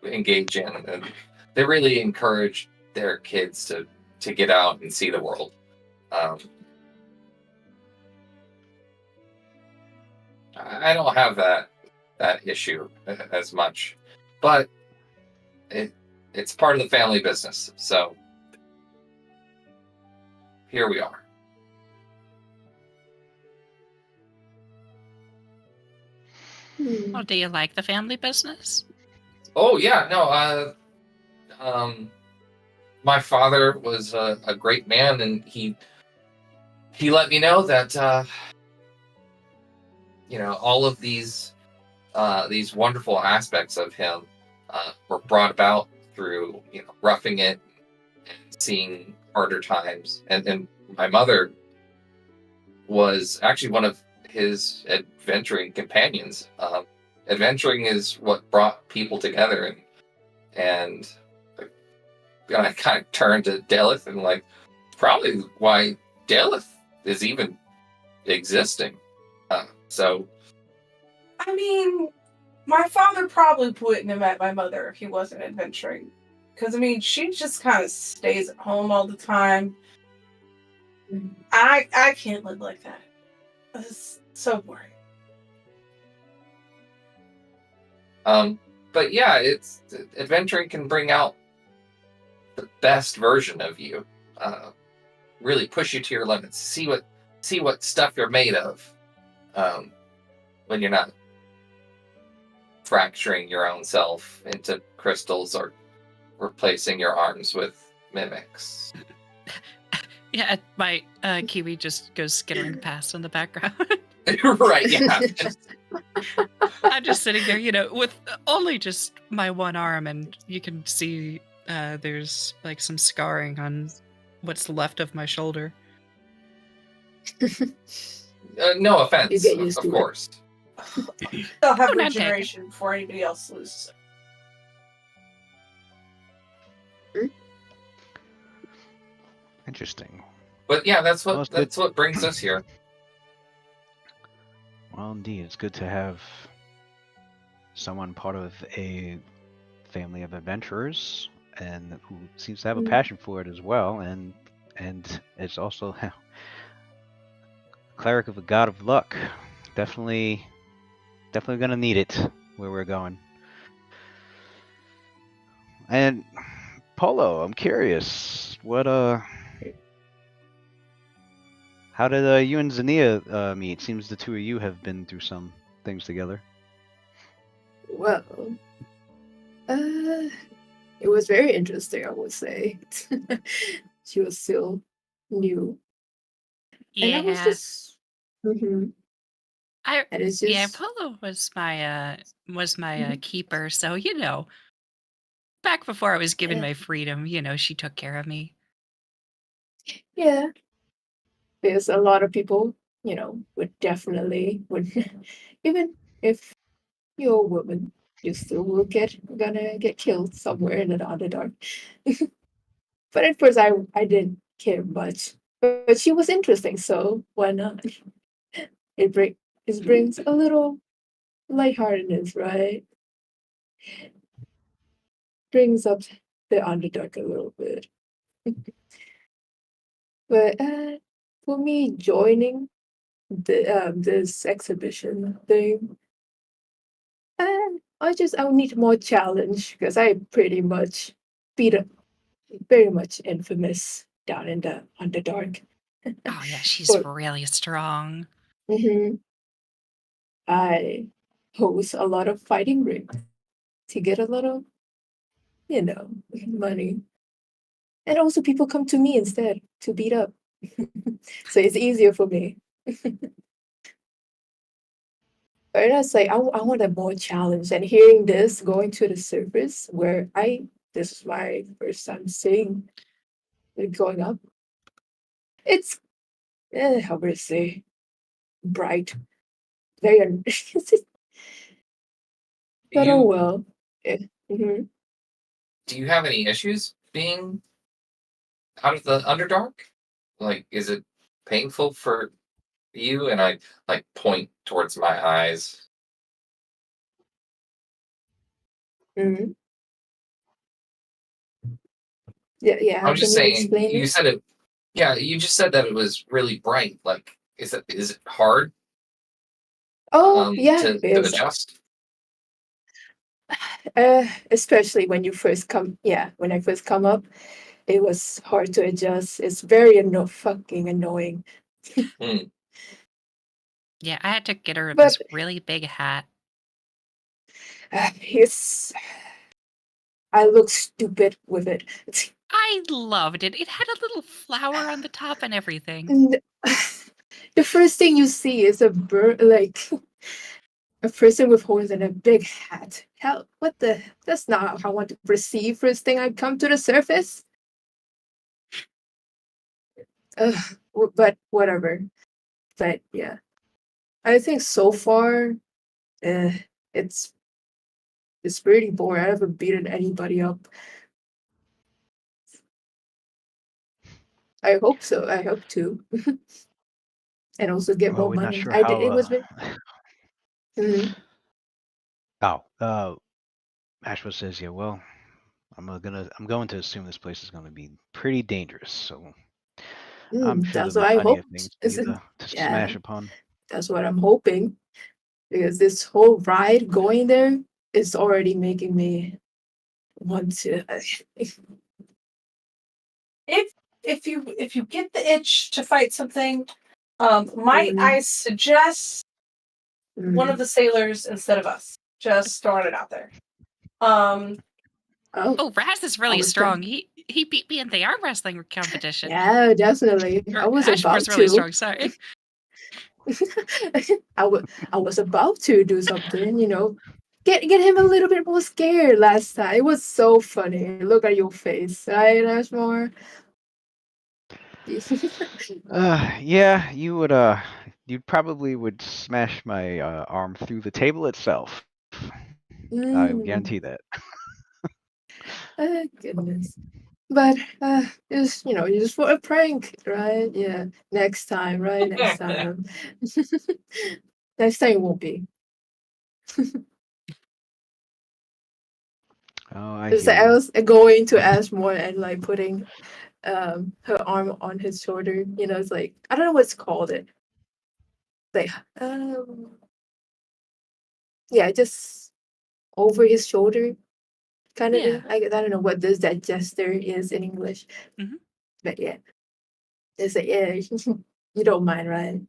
engage in, and they really encourage their kids to get out and see the world. I don't have that issue as much, but it's part of the family business. So here we are. Hmm. well, do you like the family business? Oh yeah, no. My father was a great man, and he let me know that all of these wonderful aspects of him were brought about through roughing it and seeing harder times, and my mother was actually one of his adventuring companions. Adventuring is what brought people together, and I kind of turned to Delith and like, probably why Delith is even existing. So, I mean, my father probably wouldn't have met my mother if he wasn't adventuring. Because, I mean, she just kind of stays at home all the time. I can't live like that. It's so boring. but yeah, it's adventuring can bring out the best version of you. Really push you to your limits. See what stuff you're made of. When you're not fracturing your own self into crystals or replacing your arms with mimics. Yeah, my Kiwi just goes skittering past in the background. Right, yeah. I'm just sitting there, with only just my one arm, and you can see there's like some scarring on what's left of my shoulder. No offense, You get used of to it. course. They'll have Oh, none taken. regeneration before anybody else loses. Interesting. But yeah, that's Well, what it's good. brings us here. Well, indeed, it's good to have someone part of a family of adventurers and who seems to have a passion for it as well, and it's also cleric of a god of luck. Definitely gonna need it where we're going. And Polo, I'm curious, how did you and Zania meet? Seems the two of you have been through some things together. Well, it was very interesting, I would say. She was still new, and I was Yeah, just, and it's just, Polo was my keeper. So back before I was given my freedom, she took care of me. yeah. Because a lot of people, would definitely even if you're a woman, you still will gonna get killed somewhere in the Underdark. But at first, I didn't care much. But she was interesting, so why not? It brings a little lightheartedness, right? brings up the Underdark a little bit. But for me, joining this exhibition thing, I need more challenge because I pretty much beat up very much infamous down in the Underdark. Oh yeah, she's But really strong. I host a lot of fighting rings to get a lot of, money. And also people come to me instead to beat up. So it's easier for me. But that's like, I want a more challenge. And hearing this, going to the surface where this is my first time seeing it going up. It's, how would I say, bright. Very, but oh You well. Mm-hmm. do you have any issues being out of the Underdark? Like, is it painful for you? And I like point towards my eyes. Mm-hmm. Yeah. How I'm can just you saying. explain You it? said it. Yeah, you just said that it was really bright. Like, is it hard Oh, yeah, to it is. adjust? Especially when you first come. Yeah, when I first come up, it was hard to adjust. It's very fucking annoying. Hmm. Yeah, I had to get her But this really big hat. it's I look stupid with it. I loved it. It had a little flower on the top and everything. N- the first thing you see is a bird, like a person with horns and a big hat. Hell, what the? That's not how I want to perceive first thing I come to the surface. But whatever. But yeah, I think so far, uh, it's it's pretty boring. I haven't beaten anybody up. I hope so. I hope to, and also get Well, more we're not money. sure I did. how. It was been. Mhm. Ashwa says, yeah. Well, I'm going to assume this place is going to be pretty dangerous. So I'm sure That's there'll be what I plenty of hoped. things for you to Yeah, smash upon. that's what I'm hoping. Because this whole ride going there is already making me want to. If you get the itch to fight something, might Mhm. I suggest one of Mhm. the sailors instead of us? Just throwing it out there. Oh, Oh, Raz is I really was strong. He beat me in the arm wrestling competition. yeah, definitely. I Or was Ashford's about really to. strong. Sorry. I was about to do something, get him a little bit more scared last time. It was so funny. Look at your face, right, Ashmore? Yeah, you probably would smash my arm through the table itself. I Mm. guarantee that. Goodness. But just for a prank, right? Yeah. Next time, right? Next time. Next time it won't be. Oh, I It's hear like I you. was going to ask more and like putting her arm on his shoulder. It's like I don't know what's called it. Like yeah, just over his shoulder kind of Yeah. thing. I don't know what that gesture is in English. Mhm. But yeah. It's like yeah, you don't mind, right?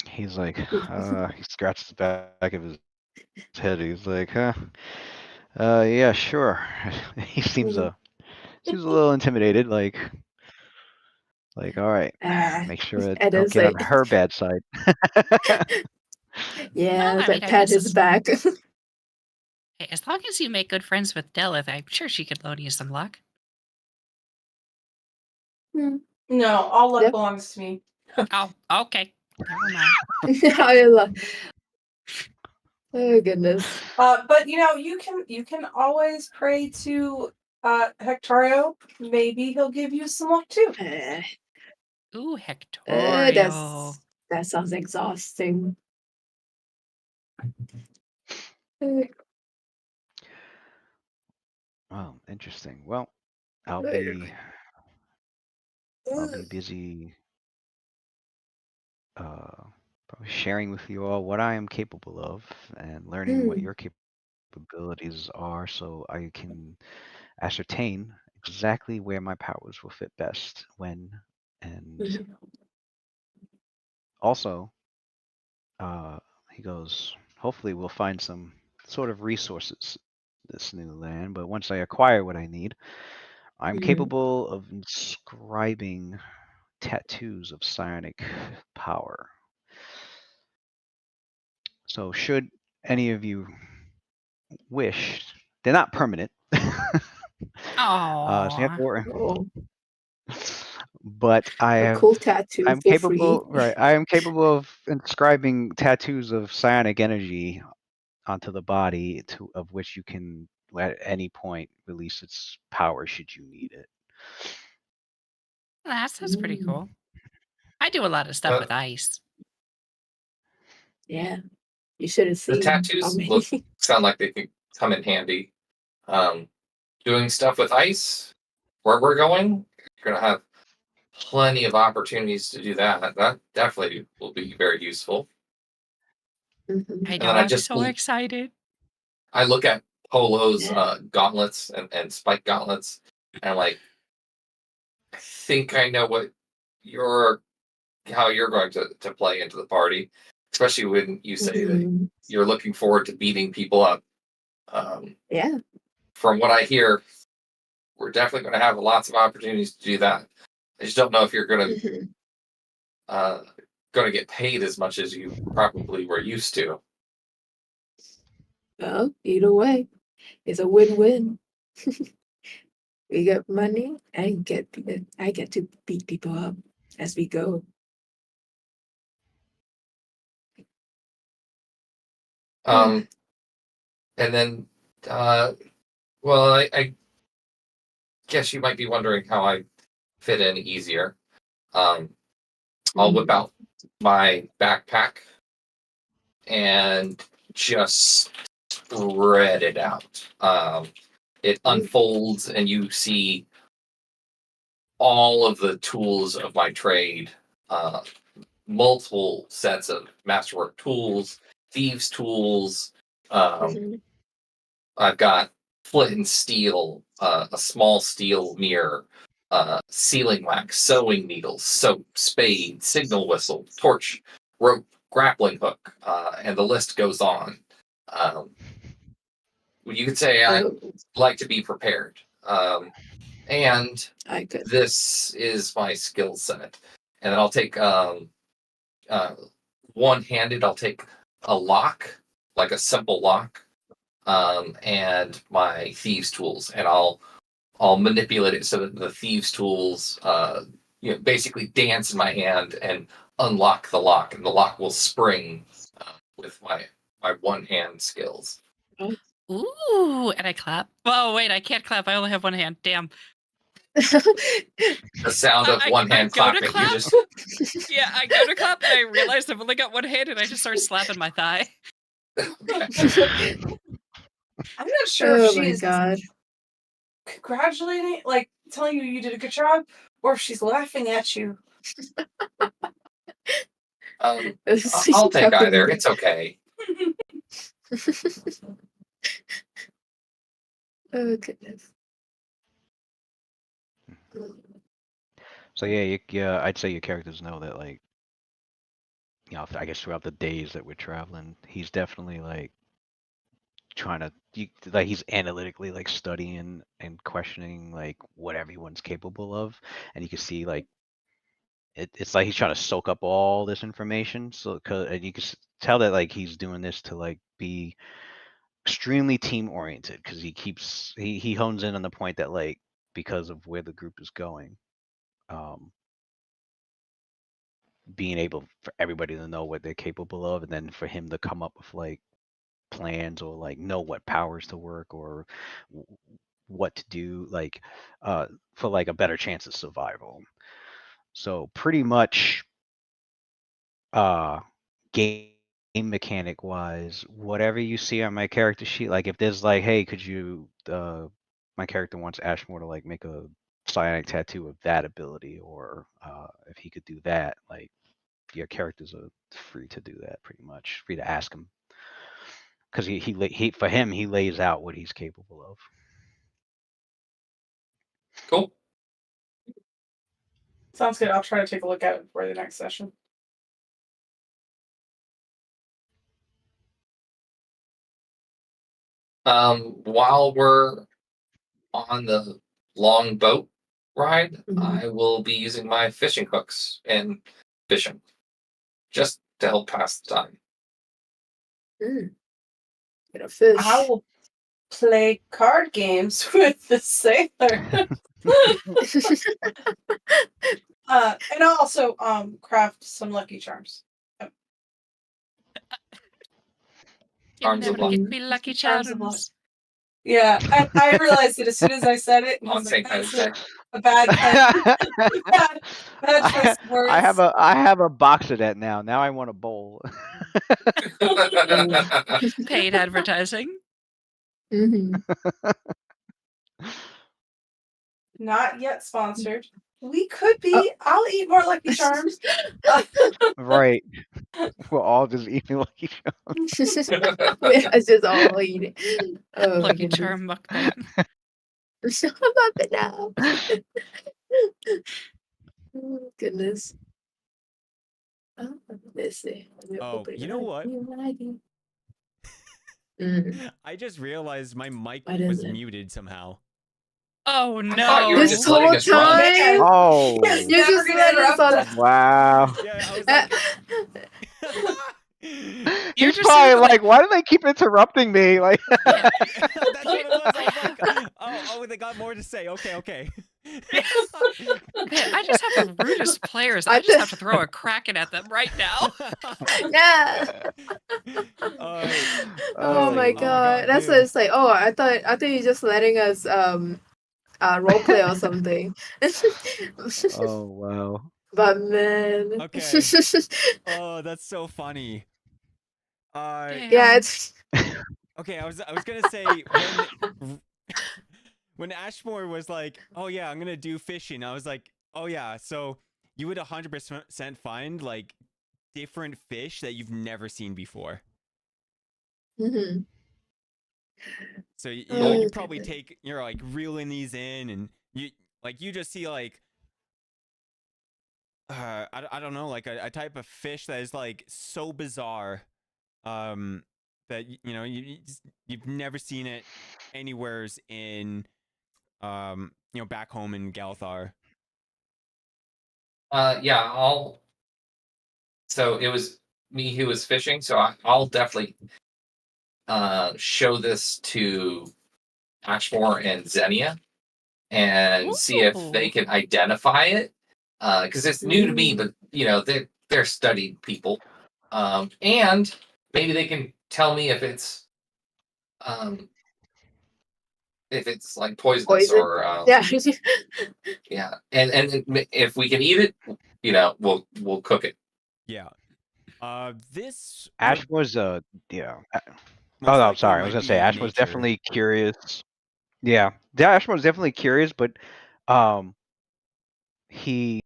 He's like, he scratches the back of his head. He's like, huh? Yeah, sure. He seems Mhm. a little intimidated. All right, Ah, make sure I and don't it's get on like her bad side. Well, yeah, I mean, but I pat guess his back. as long as you make good friends with Delith, I'm sure she could loan you some luck. No, all luck Yep. belongs to me. Oh, okay. Never mind. I love. Oh goodness. But you can always pray to Hectorio. Maybe he'll give you some luck too. Uh, Ooh, Hectorio. that sounds exhausting. Uh, Oh, interesting. Well, I'll Later. be busy probably sharing with you all what I am capable of and learning what your capabilities are so I can ascertain exactly where my powers will fit best when. And also, he goes, hopefully we'll find some sort of resources in this new land, but once I acquire what I need, I'm capable of inscribing tattoos of psionic power. So should any of you wish, they're not permanent. So you have to Oh, worry. Oh, But a cool tattoo I'm for free. capable, right? I am capable of inscribing tattoos of psionic energy onto the body, of which you can at any point release its power should you need it. that's pretty cool. I do a lot of stuff with ice. Yeah, you should have The seen how tattoos many. sound like they could come in handy. Doing stuff with ice, where we're going, you're gonna have plenty of opportunities to do that. That definitely will be very useful. Mhm. I And know, then I I'm just so excited. I look at Polo's Yeah. gauntlets and spike gauntlets, and I'm like, I think I know what you're how you're going to play into the party, especially when you say that Mhm. you're looking forward to beating people up. Yeah. From what I hear, we're definitely going to have lots of opportunities to do that. I just don't know if you're Mhm. going to get paid as much as you probably were used to. Well, either way, it's a win-win. We get money and I get to beat people up as we go. And then, well, I guess you might be wondering how I fit in easier. I'll whip out my backpack and just spread it out. It unfolds, and you see all of the tools of my trade, multiple sets of masterwork tools, thieves' tools. I've got flint and steel, a small steel mirror, sealing wax, sewing needles, soap, spade, signal whistle, torch, rope, grappling hook, and the list goes on. You could say I like to be prepared. And I could. this is my skill set. And then I'll take one-handed, I'll take a lock, like a simple lock, and my thieves' tools, and I'll manipulate it so that the thieves' tools, basically dance in my hand and unlock the lock, and the lock will spring with my one-hand skills. Ooh, and I clap. Oh, wait, I can't clap. I only have one hand. Damn. The sound of one hand go to clapping. clap. You just Yeah, I go to clap and I realize I've only got one hand and I just start slapping my thigh. I'm not sure if Oh my she's god. congratulating, like telling you did a good job, or if she's laughing at you. I'll take either. It's okay. Oh goodness. So yeah, I'd say your characters know that, like, I guess throughout the days that we're traveling, he's definitely like trying to like he's analytically like studying and questioning like what everyone's capable of, and you can see like it's like he's trying to soak up all this information. So and you can tell that like he's doing this to like be extremely team oriented because he hones in on the point that like because of where the group is going, being able for everybody to know what they're capable of, and then for him to come up with like plans or like know what powers to work or what to do, like for like a better chance of survival. So pretty much game mechanic wise, whatever you see on my character sheet, like if there's like, hey, could you my character wants Ashmore to like make a psionic tattoo of that ability, or if he could do that, like your characters are free to do that, pretty much free to ask him, because he for him he lays out what he's capable of. Cool. Sounds good. I'll try to take a look at it before the next session. While we're on the long boat ride, Mhm. I will be using my fishing hooks and fishing just to help pass the time. Get a fish. I will play card games with the sailor. And I'll also craft some Lucky Charms. You Charms of never luck. get me Lucky Charms of luck. Charms. Yeah, I realized it as soon as I said it. And I On was St. like, Patrick's that's Day. a bad bad choice of words. I have a box of that now. Now I want a bowl. Paid advertising. Mhm. Not yet sponsored. We could be. I'll eat more Lucky Charms. Right. We're all just eating Lucky Charms. It's just all eating. Oh, Lucky goodness. Charm mukbang. I'm up it now. Oh, goodness. Oh, let's see. Let me Oh, open you it know up. what? Mhm. I just realized my mic What is was it? muted somehow. Oh I thought you were no. just This letting whole us run. time? Oh. Yes, You're never just gonna letting us interrupt on. us. Wow. Yeah, I was like. You're He's just probably sitting there like, why do they keep interrupting me? Like, Yeah. That's what it was. I was like, oh, they got more to say. Okay. Man, I just have the rudest players. I I just ju- have to throw a kraken at them right now. Yeah. Oh my god. That's what dude. it's like. Oh, I thought you're just letting us role play or something. oh wow. But man. Okay. Oh, that's so funny. Damn. Yeah, it's Okay, I was gonna say when Ashmore was like, "Oh yeah, I'm gonna do fishing," I was like, "Oh yeah, so you would 100% find like different fish that you've never seen before." Mhm. So you Oh, probably goodness. you're like reeling these in, and you just see like I don't know, like a type of fish that is like so bizarre, that you've never seen it anywheres in back home in Galthar. Yeah, so it was me who was fishing, so I'll definitely show this to Ashmore and Xenia and see if they Ooh. can identify it, because it's new to me, but they're studied people, and maybe they can tell me if it's like poisonous Poison? or Yeah. yeah, and if we can eat it, we'll cook it. Yeah. This Ash would was yeah. most Oh no, likely sorry. I was might gonna say be Ash was nature. definitely curious. Yeah. Ash was definitely curious, but he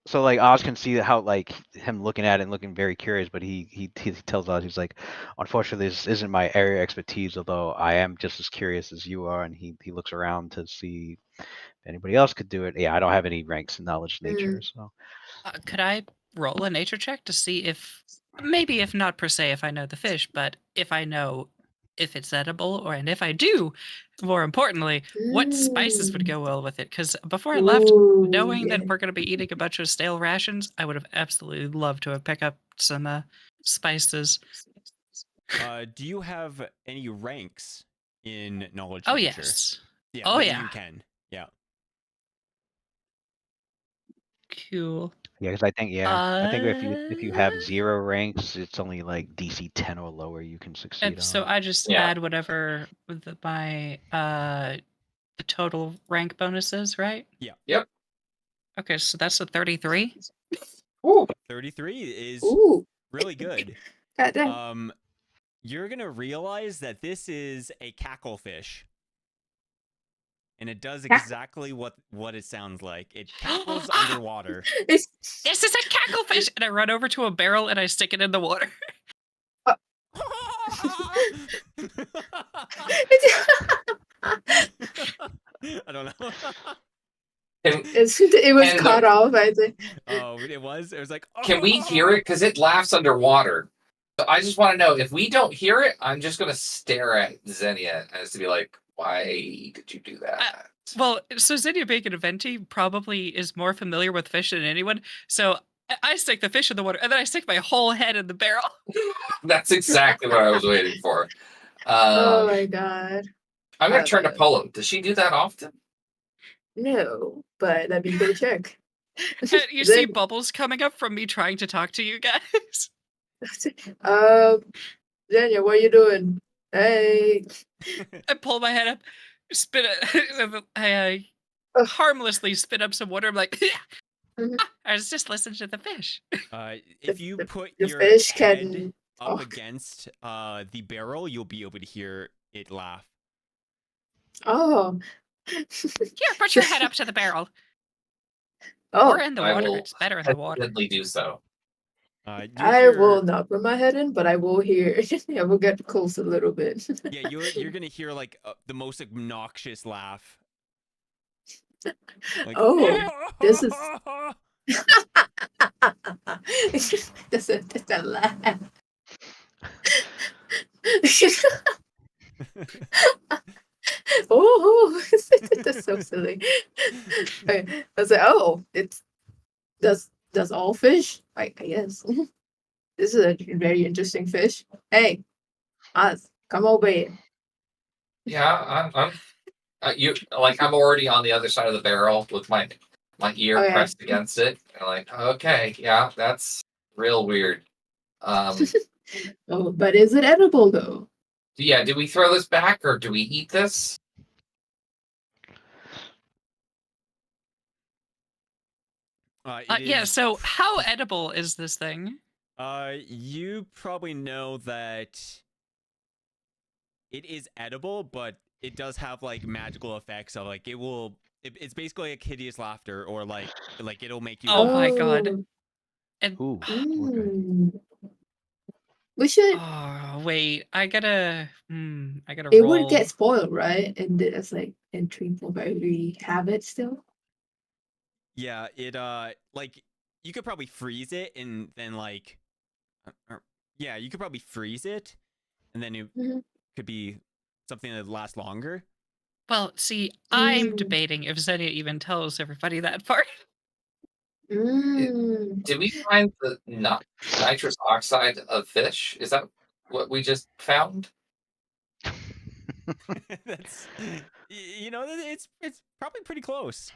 so like Oz can see how like him looking at it and looking very curious, but he tells Oz, he's like, unfortunately this isn't my area of expertise, although I am just as curious as you are, and he looks around to see if anybody else could do it. Yeah, I don't have any ranks in knowledge nature, so Could I roll a nature check to see if not per se if I know the fish, but if I know if it's edible, and if I do, more importantly, what spices would go well with it? Because before I left, Ooh, knowing yeah. that we're going to be eating a bunch of stale rations, I would have absolutely loved to have picked up some spices. Do you have any ranks in knowledge Oh nature? yes. Yeah. Oh then yeah. You can. Yeah. Cool. yeah, because I think if you have 0 ranks, it's only like DC 10 or lower you can succeed on. So I just Yeah. add whatever my the total rank bonuses, right? Yeah. Yep. Okay, so that's a 33. Ooh. 33 is Ooh. really good. God damn. You're gonna realize that this is a cacklefish. and it does exactly what it sounds like. It cackles underwater. It's This is a cacklefish! And I run over to a barrel and I stick it in the water. I don't know. it was And, cut off, I think. Oh, it was? It was like, Can we hear it? Because it laughs underwater. So I just want to know, if we don't hear it, I'm just going to stare at Xenia as to be like, why did you do that? Well, so Zinnia Bacon Venti probably is more familiar with fish than anyone. So I stick the fish in the water and then I stick my whole head in the barrel. That's exactly what I was waiting for. Oh my god. I'm going to turn to Polo. Does she do that often? No, but let me go check. And you see bubbles coming up from me trying to talk to you guys. Daniel, what are you doing? Hey. I pull my head up, spit it. I harmlessly spit up some water. I'm like, Mhm. I was just listening to the fish. If you put the your fish head can up talk. against the barrel, you'll be able to hear it laugh. Oh. Here, put your head up to the barrel. Oh, Or in the I water. will It's better in the water. hesitantly do so. You'll I hear- will not put my head in, but I will hear. I will get close a little bit. Yeah, you're gonna hear like the most obnoxious laugh. Like, Oh, this is that's a laugh. Oh, that's so silly. I was like, oh, it's does all fish? I guess. This is a very interesting fish. Hey, Oz, come over here. Yeah, I'm already on the other side of the barrel with my ear Okay. pressed against it. And like, okay, yeah, that's real weird. Oh, but is it edible though? Yeah, do we throw this back or do we eat this? Yeah, so how edible is this thing? You probably know that it is edible, but it does have like magical effects of like it's basically like hideous laughter, or like it'll make you Oh laugh. my god. And Ooh. Okay. Mm. We should. oh wait, I gotta It roll. would get spoiled, right? And it's like entry for we have it still. Yeah, it like you could probably freeze it and then like yeah, you could probably freeze it and then it Mhm. could be something that lasts longer. Well, see, I'm Mm. debating if Xenia even tells everybody that part. Mm. Did we find the nitrous oxide of fish? Is that what we just found? That's it's probably pretty close.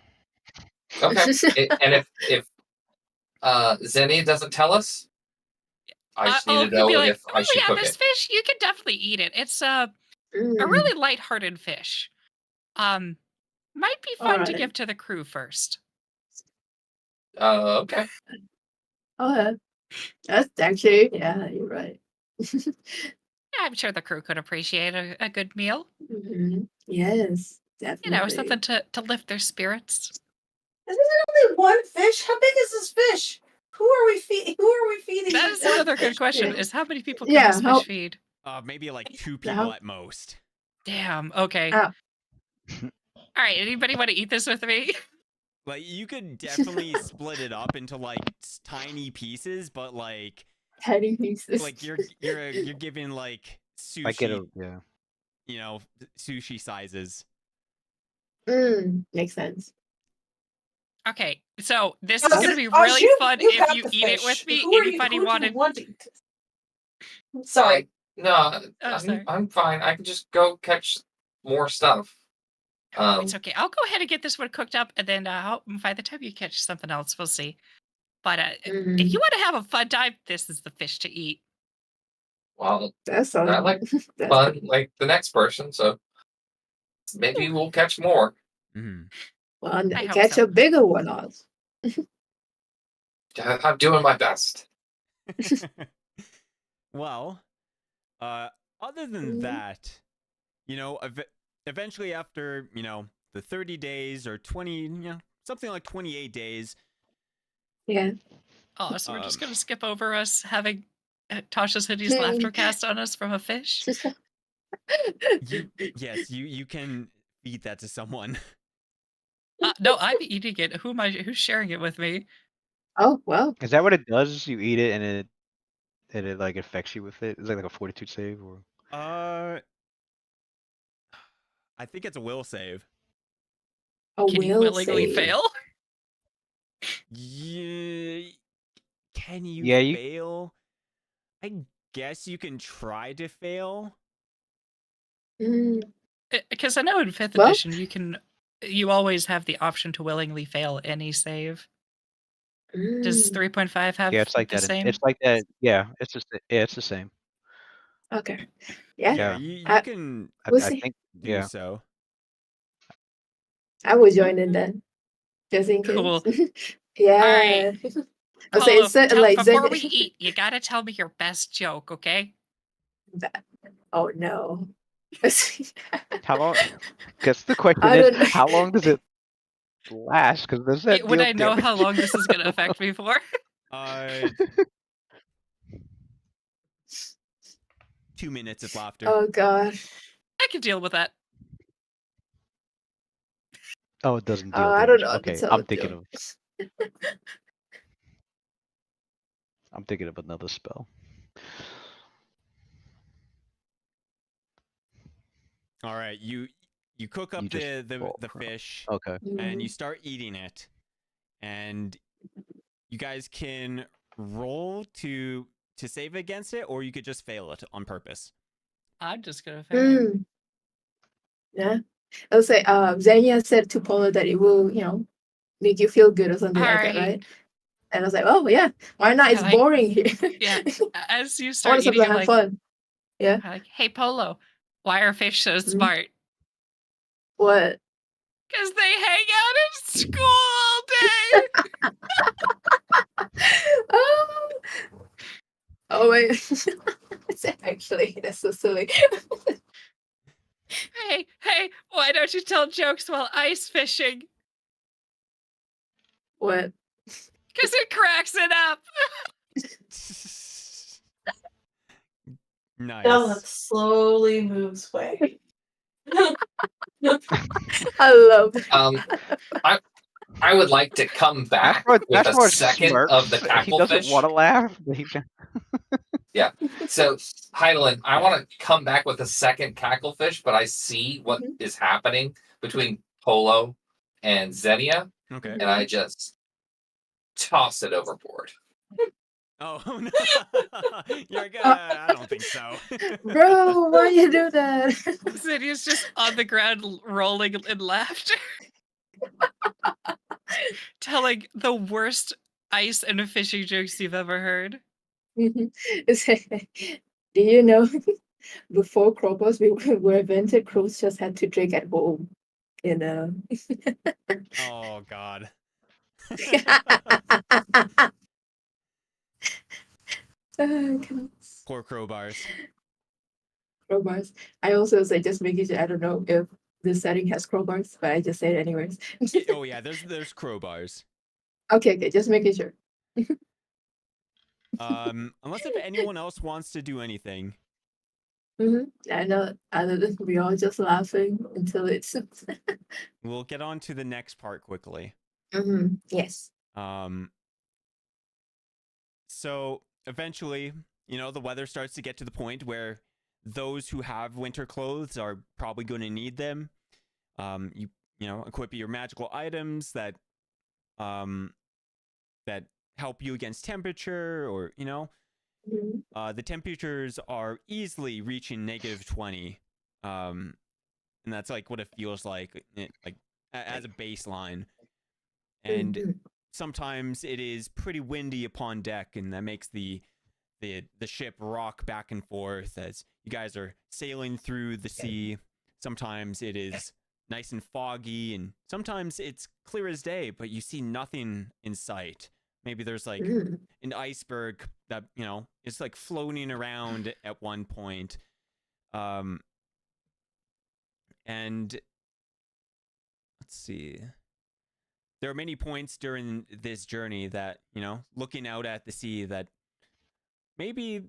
Okay. And if Xenia doesn't tell us, I just need to he'll be know like, if I oh should yeah, cook this it. fish, you can definitely eat it. It's a really lighthearted fish. Might be fun to Alright. give to the crew first. Okay. Okay. That's actually, yeah, you're right. Yeah, I'm sure the crew could appreciate a good meal. Mhm. Yes, You definitely. know, something to lift their spirits. Isn't there only one fish? How big is this fish? Who are we feeding? That is this another one good fish question, to? is how many people can Yeah, this how- fish feed? Maybe like 2 people How- at most. Damn, okay. Ah. Alright, anybody want to eat this with me? Like you could definitely split it up into like tiny pieces, but like Tiny pieces. like you're giving like sushi, I get a yeah. you know, sushi sizes. Makes sense. Okay, so this is going to be Oz, really you fun got if you the eat it fish. with me. Who are you- Anybody who do you wanted? want to eat this? Sorry. No, Oh, sorry. I'm fine. I can just go catch more stuff. It's okay. I'll go ahead and get this one cooked up, and then by the time you catch something else, we'll see. But if you want to have a fun time, this is the fish to eat. Well, That's I like that's fun like the next person, so maybe we'll catch more. Mm-hmm. well, I hope catch so. a bigger one, Oz. I'm doing my best. Well, other than Mhm. that, you know, eventually after, you know, the 30 days or 20, something like 28 days. Yeah. Oh, so we're just gonna skip over us having Tasha's hideous laughter cast on us from a fish. Yes, you can feed that to someone. No, I'm eating it. Who's sharing it with me? Oh, well. Is that what it does? You eat it and it like affects you with it? Is it like a fortitude save or? I think it's a will save. A Can you will willingly save. fail? Yeah. Can you Yeah, you- fail? I guess you can try to fail. Because I know in 5th Well- edition you always have the option to willingly fail any save. Does 3.5 have Yeah, it's like the that. same? It's like that. Yeah, it's the same. Okay. Yeah. Yeah, Yeah. you can We'll I see. think. do Yeah. so. I will join in then. Just in case. Cool. Yeah. I'll say Polo, it's like before we eat, you gotta tell me your best joke, okay? Oh no. How long? Guess the question I is, don't know. how long does it last? Because does that Would deal I know damage? how long this is gonna affect me for? 2 minutes of laughter. Oh gosh. I can deal with that. Oh, it doesn't deal I don't damage. know. Okay, That's how I'm it thinking feels. of another spell. All right, you cook up You just the fall prone. fish Okay. and you start eating it, and you guys can roll to save against it, or you could just fail it on purpose. I'm just gonna fail. Yeah. I'll say Xenia said to Polo that it will, make you feel good or something All like that, right. right? And I was like, oh yeah, why not? Yeah, It's like- boring here. Yeah. As you I start want eating, something to you're have like, fun. Yeah. like, hey Polo, why are fish so Mhm. smart? What? Because they hang out in school all day. Oh. Oh my. Actually, that's so silly. Hey, why don't you tell jokes while ice fishing? What? Because it cracks it up. Nice. Delith slowly moves away. I love it. I would like to come back with a Ashford second of the smirks. He doesn't cacklefish. want to laugh, but he just... So, Hydalann, I want to come back with a second cacklefish, but I see what is happening between Polo and Xenia, Okay. and I just toss it overboard. Oh no! You're good. I don't think so. Bro, why you do that? Xenia's just on the ground rolling in laughter. Telling the worst ice and fishing jokes you've ever heard. Do you know before crowbars were invented, crows just had to drink at home. Oh God. Goodness. Poor crowbars. Crowbars. I also say just making sure I don't know if this setting has crowbars, but I just say it anyways. Oh yeah, there's crowbars. Okay, just making sure. Unless if anyone else wants to do anything. I know other than we all just laughing until it's We'll get on to the next part quickly. Yes. So eventually, the weather starts to get to the point where those who have winter clothes are probably going to need them. You equip your magical items that help you against temperature, or the temperatures are easily reaching -20, and that's like what it feels like, as a baseline. And sometimes it is pretty windy upon deck, and that makes the ship rock back and forth as you guys are sailing through the sea. Sometimes it is nice and foggy, and sometimes it's clear as day, but you see nothing in sight. Maybe there's like an iceberg that is like floating around at one point, and let's see. There are many points during this journey that, looking out at the sea that may be,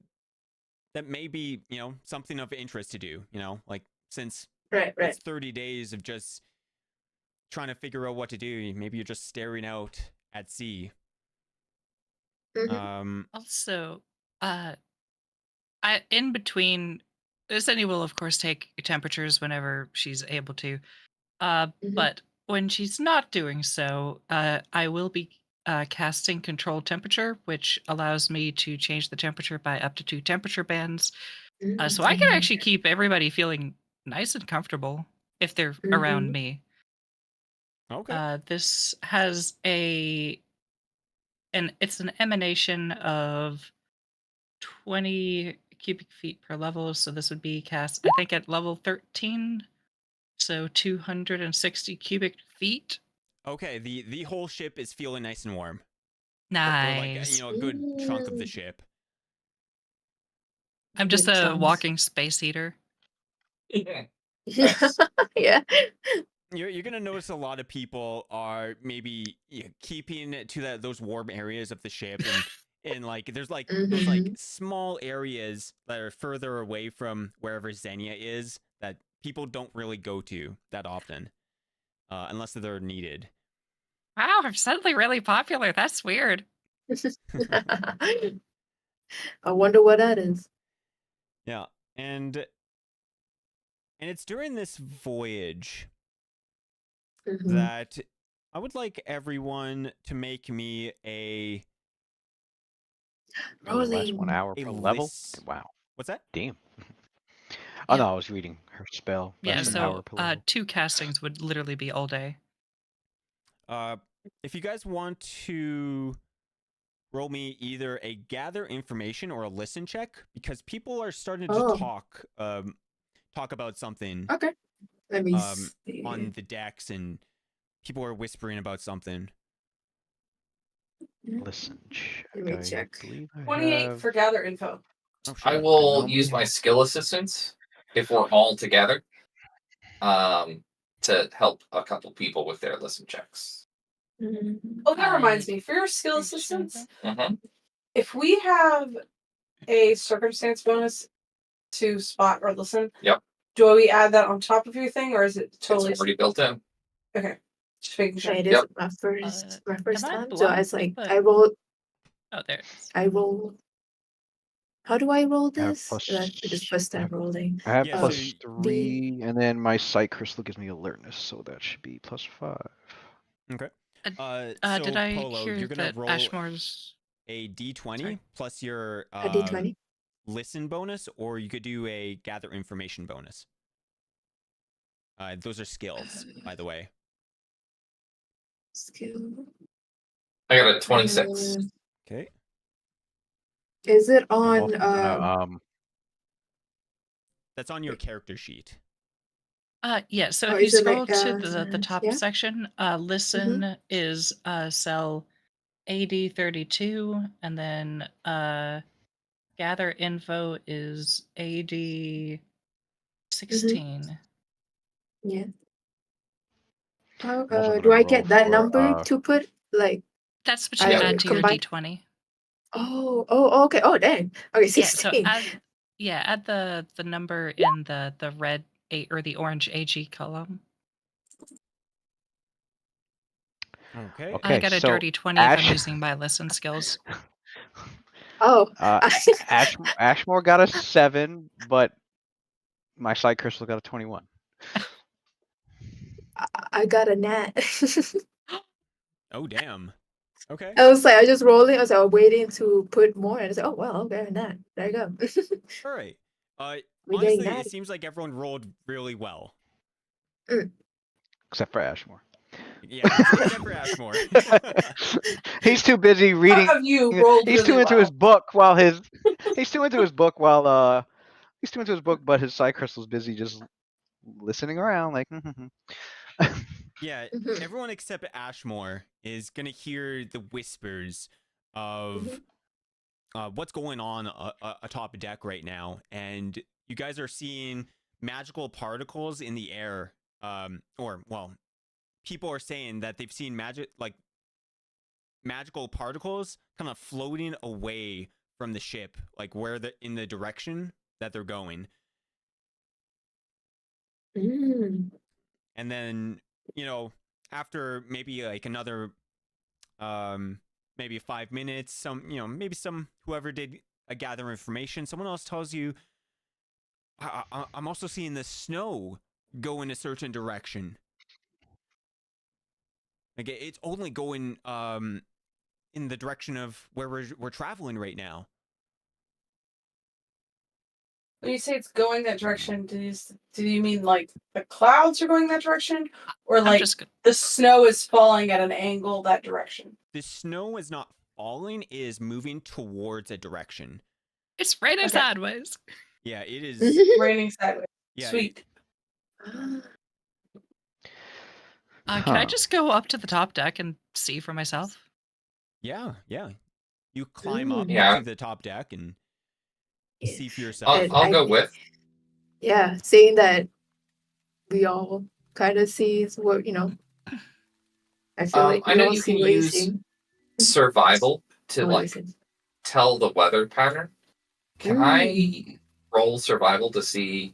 something of interest to do, like since Right. it's 30 days of just trying to figure out what to do, maybe you're just staring out at sea. Mhm. Also, in between, Cindy will of course take temperatures whenever she's able to. Mhm. But when she's not doing so, I will be casting control temperature, which allows me to change the temperature by up to 2 temperature bands. So I can actually keep everybody feeling nice and comfortable if they're around Mhm. me. Okay. This has it's an emanation of 20 cubic feet per level. So this would be cast, I think, at level 13. So 260 cubic feet. Okay, the whole ship is feeling nice and warm. Or like, Nice. a good chunk of the ship. I'm just Good a chunks. walking space heater. Nice. Yeah. You're gonna notice a lot of people are maybe keeping to those warm areas of the ship, and like there's like those like Mhm. small areas that are further away from wherever Xenia is that people don't really go to that often, unless they're needed. Wow, I'm suddenly really popular. That's weird. I wonder what that is. Yeah, and it's during this voyage Mhm. that I would like everyone to make me a Oh, it lasts 1 Rolling. hour a per level. list. Wow. What's that? Damn. Oh Yeah. no, I was reading her spell. Yeah, Lasts an so hour per level. 2 castings would literally be all day. If you guys want to roll me either a gather information or a listen check, because people are starting to Oh, talk about something okay. Let me on see. the decks, and people are whispering about something. Listen check. Let me I check. believe I 28 have. for gather info. Oh I shit! will normally use my have- skill assistance if we're all together to help a couple people with their listen checks. Mhm. Oh, that reminds I me. For your skill appreciate assistance, Mm-hmm. if we have a circumstance bonus to spot or listen, Yep. do we add that on top of your thing, or is it totally It's already built in. okay? Just making sure. It is Yep. my first am I time. So blocked? it's like But I roll. oh, there it is. I roll. How do I roll I have this? plus. It is first time rolling. I have Yeah, Oh, so plus 3, and then my sight crystal gives me alertness, so that should be plus 5. okay. Did So I Polo, hear you're gonna that roll Ashmore's a d20 Sorry. plus your a d20. listen bonus, or you could do a gather information bonus. Those are skills, by the way. Skill. I got a 26. Okay. Is it I'm on? also gonna That's on your character sheet. Yeah, so Oh, if you is it scroll like to the top yeah? section, listen is cell AD32, and then gather info is AD16. Yeah. How I'm also do gonna I roll get that for number to put like That's what you Yeah. add to your combine? D20. Oh, okay. Oh, dang. Okay, Yeah, so 16. add the number in the red or the orange AG column. Okay. I Okay, got a so dirty 20 if I'm Ash using my listen skills. Oh, Ashmore got a 7, but my sight crystal got a 21. I got a nat. Oh damn. Okay. I was like, I just rolling. I was like, waiting to put more, and I was like, oh well, okay, a nat. There you go. All right. We getting Honestly, it natty. seems like everyone rolled really well. Except for Ashmore. Yeah, except for Ashmore. He's too busy reading. Part of you rolled He's too really into well. his book while he's too into his book while he's too into his book, but his sight crystal's busy just listening around like. Yeah, Mhm. everyone except Ashmore is gonna hear the whispers of what's going on atop deck right now, and you guys are seeing magical particles in the air, or well, people are saying that they've seen magical particles kind of floating away from the ship, like in the direction that they're going. Mm. And then, after maybe like another maybe 5 minutes, maybe whoever did gather information, someone else tells you, I'm also seeing the snow go in a certain direction. Like it's only going in the direction of where we're traveling right now. When you say it's going that direction, do you mean like the clouds are going that direction, or like the snow is falling at an angle that direction? The snow is not falling; it is moving towards a direction. It's raining sideways. Yeah, it is raining sideways. Yeah, Sweet. Can I just go up to the top deck and see for myself? Yeah. You climb up Yeah. to the top deck and see for yourself. I'll go with. Yeah, seeing that we all kind of see what I feel like I we know all you see can what you're use seeing. survival to What is it? tell the weather pattern. Can I roll survival to see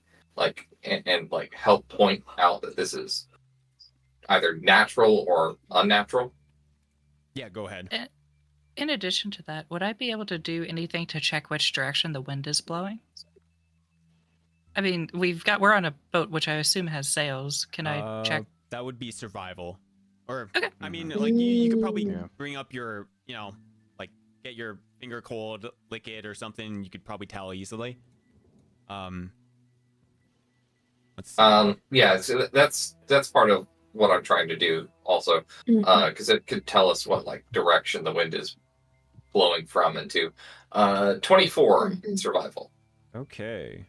and help point out that this is either natural or unnatural? Yeah, go ahead. In addition to that, would I be able to do anything to check which direction the wind is blowing? I mean, we're on a boat which I assume has sails. Can I check? That would be survival. Or Okay. I mean, like you could probably Yeah. bring up your, get your finger cold, lick it or something. You could probably tell easily. Let's see. Yeah, so that's part of what I'm trying to do also, because it could tell us what direction the wind is blowing from into. 24 survival. Okay.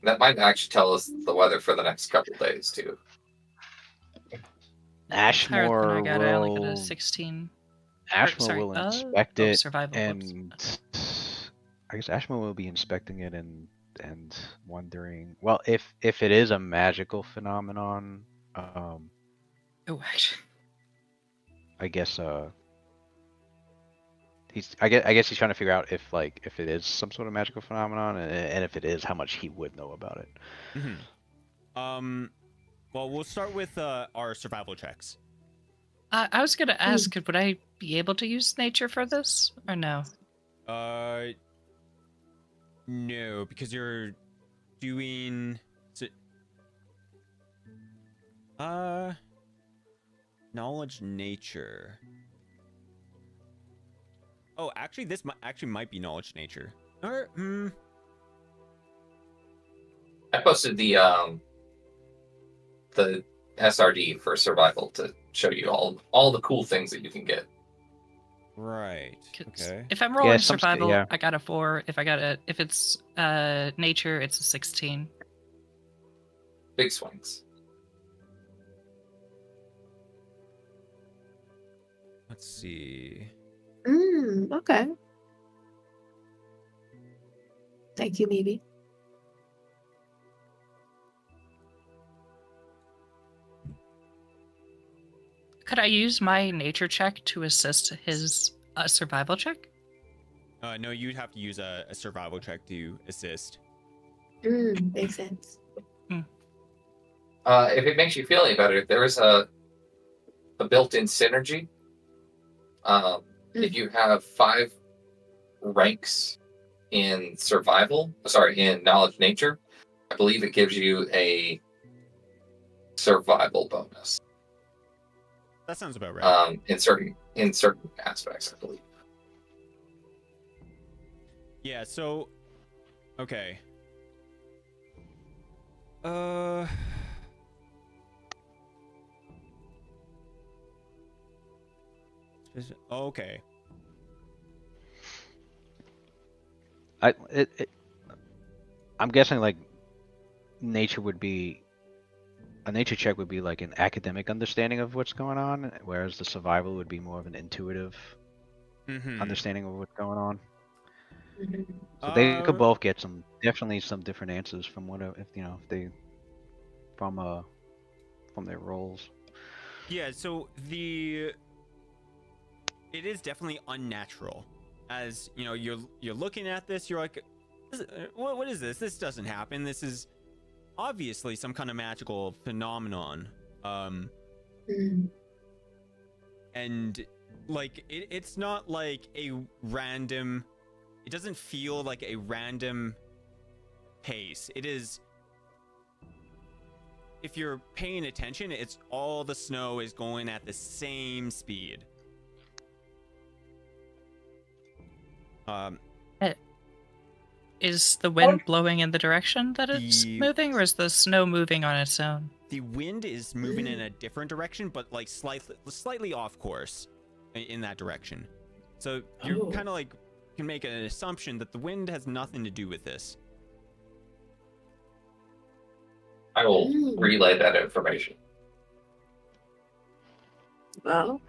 That might actually tell us the weather for the next couple days too. Ashmore Higher than I got. I only got a will 16. Ashmore will inspect it, survival, and I guess Ashmore will be inspecting it and wondering, well, if it is a magical phenomenon, Oh, actually. I guess I guess he's trying to figure out if it is some sort of magical phenomenon, and if it is, how much he would know about it. Mm-hmm. Well, we'll start with our survival checks. I was gonna ask, would I be able to use nature for this, or no? No, because you're doing knowledge nature. Oh, actually, this might be knowledge nature. Or I posted the SRD for survival to show you all the cool things that you can get. Right. Okay. If I'm rolling some survival, yeah. I got a 4. If it's nature, it's a 16. Big swings. Let's see. Okay. Thank you, Mimi. Could I use my nature check to assist his survival check? No, you'd have to use a survival check to assist. Makes sense. If it makes you feel any better, there is a built-in synergy. If you have 5 ranks in in knowledge nature, I believe it gives you a survival bonus. That sounds about right. In certain aspects, I believe. Yeah, so okay. Okay. I'm guessing nature would be a nature check would be like an academic understanding of what's going on, whereas the survival would be more of an intuitive understanding of what's going on. So they could both get definitely some different answers from from their rolls. Yeah, so it is definitely unnatural. As you know, you're looking at this, you're like, what is this? This doesn't happen. This is obviously some kind of magical phenomenon. And like it's not like a random. It doesn't feel like a random pace. It is. If you're paying attention, it's all the snow is going at the same speed. Is the wind blowing in the direction that it's The- moving, or is the snow moving on its own? The wind is moving in a different direction, but like slightly off course in that direction. So you're kind of like can make an assumption that the wind has nothing to do with this. I will relay that information. Well,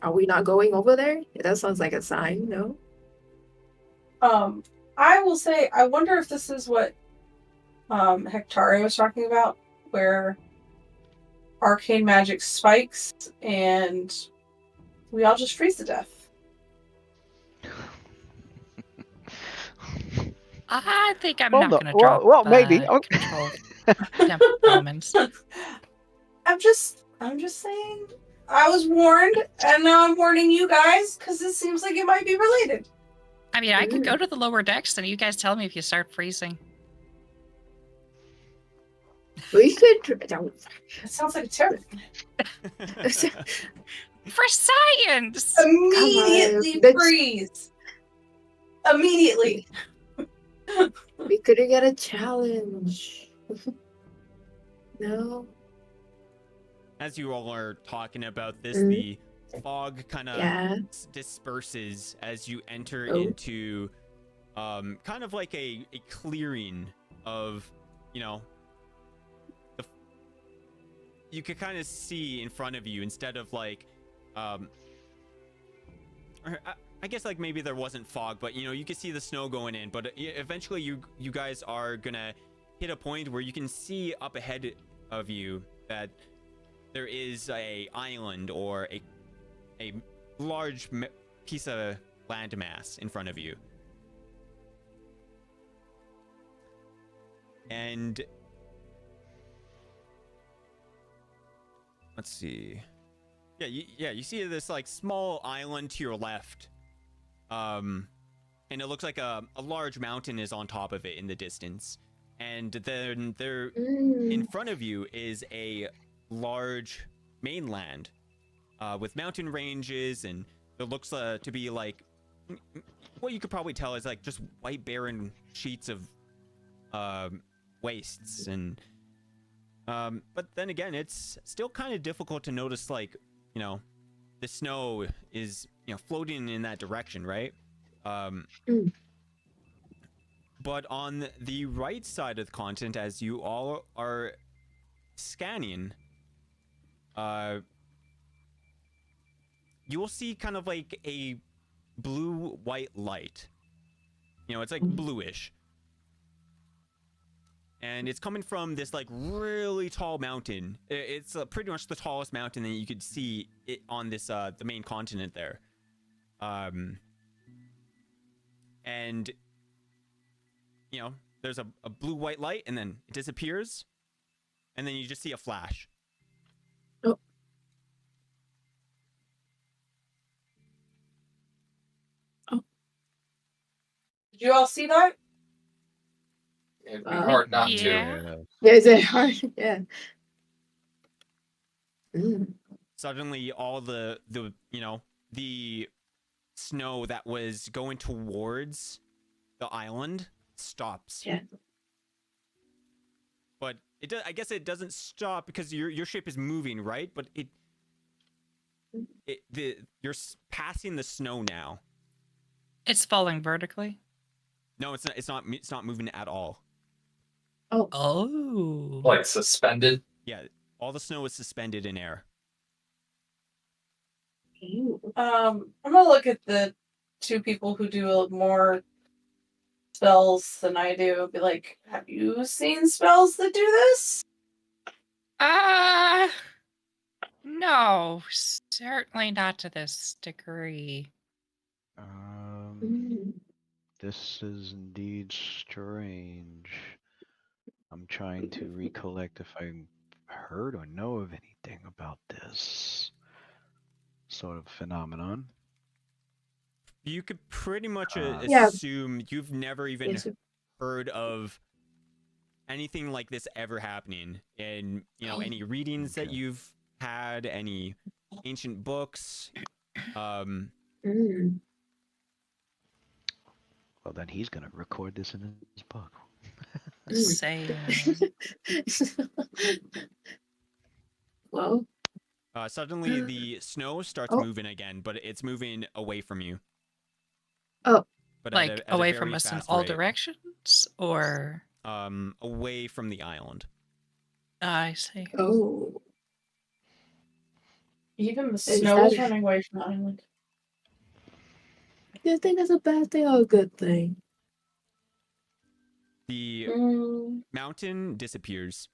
are we not going over there? That sounds like a sign, no? I will say, I wonder if this is what Hectari was talking about, where arcane magic spikes and we all just freeze to death. I think I'm Well, not no, going to drop well, maybe. Okay. control temp elements. I'm just saying. I was warned, and now I'm warning you guys because it seems like it might be related. I mean, I could go to the lower decks, and you guys tell me if you start freezing. We could. Don't. It sounds like a terrible. For science! Immediately That's- freeze. Immediately. We couldn't get a challenge. No. As you all are talking about this, the fog kind of Yeah. disperses as you enter Oh. into kind of like a clearing of, you know, you could kind of see in front of you instead of like I guess like maybe there wasn't fog, but you know, you could see the snow going in, but eventually you guys are gonna hit a point where you can see up ahead of you that there is a island or a large piece of landmass in front of you. And let's see. Yeah, you see this like small island to your left. And it looks like a large mountain is on top of it in the distance. And then there in front of you is a large mainland with mountain ranges, and it looks to be like what you could probably tell is like just white barren sheets of wastes. And but then again, it's still kind of difficult to notice, like, you know, the snow is, you know, floating in that direction, right? But on the right side of the continent, as you all are scanning, you will see kind of like a blue-white light. You know, it's like bluish. And it's coming from this like really tall mountain. It's pretty much the tallest mountain that you could see it on this the main continent there. And you know, there's a blue-white light, and then it disappears, and then you just see a flash. Oh. Did you all see that? It'd be hard not to. Yeah. Yeah, is it hard? Yeah. Suddenly, all the you know, the snow that was going towards the island stops. Yeah. But I guess it doesn't stop because your ship is moving, right? But you're passing the snow now. It's falling vertically. No, it's not. It's not moving at all. Oh. Like suspended. Yeah, all the snow is suspended in air. I'm gonna look at the two people who do more spells than I do. Be like, have you seen spells that do this? No, certainly not to this degree. Mm. This is indeed strange. I'm trying to recollect if I heard or know of anything about this sort of phenomenon. You could pretty much Yeah. assume you've never even Yes. heard of anything like this ever happening in, any readings that Okay. you've had, any ancient books. Mm. Well, then he's gonna record this in his book. Same. Well, Suddenly the snow starts Oh. moving again, but it's moving away from you. Oh. But Like at a away very from us in fast all rate. directions, or Away from the island. I see. Oh. Even the Is snow is that- running away from the island. Do you think that's a bad thing or a good thing? The Mm. mountain disappears.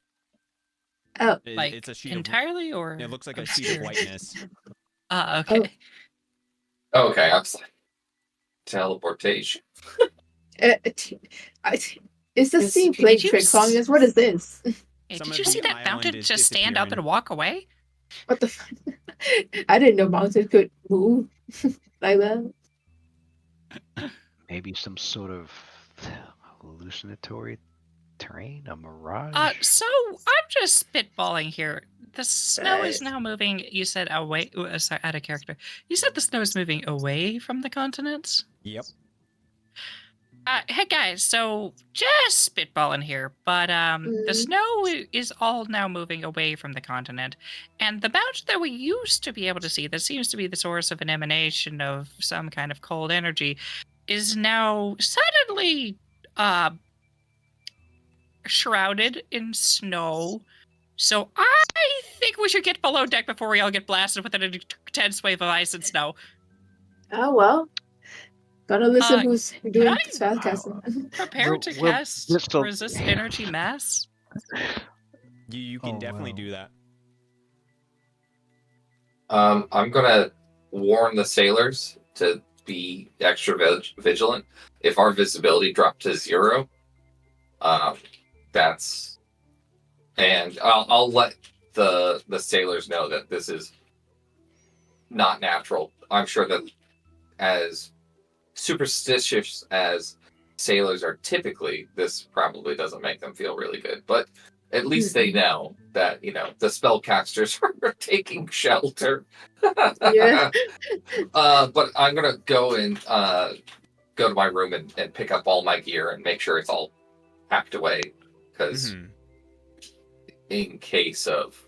Oh. Like It's a sheet entirely, or of. It looks like a sheet of obscured? whiteness. Okay. Okay, I'm sorry. Teleportation. Is the It's- sea did playing you tricks on s- us? What is this? Hey, Some did of you see the that island mountain is just stand up disappearing. and walk away? What the fuck? I didn't know mountains could move like that. Maybe some sort of hallucinatory terrain, a mirage. So I'm just spitballing here. The snow is Right. now moving. You said away. Sorry, out of character. You said the snow is moving away from the continents. Yep. Hey guys, so just spitballing here, but the snow is all now moving away from the continent, and the mountain that we used to be able to see, that seems to be the source of an emanation of some kind of cold energy, is now suddenly shrouded in snow. So I think we should get below deck before we all get blasted with an intense wave of ice and snow. Oh well. Gotta listen who's doing I- this podcasting. Prepare to Well, cast this'll- resist energy mass. You can Oh, definitely wow. do that. I'm gonna warn the sailors to be extra vigilant. If our visibility dropped to 0, that's, and I'll let the sailors know that this is not natural. I'm sure that as superstitious as sailors are typically, this probably doesn't make them feel really good. But at least they know that, the spellcasters are taking shelter. Yeah. But I'm gonna go and go to my room and pick up all my gear and make sure it's all packed away, because Mhm. in case of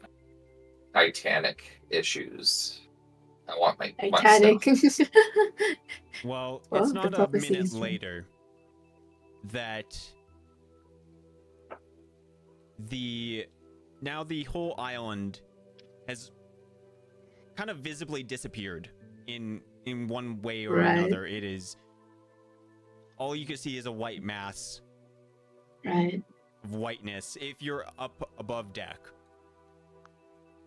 Titanic issues, I want my Titanic. stuff. Well, Well, it's the not a prophecy minute is true. later that the whole island has kind of visibly disappeared in one way or Right. another. It is all you can see is a white mass Right. of whiteness if you're up above deck.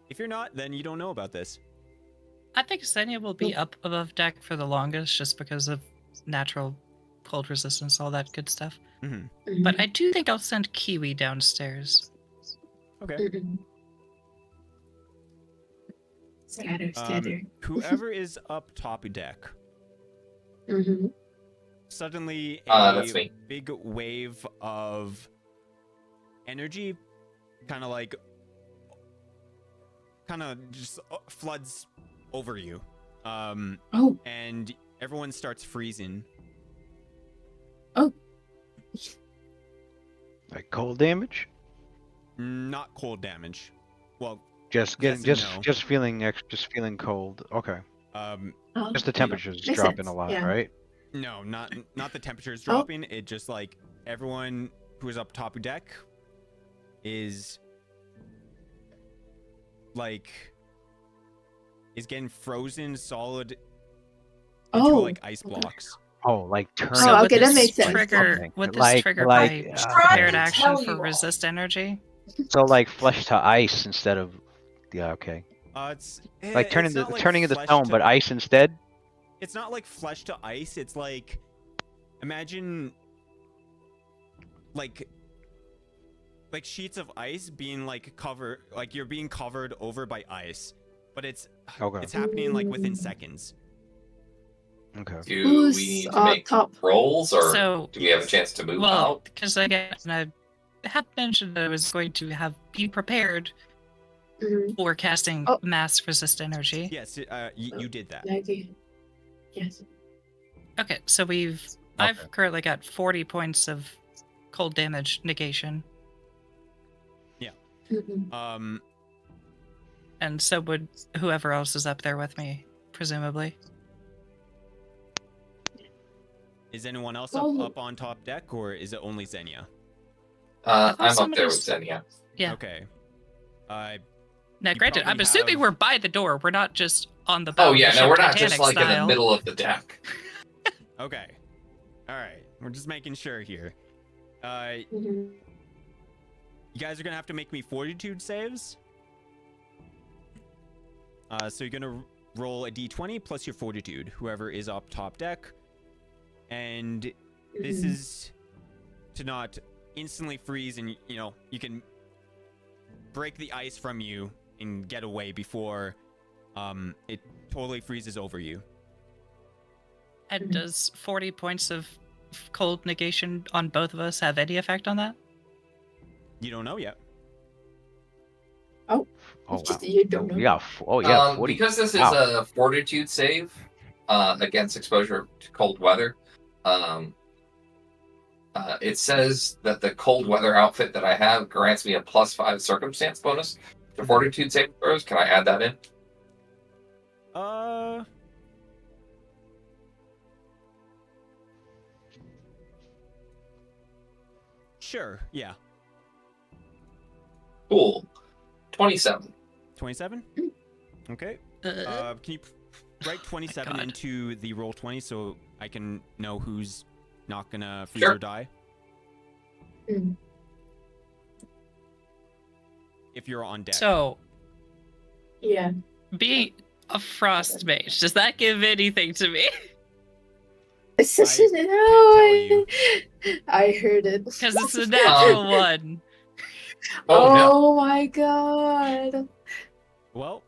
If you're not, then you don't know about this. I think Xenia will be up above deck for the longest just because of natural cold resistance, all that good stuff. Mm-hmm. But I do think I'll send Kiwi downstairs. Okay. Scatter. Whoever is up top deck, Mm-hmm. suddenly That's a me. big wave of energy kind of just floods over you. Oh. And everyone starts freezing. Like cold damage? Not cold damage. Well, Just Yes getting, and no. just feeling cold. Okay. um, Oh. Just the temperature's Makes dropping sense, a lot, yeah. right? no, not the temperature's Oh. dropping. It just like everyone who is up top of deck is getting frozen solid into Oh. like ice blocks. Oh, like turn. So Oh, would okay, that this makes sense. trigger Okay. would this Like- trigger like, my uh, prepared okay. action Tell for you all. resist energy? So like flesh to ice instead of. Yeah. Okay. Like it's not like turning into flesh stone, to, but ice instead. It's not like flesh to ice. It's like, imagine like sheets of ice being like covered, like you're being covered over by ice, but it's Okay. happening like within seconds. Okay. Do Who's we need to make top? rolls, or So, do we have a chance to move well, out? because again, I had mentioned that I was going to be prepared Mhm. for casting Oh. mass resist energy. Yes, you did that. Okay. Yes. Okay, so I've currently got 40 points of cold damage negation, Mhm. and so would whoever else is up there with me, presumably. Is anyone else Well- up on top deck, or is it only Xenia? I thought I'm up somebody there with was- Xenia. Yeah. Okay. Now, You granted, I'm probably assuming have- we're by the door. We're not just on the bow. Oh of yeah, the no, ship, we're not just Titanic like in style. the middle of the deck. Okay. All right. We're just making sure here. Mhm. You guys are gonna have to make me fortitude saves. So you're gonna roll a d20 plus your fortitude, whoever is up top deck, and this Mhm. is to not instantly freeze, and you can break the ice from you and get away before it totally freezes over you. And does 40 points of cold negation on both of us have any effect on that? You don't know yet. Oh wow. You don't know. Yeah. Oh yeah. 40. Because this is Wow. a fortitude save against exposure to cold weather, it says that the cold weather outfit that I have grants me a +5 circumstance bonus to fortitude saving throws. Can I add that in? Sure. Yeah. Cool. 27. 27. Okay. Can you write 27 God. into the roll 20 so I can know who's not gonna freeze Sure. or die? Mm. If you're on deck. So, Yeah. being a frost mage, does that give anything to me? you. I heard it. Because it's a natural one. Oh, no. Oh my god. Well,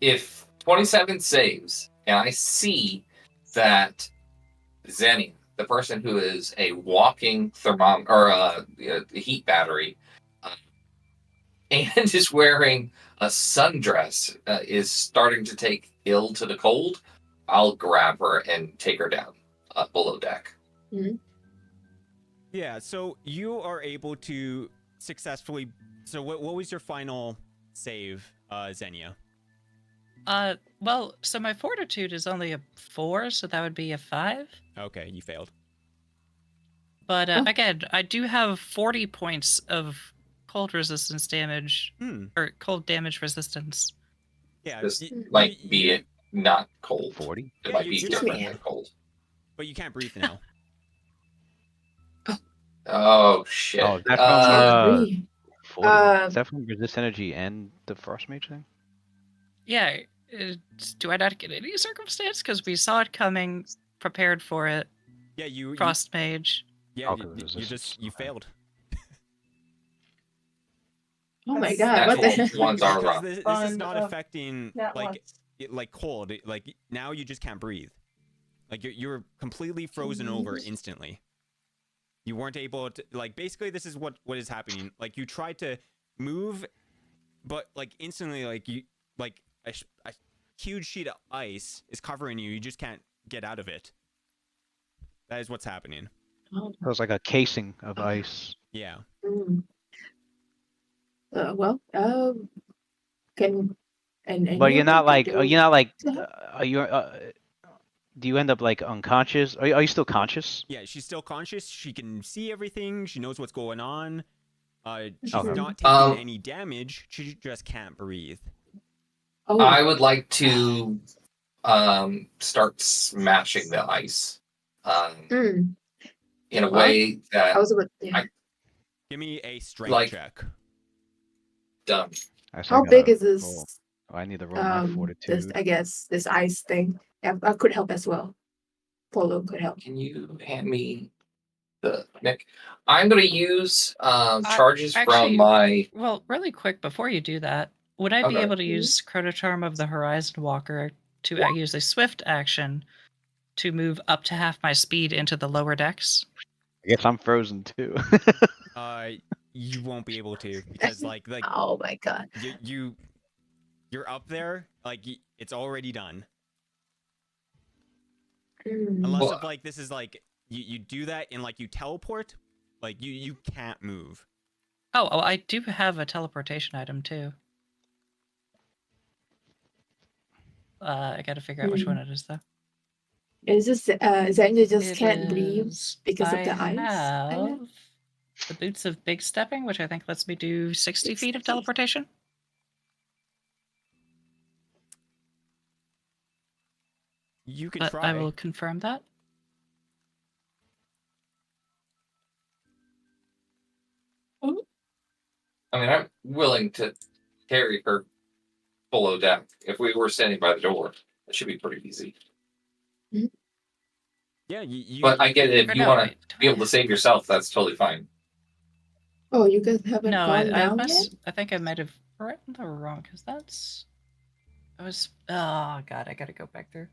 If 27 saves and I see that Xenia, the person who is a walking thermometer or a heat battery, and is wearing a sundress, is starting to take ill to the cold, I'll grab her and take her down below deck. yeah, so you are able to successfully. So what was your final save, Xenia? Well, so my fortitude is only a 4, so that would be a 5. Okay, you failed. But again, I do have 40 points of cold resistance damage, or cold damage resistance. Yeah, This might be it not cold. 40. It Yeah, might be you're different not- than cold. but you can't breathe now. Oh shit. Oh, that's Agree. 40. Is that from resist energy and the frost mage thing? Yeah, do I not get any circumstance? Because we saw it coming, prepared for it. Yeah, you Frost mage. yeah, Oh, you 'cause resistance, you okay. failed. Oh my That's god. What the Natural heck? ones are Because rough. this is Fun not of affecting that like cold. Like now you just can't breathe. Like you're completely frozen over instantly. You weren't able to, like, basically this is what is happening. Like you tried to move, but like instantly, like you like a huge sheet of ice is covering you. You just can't get out of it. That is what's happening. Oh, It was like a casing of ice. Yeah. mm. Well, can and But you're not like to do you end up like unconscious? Are you still conscious? Yeah, she's still conscious. She can see everything. She knows what's going on. She's Okay. not taking any damage. She just can't breathe. Oh, I would like to start smashing the ice in a way that I was about yeah. Give me a strength Like- check. Done. Actually, How I big gotta is this? roll- Oh, I need to roll my This fortitude. I guess this ice thing. Yeah, that could help as well. Polo could help. Can you hand me the Nick? I'm going to use charges actually- from my. Well, really quick before you do that, would I be Okay. able to use Chronocharm of the Horizon Walker to use a swift action to move up to half my speed into the lower decks? I guess I'm frozen too. You won't be able to because like Oh my god. you're up there. Like it's already done. Mm. Unless Well- if like this is like you do that and like you teleport, like you can't move. Oh, I do have a teleportation item too. I gotta figure out which one it is though. Is this Xenia just It can't breathe is- because of I the ice? have the boots of big stepping, which I think lets me do 60 feet of 60. teleportation. You could But try. I will confirm that. I mean, I'm willing to carry her below deck. If we were standing by the door, it should be pretty easy. Yeah, you But I get it. Or If you no, want wait, to be able to save yourself, that's totally fine. Oh, you guys haven't No, gone I down yet? must. I think I might have written the wrong because that's. I was. Oh god, I gotta go back through.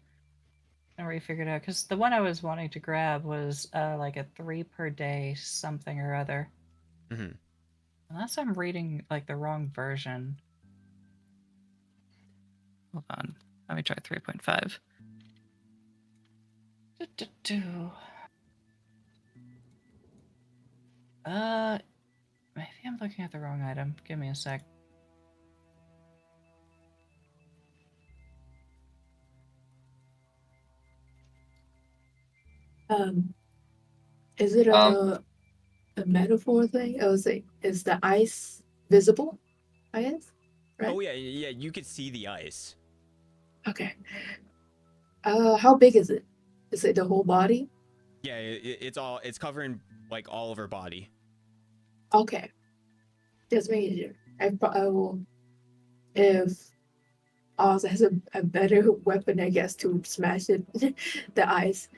I already figured out because the one I was wanting to grab was like a 3 per day something or other. Mhm. Unless I'm reading like the wrong version. Hold on, let me try 3.5. Maybe I'm looking at the wrong item. Give me a sec. Is it a metaphor thing? Oh, is the ice visible? I guess. Right? Oh yeah, you could see the ice. Okay. How big is it? Is it the whole body? Yeah, it's covering like all of her body. Okay. Just making sure. I will. If Oz has a better weapon, I guess, to smash it, the ice,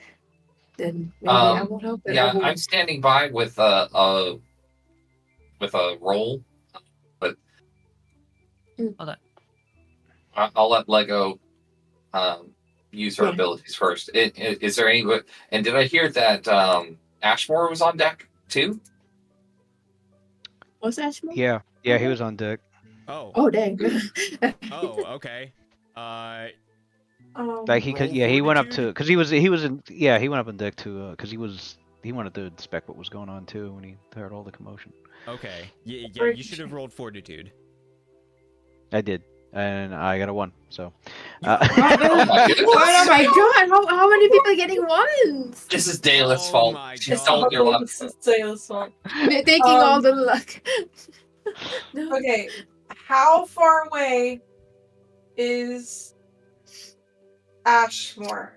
then maybe I won't help. But I Yeah, will. I'm standing by with a roll, but Hold on. I'll let Lego use her Yeah. abilities first. Is there any? And did I hear that Ashmore was on deck too? What's Ashmore? Yeah, he was on deck. Oh. Oh dang. Oh, okay. Like he could, Roll he went up to, fortitude? because he was in, yeah, he went up on deck to, because he wanted to inspect what was going on too when he heard all the commotion. Okay. Yeah, you should have rolled fortitude. I did, and I got a 1. So. Oh my goodness! Oh my god! How many people are getting ones? This is Dayla's Oh fault. my She's God. stolen your luck. This is Sailor's fault. They're taking all the luck. No. Okay, how far away is Ashmore?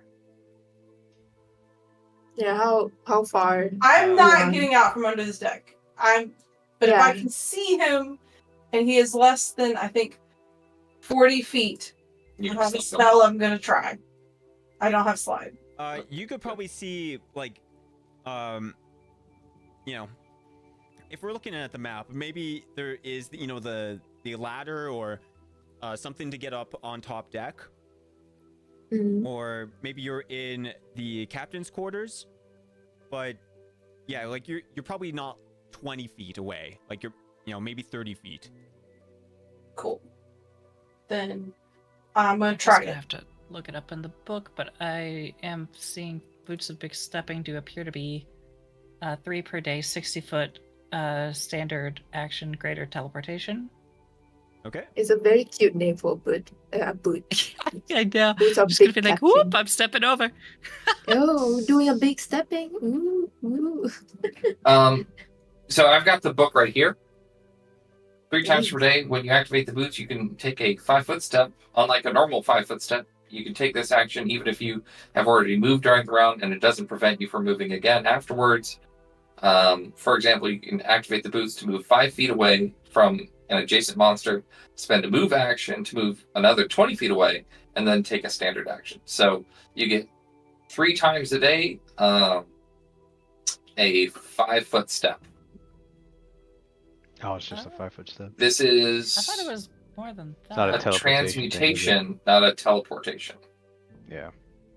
Yeah, how far? I'm not Yeah. getting out from under this deck. But if Yeah. I can see him, and he is less than I think 40 feet, You I can have a still spell. I'm gonna try. I don't have slide. You could probably see like, you know, if we're looking at the map, maybe there is the ladder or something to get up on top deck, Mhm. or maybe you're in the captain's quarters. But yeah, like you're probably not 20 feet away. Like you're maybe 30 feet. Cool. Then I'm gonna I'm try gonna it. have to look it up in the book, but I am seeing boots of big stepping do appear to be 3 per day, 60-foot standard action greater teleportation. Okay. It's a very cute name for a boot. Boot. I know. Boots I'm of just gonna big be like, captain. whoop! I'm stepping over. Oh, doing a big stepping. Ooh, ooh. So I've got the book right here. 3 times per day, when you activate the boots, you can take a 5-foot step. Unlike a normal 5-foot step, you can take this action even if you have already moved during the round, and it doesn't prevent you from moving again afterwards. For example, you can activate the boots to move 5 feet away from an adjacent monster, spend a move action to move another 20 feet away, and then take a standard action. So you get 3 times a day a 5-foot step. Oh, it's just a 5-foot step. This is I thought it was more than that. It's not a teleportation thing, is it? transmutation, not a teleportation. Yeah.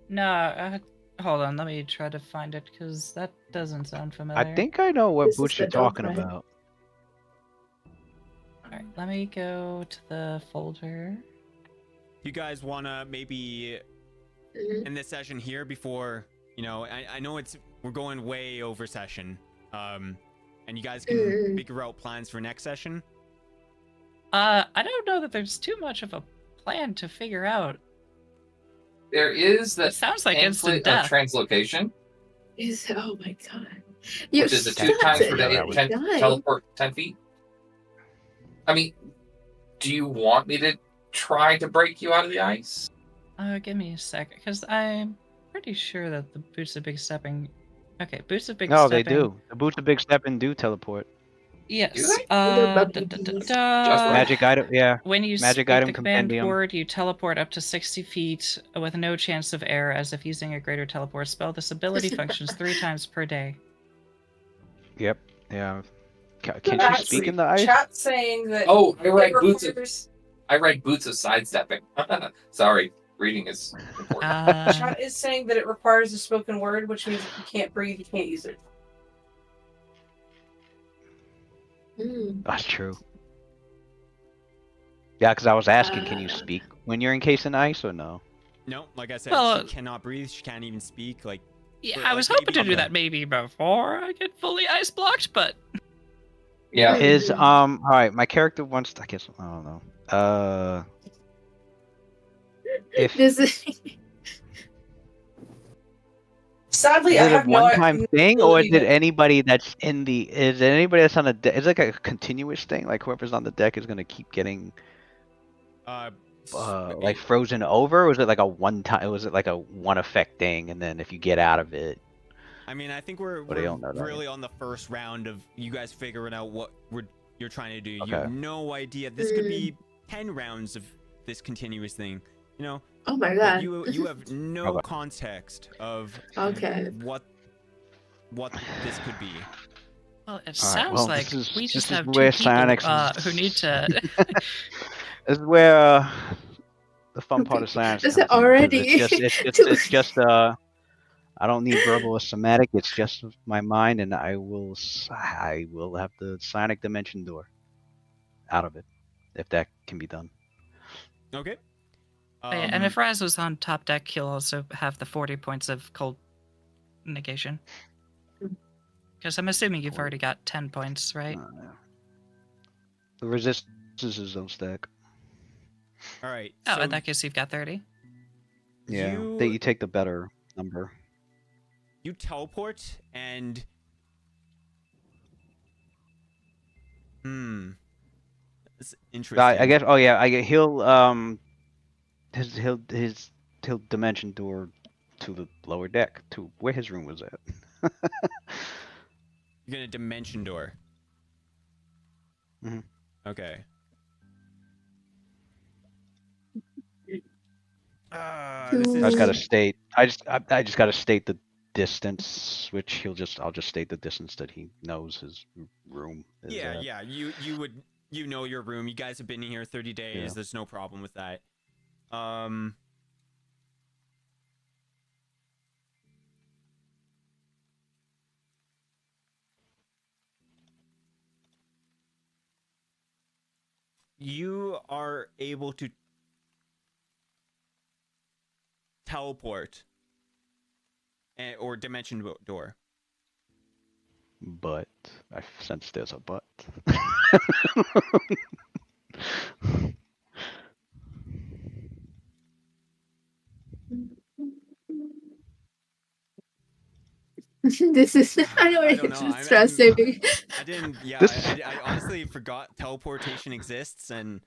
No, hold on. Let me try to find it because that doesn't sound familiar. I think I know what This is boots the you're dog, talking right? about. All right, let me go to the folder. You guys wanna maybe Mhm. in this session here before, you know, I know we're going way over session, and you guys can figure out plans for next session. I don't know that there's too much of a plan to figure out. There is the It sounds like instant pamphlet of death. translocation, Oh my god. You which is the 2 stop times it. per day, Yeah, Oh my 10, God. teleport 10 feet. I mean, do you want me to try to break you out of the ice? Give me a sec, because I'm pretty sure that the boots of big stepping. Okay, boots of big No, stepping. they do. The boots of big stepping do teleport. Yes. Do they? Just Magic item, yeah. When you Magic speak item the command compendium. word, you teleport up to 60 feet with no chance of error, as if using a greater teleport spell. This ability functions 3 times per day. Yep. Yeah. Can she speak in the ice? Chat saying that. Oh, I write it boots of requires- sidestepping. Sorry, reading is important. Chat is saying that it requires a spoken word, which means if you can't breathe, you can't use it. That's true. Yeah, because I was asking, can you speak when you're encased in ice or no? No, like I said, Well, she cannot breathe. She can't even speak. Like, Yeah, Or, I like, was hoping to maybe- do Okay. that maybe before I get fully ice blocked, but Yeah. Is all right, my character wants I guess I don't know. If This is Sadly, is I it a have no one-time thing, or is ability it to- anybody that's in the? Is it anybody that's on the deck? Is it like a continuous thing? Like whoever's on the deck is gonna keep getting like frozen over? Or was it like a one-time? Was it like a one effect thing, and then if you get out of it? I mean, I think we're But I don't know that really on the first round of you guys figuring out what you're trying to do. You Okay. have no idea. This could be 10 rounds of this continuous thing. You know, oh my but god. you have no Okay. context of Okay. what this could be. well, it All right, sounds well, like this is- we this just is have where 2 people Psionics is- who need to. This is where the fun part of science Is comes it in, 'cause already it's just I don't need verbal or somatic. It's just my mind, and I will have the psionic dimension door out of it, if that can be done. Okay. Oh, yeah, and if Raz was on top deck, he'll also have the 40 points of cold negation. Because I'm assuming you've already got 10 points, right? The resistances don't stack. All right. Oh, so in that case, you've got 30. Yeah, You- that you take the better number. you teleport and it's interesting. I guess. Oh yeah, he'll he'll dimension door to the lower deck to where his room was at. You're gonna dimension door. Mhm. Okay. Two- This I just gotta is state. I just gotta state the distance, which I'll just state the distance that he knows his room is yeah, at. yeah. You know your room. You guys have been here 30 days. Yeah. There's no problem with that. You are able to teleport or dimension door. But I sense there's a but. This is I know I it's don't know. stressing. I didn't. Yeah, This- I honestly forgot teleportation exists, and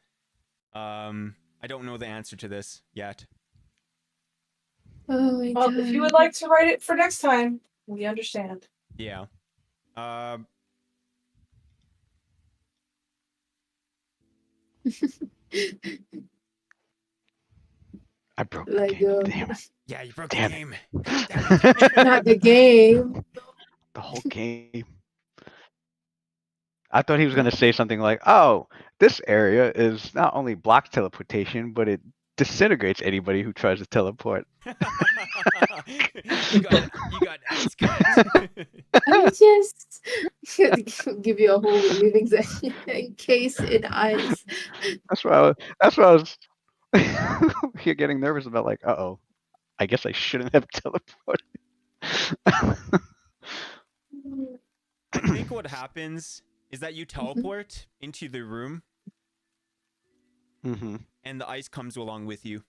I don't know the answer to this yet. Oh my Well, god. if you would like to write it for next time, we understand. Yeah. Uh, I broke the Like, game. Damn it. yeah, you broke Damn the it. game. Damn it. not the game. The whole game. I thought he was going to say something like, oh, this area is not only block teleportation, but it disintegrates anybody who tries to teleport. you got ice cut. I just give you a whole living session encased in ice. That's why I was here getting nervous about like, uh-oh, I guess I shouldn't have teleported. I think what happens is that you teleport into the room Mm-hmm. and the ice comes along with you.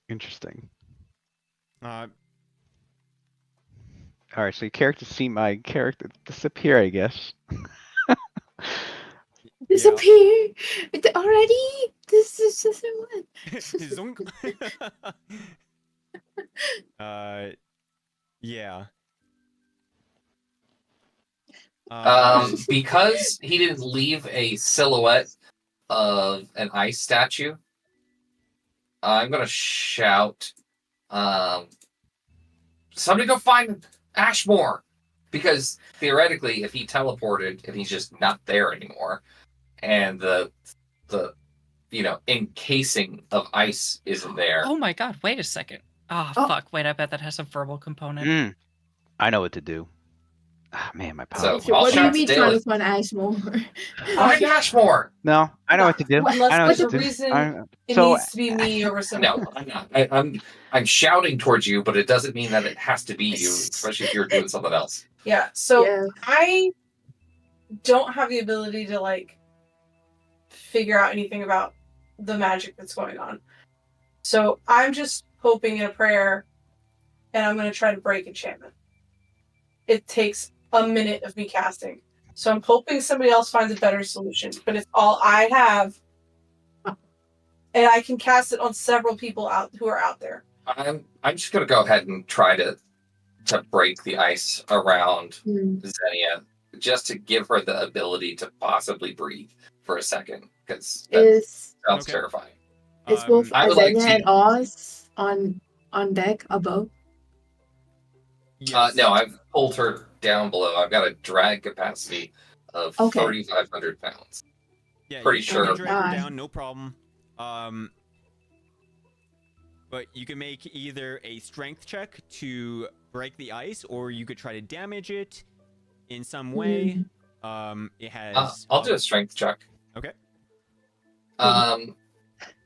Interesting. Uh, All right, so your character see my character disappear, I guess. Disappear already. This is just one. Zonk. Yeah. Because he didn't leave a silhouette of an ice statue, I'm gonna shout, somebody go find Ashmore! Because theoretically, if he teleported and he's just not there anymore, and the encasing of ice isn't there. Oh my god, wait a second. Oh, Oh. fuck. Wait, I bet that has a verbal component. I know what to do. Ah, man, my So, power. So I'll what do you shout to mean Dale. trying to find Ashmore? Find Ashmore! No, I know what to do. Unless I know there's what a to do. reason it So needs to be me over someone. No, I'm not. I'm shouting towards you, but it doesn't mean that it has to be you, especially if you're doing something else. Yeah. So Yeah. I don't have the ability to like figure out anything about the magic that's going on. So I'm just hoping in a prayer, and I'm going to try to break enchantment. It takes a minute of me casting. So I'm hoping somebody else finds a better solution, but it's all I have. And I can cast it on several people who are out there. I'm just gonna go ahead and try to break the ice around Xenia, just to give her the ability to possibly breathe for a second, because that Is sounds Okay. terrifying. both I would like Azenia to- and Oz on deck above? Yes. No, I've pulled her down below. I've got a drag capacity of Okay. 3,500 pounds. Yeah, pretty you sure. can drag her God. down, no problem. But you can make either a strength check to break the ice, or you could try to damage it in some way. It has. I'll do a strength check. Okay.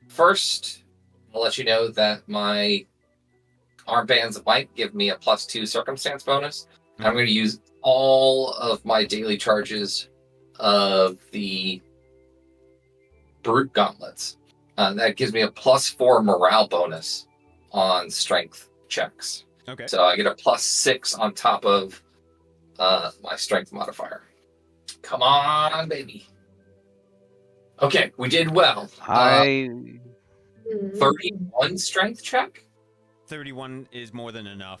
First, I'll let you know that my armbands might give me a +2 circumstance bonus. I'm going to use all of my daily charges of the brute gauntlets. That gives me a +4 morale bonus on strength checks. Okay. So I get a +6 on top of my strength modifier. Come on, baby. Okay, we did well. 31 strength check. 31 is more than enough.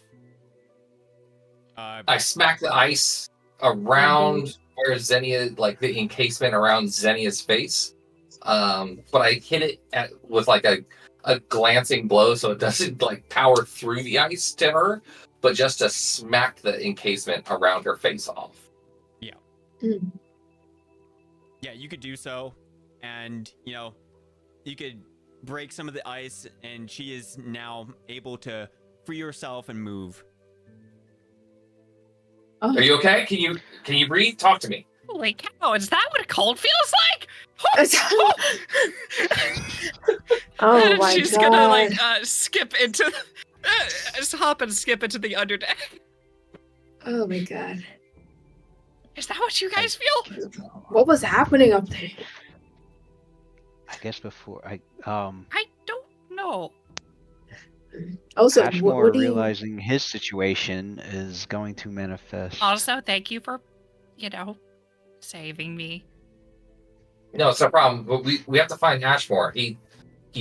I smack the ice around where Xenia, like the encasement around Xenia's face. But I hit it with like a glancing blow, so it doesn't like power through the ice to her, but just to smack the encasement around her face off. Yeah, you could do so, and you could break some of the ice, and she is now able to free herself and move. Are you okay? Can you breathe? Talk to me. Holy cow, is that what cold feels like? Oh my She's god. gonna like skip into just hop and skip into the underdeck. Oh my god. Is that what you guys feel? What was happening up there? I guess before I don't know. Also, Ashmore what do you... realizing his situation is going to manifest. Also, thank you for, saving me. No, it's no problem. But we have to find Ashmore. He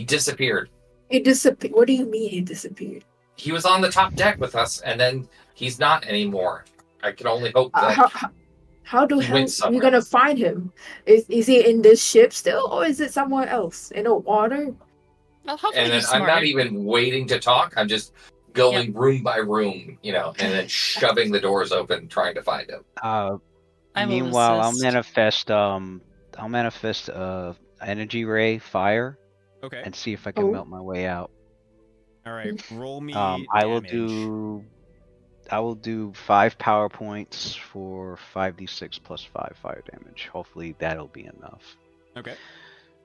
disappeared. He disappeared. What do you mean he disappeared? he was on the top deck with us, and then he's not anymore. I can only hope Uh, that how the he hell went we somewhere. gonna find him? Is he in this ship still, or is it somewhere else in the water? Well, hopefully And then he's I'm smart. not even waiting to talk. I'm just going room by room, and then shoving the doors open, trying to find him. I will Meanwhile, assist. I'll manifest energy ray fire Okay. and see if I can Oh. melt my way out. All right. Roll me I will damage. do 5 power points for 5d6 plus 5 fire damage. Hopefully that'll be enough. Okay.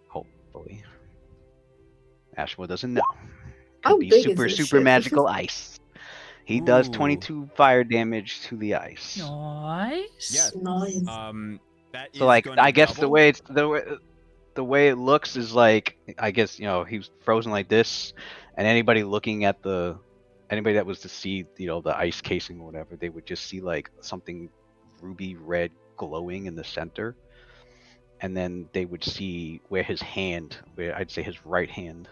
Hopefully. Ashmore doesn't know. How Could be big is super this super ship? magical ice. He does Ooh. 22 fire damage to the ice. Nice. Yeah. Nice. That is So like gonna I guess double. the way it looks is like, I guess, he's frozen like this, and anybody that was to see, the ice casing or whatever, they would just see like something ruby red glowing in the center, and then they would see where I'd say his right hand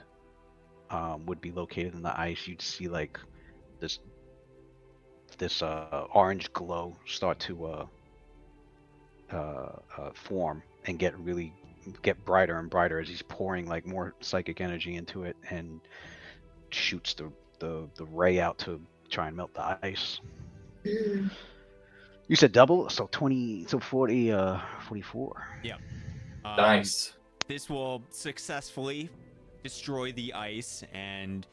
would be located in the ice. You'd see like this orange glow start to form and get brighter and brighter as he's pouring like more psychic energy into it, and shoots the ray out to try and melt the ice. Mm. You said double, so 20, so 40, 44. Nice. This will successfully destroy the ice and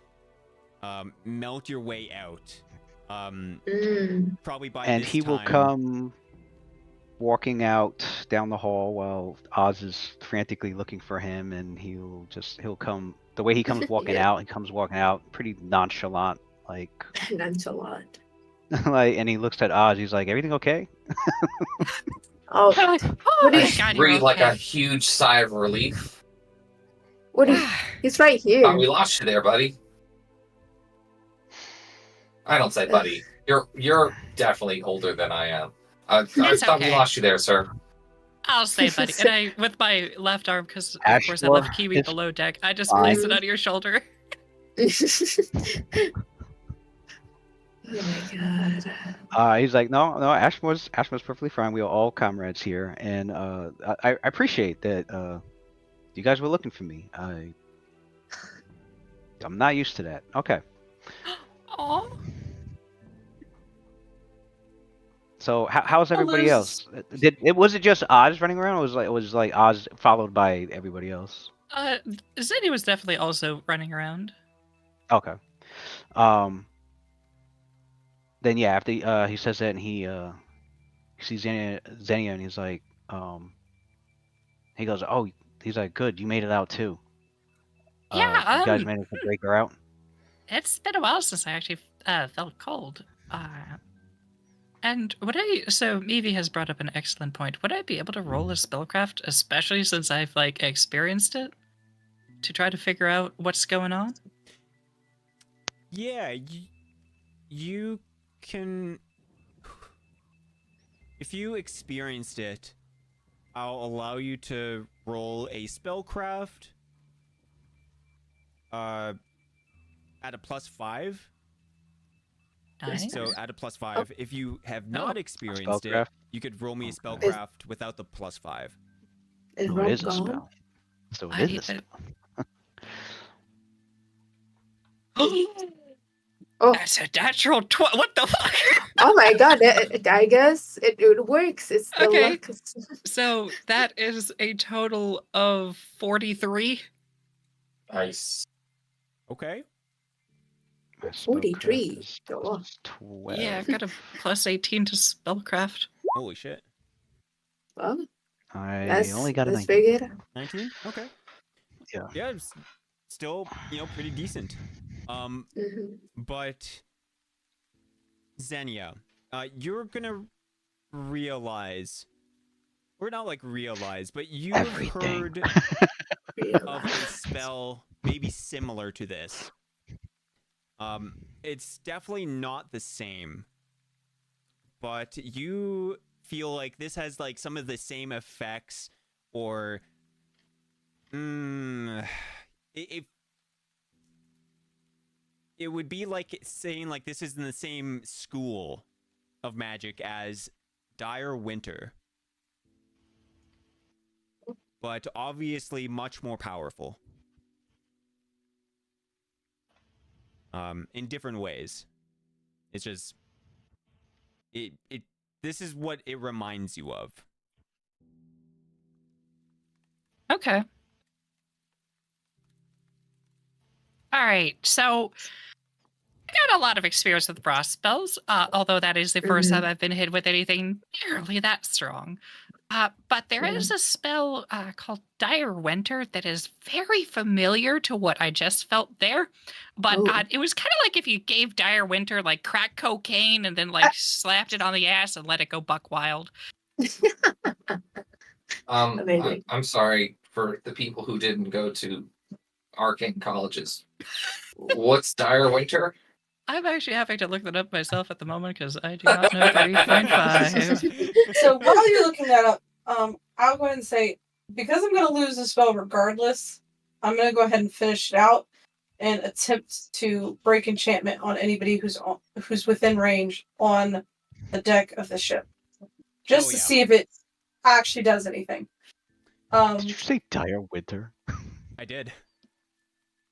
melt your way out. Mm. Probably by And this he will time- come walking out down the hall while Oz is frantically looking for him, and he'll come the way he comes walking Yeah. out. He comes walking out pretty nonchalant, like Nonchalant. like, and he looks at Oz. He's like, "Everything okay?" Oh, Oh, What I is- thank God you're breathe like a okay. huge sigh of relief. what is? He's right here. Thought we lost you there, buddy. I don't say buddy. You're definitely older than I am. I It's thought we okay. lost you there, sir. I'll say, buddy. And I, with my left arm, because of course I left Ashmore Kiwi is below deck, I just fine. place it on your shoulder. Oh my god. He's like, no, Ashmore's perfectly fine. We are all comrades here, and I appreciate that you guys were looking for me. I'm not used to that. Okay, Aw. so how's everybody Liz. else? Was it just Oz running around, or was like Oz followed by everybody else? Zinni was definitely also running around. Okay. Then yeah, after he says that, and he sees Xenia, and he's like, he goes, oh, he's like, good, you made it out too. Yeah, You guys managed to break her out. It's been a while since I actually felt cold. And so Evie has brought up an excellent point. Would I be able to roll a spellcraft, especially since I've like experienced it, to try to figure out what's going on? Yeah, you can. If you experienced it, I'll allow you to roll a spellcraft. At a +5. Nice. So at a +5. If you have not experienced it, Spellcraft? you could roll me a Okay. spellcraft without the +5. Is Oh, Rob it is a gone? spell. So I it is need a spell. Oh, That's a natural what the fuck? oh my god. I guess it works. It's the Okay. luck. So that is a total of 43. Nice. Okay. My 43. spellcraft is Go on. +12. Yeah, I've got a plus 18 to spellcraft. Holy shit. Well, I only got a let's 19. figure it out. 19? Okay. Yeah. Yeah, it's still, pretty decent. Mhm. But Xenia, you're gonna realize, or not like realize, but you've Everything. heard of a spell maybe similar to this. It's definitely not the same, but you feel like this has like some of the same effects, or it would be like saying like this is in the same school of magic as Dire Winter, but obviously much more powerful. In different ways. It's just it this is what it reminds you of. Okay. All right. So I got a lot of experience with frost spells, although that is the first time I've been hit with anything nearly that strong. But there is a spell called Dire Winter that is very familiar to what I just felt there. But it was kind of like if you gave Dire Winter like crack cocaine and then like slapped it on the ass and let it go buck wild. Amazing. I'm sorry for the people who didn't go to arcane colleges. What's Dire Winter? I'm actually having to look that up myself at the moment because I do not know 3.5. So while you're looking that up, I'll go ahead and say, because I'm going to lose the spell regardless, I'm going to go ahead and finish it out and attempt to break enchantment on anybody who's within range on the deck of the ship, just to see if it actually does anything. Did you say Dire Winter? I did.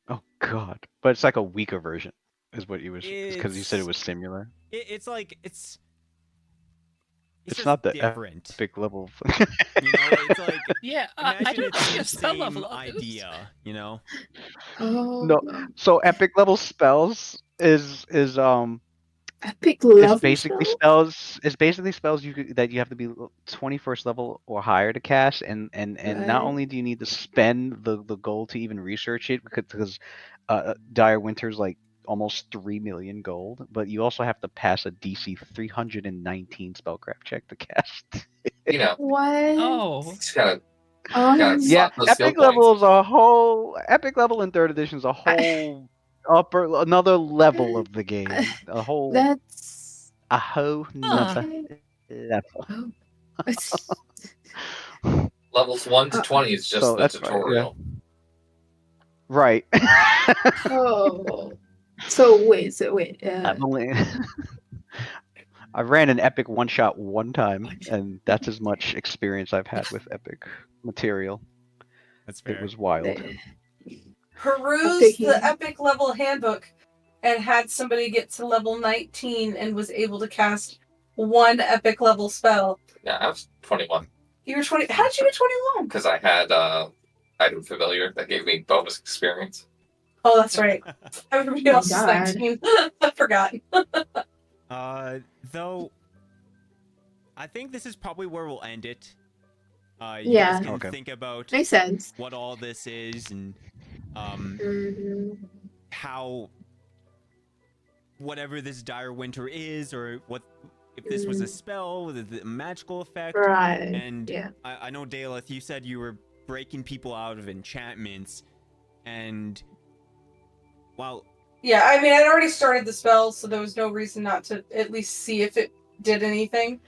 Oh God! But it's like a weaker version, is what you was because you said it was similar. It's like it's It's not the different. epic level. You know, it's like Yeah, I imagine don't it's see a the spell same level of this. idea. You know. No, so epic level spells is Epic level it's basically spell? spells. It's basically spells that you have to be 21st level or higher to cast, and not Right. only do you need to spend the gold to even research it because Dire Winter's like almost 3 million gold, but you also have to pass a DC 319 spellcraft check to cast. You know, What? Oh. just gotta Oh, Yeah, slot those skill epic points. level is a whole epic level in 3rd edition is a whole another level of the game. A whole that's nother okay. level. Oh. Levels 1 to 20 is just So the that's fine, yeah. tutorial. Right. Oh. So wait. I've only I ran an epic one shot one time, and that's as much experience I've had with epic material. That's fair. It was wild. Peruse the epic level handbook and had somebody get to level 19 and was able to cast one epic level spell. Yeah, I was 21 You were 20. How did you get 21? because I had item familiar that gave me bonus experience. Oh, that's right. Everybody else is God. 19. I forgot. Though, I think this is probably where we'll end it. You Yeah. guys can Okay. think about Makes sense. what all this is and how whatever this Dire Winter is, or what if this was a spell with a magical effect. Right. And Yeah. I know, Daleth, you said you were breaking people out of enchantments, and well, Yeah, I mean, I'd already started the spell, so there was no reason not to at least see if it did anything.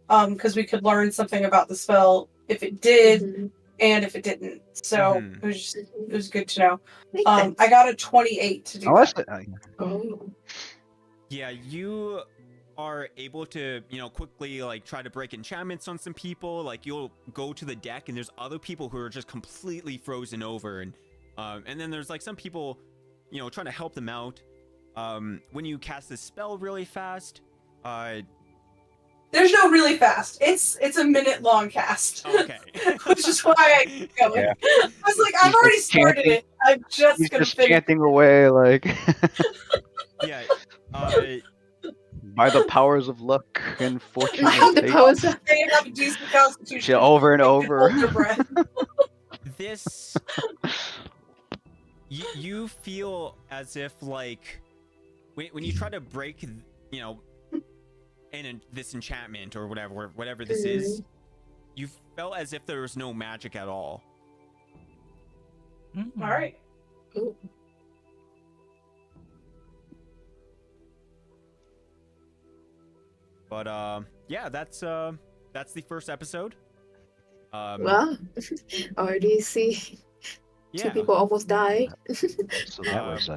Because we could learn something about the spell if it did and if it didn't. So it was good to know. I got a 28 to do that. Oh. Yeah, you are able to, quickly like try to break enchantments on some people. Like you'll go to the deck and there's other people who are just completely frozen over, and then there's like some people, trying to help them out. When you cast this spell really fast, there's no really fast. It's a minute long cast. Okay. Which is why I keep going. Yeah. I was like, I've already started it. I'm just He's gonna just finish. chanting away like Yeah. by the powers of luck and fortune. The powers of They have a decent constitution. over and They can over. hold their breath. This you feel as if like when you try to break this enchantment or whatever this is, you felt as if there was no magic at all. All right. Ooh. But yeah, that's the first episode. Well, already see two Yeah. people almost die. So that was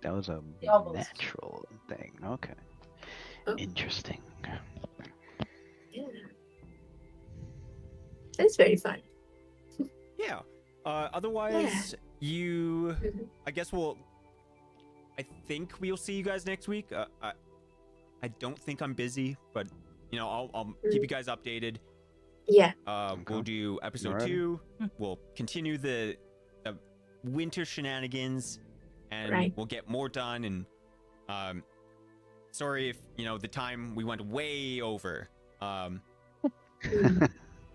That was a Almost. natural thing. Okay. Oh. Interesting. Yeah. That's very fun. Yeah. Otherwise, you. I guess we'll. I think we'll see you guys next week. I don't think I'm busy, but I'll keep you guys updated. Yeah. We'll do episode Alrighty. 2. We'll continue the winter shenanigans, and Right. we'll get more done. And sorry if the time we went way over.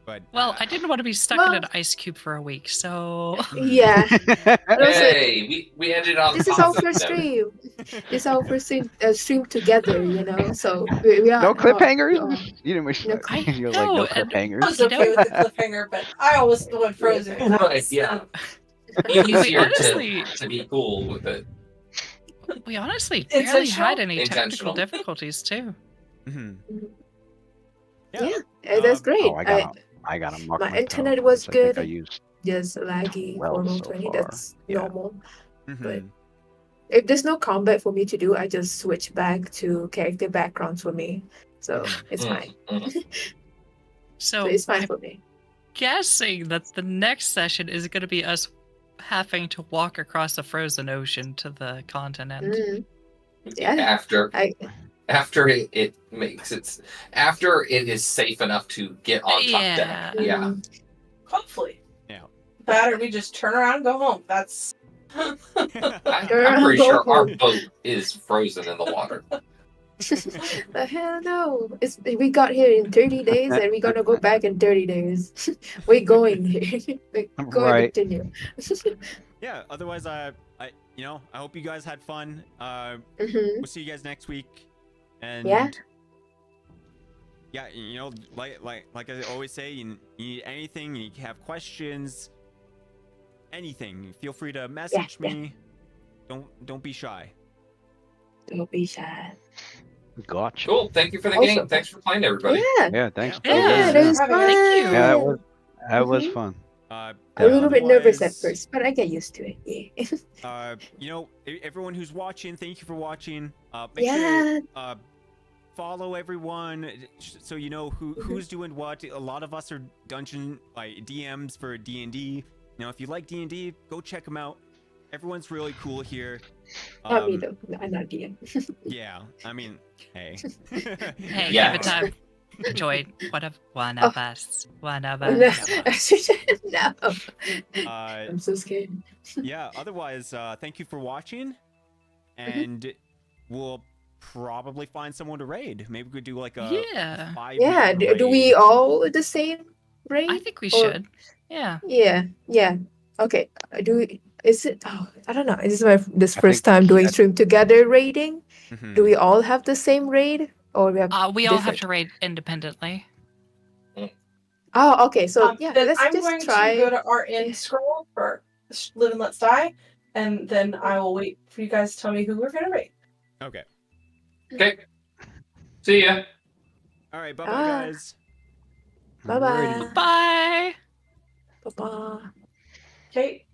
But Well, I didn't want to be stuck in an ice cube for a week, so Yeah. But also, Hey, we ended on this a is our positive first note. stream. This is our first stream together, So we are No cliffhangers? uh, You didn't wish no You're like, know, no and- I cliffhangers. was okay with the cliffhanger, but I almost went frozen. Right, yeah. we Easier honestly, to be cool with it. we honestly barely Intentional? had any technical Intentional. difficulties too. mhm. Yeah, that's great. Oh, I got to mark my my internet toe, was 'cause I think I good. used Just laggy 12 for so 20. far. That's Yeah. normal. But Mhm. if there's no combat for me to do, I just switch back to character backgrounds for me. So it's fine. So So it's fine I'm for me. guessing that the next session is going to be us having to walk across the frozen ocean to the continent. Mm. Yeah. After I it makes it after it is safe enough to get on top deck. Yeah. Yeah. Hopefully. Yeah. That or we just turn around and go home. That's. I'm pretty sure our boat is frozen in the water. the hell no. We got here in 30 days and we're gonna go back in 30 days. We're going here. We're going Right. to continue. Yeah. Otherwise, I hope you guys had fun. Mhm. We'll see you guys next week. And Yeah. yeah, like I always say, you need anything, you have questions, anything, feel free to message yeah. me. Don't be shy. Don't be shy. Gotcha. Cool. Thank you for the Also- game. Thanks for playing, everybody. Yeah. Yeah, thanks. Yeah. Yeah, for that was Thank fun. you. Yeah, that was Mhm. fun. Uh, A little bit nervous at otherwise, first, but I get used to it. Yeah. Everyone who's watching, thank you for watching. Make Yeah. sure follow everyone so you know who's doing what. A lot of us are dungeon DMs for D&D. If you like D&D, go check them out. Everyone's really cool here. Not me though. No, I'm not DM. Yeah, I mean, hey. Hey, Yeah. give it time. Joy, one of Oh. us. One of No. us. No. Uh, I'm so scared. yeah, otherwise, thank you for watching, and we'll probably find someone to raid. Maybe we could do like a Yeah. 5 Yeah. minute Do raid. we all the same rate? I think we Or- should. Yeah. Yeah. Yeah. Okay. Do we? Is it? Oh, I don't know. This is my I first think time doing that- stream together raiding. Mhm. Do we all have the same raid, or we have? We all have different? to raid independently. Oh, okay. So yeah, then let's I'm just going try. to go to our end scroll for Live and Let's Die, and then I will wait for you guys to tell me who we're gonna rate. Okay. Okay. See ya. All right. Bye bye, Ah. guys. Bye bye. Bye. Bye bye. Okay.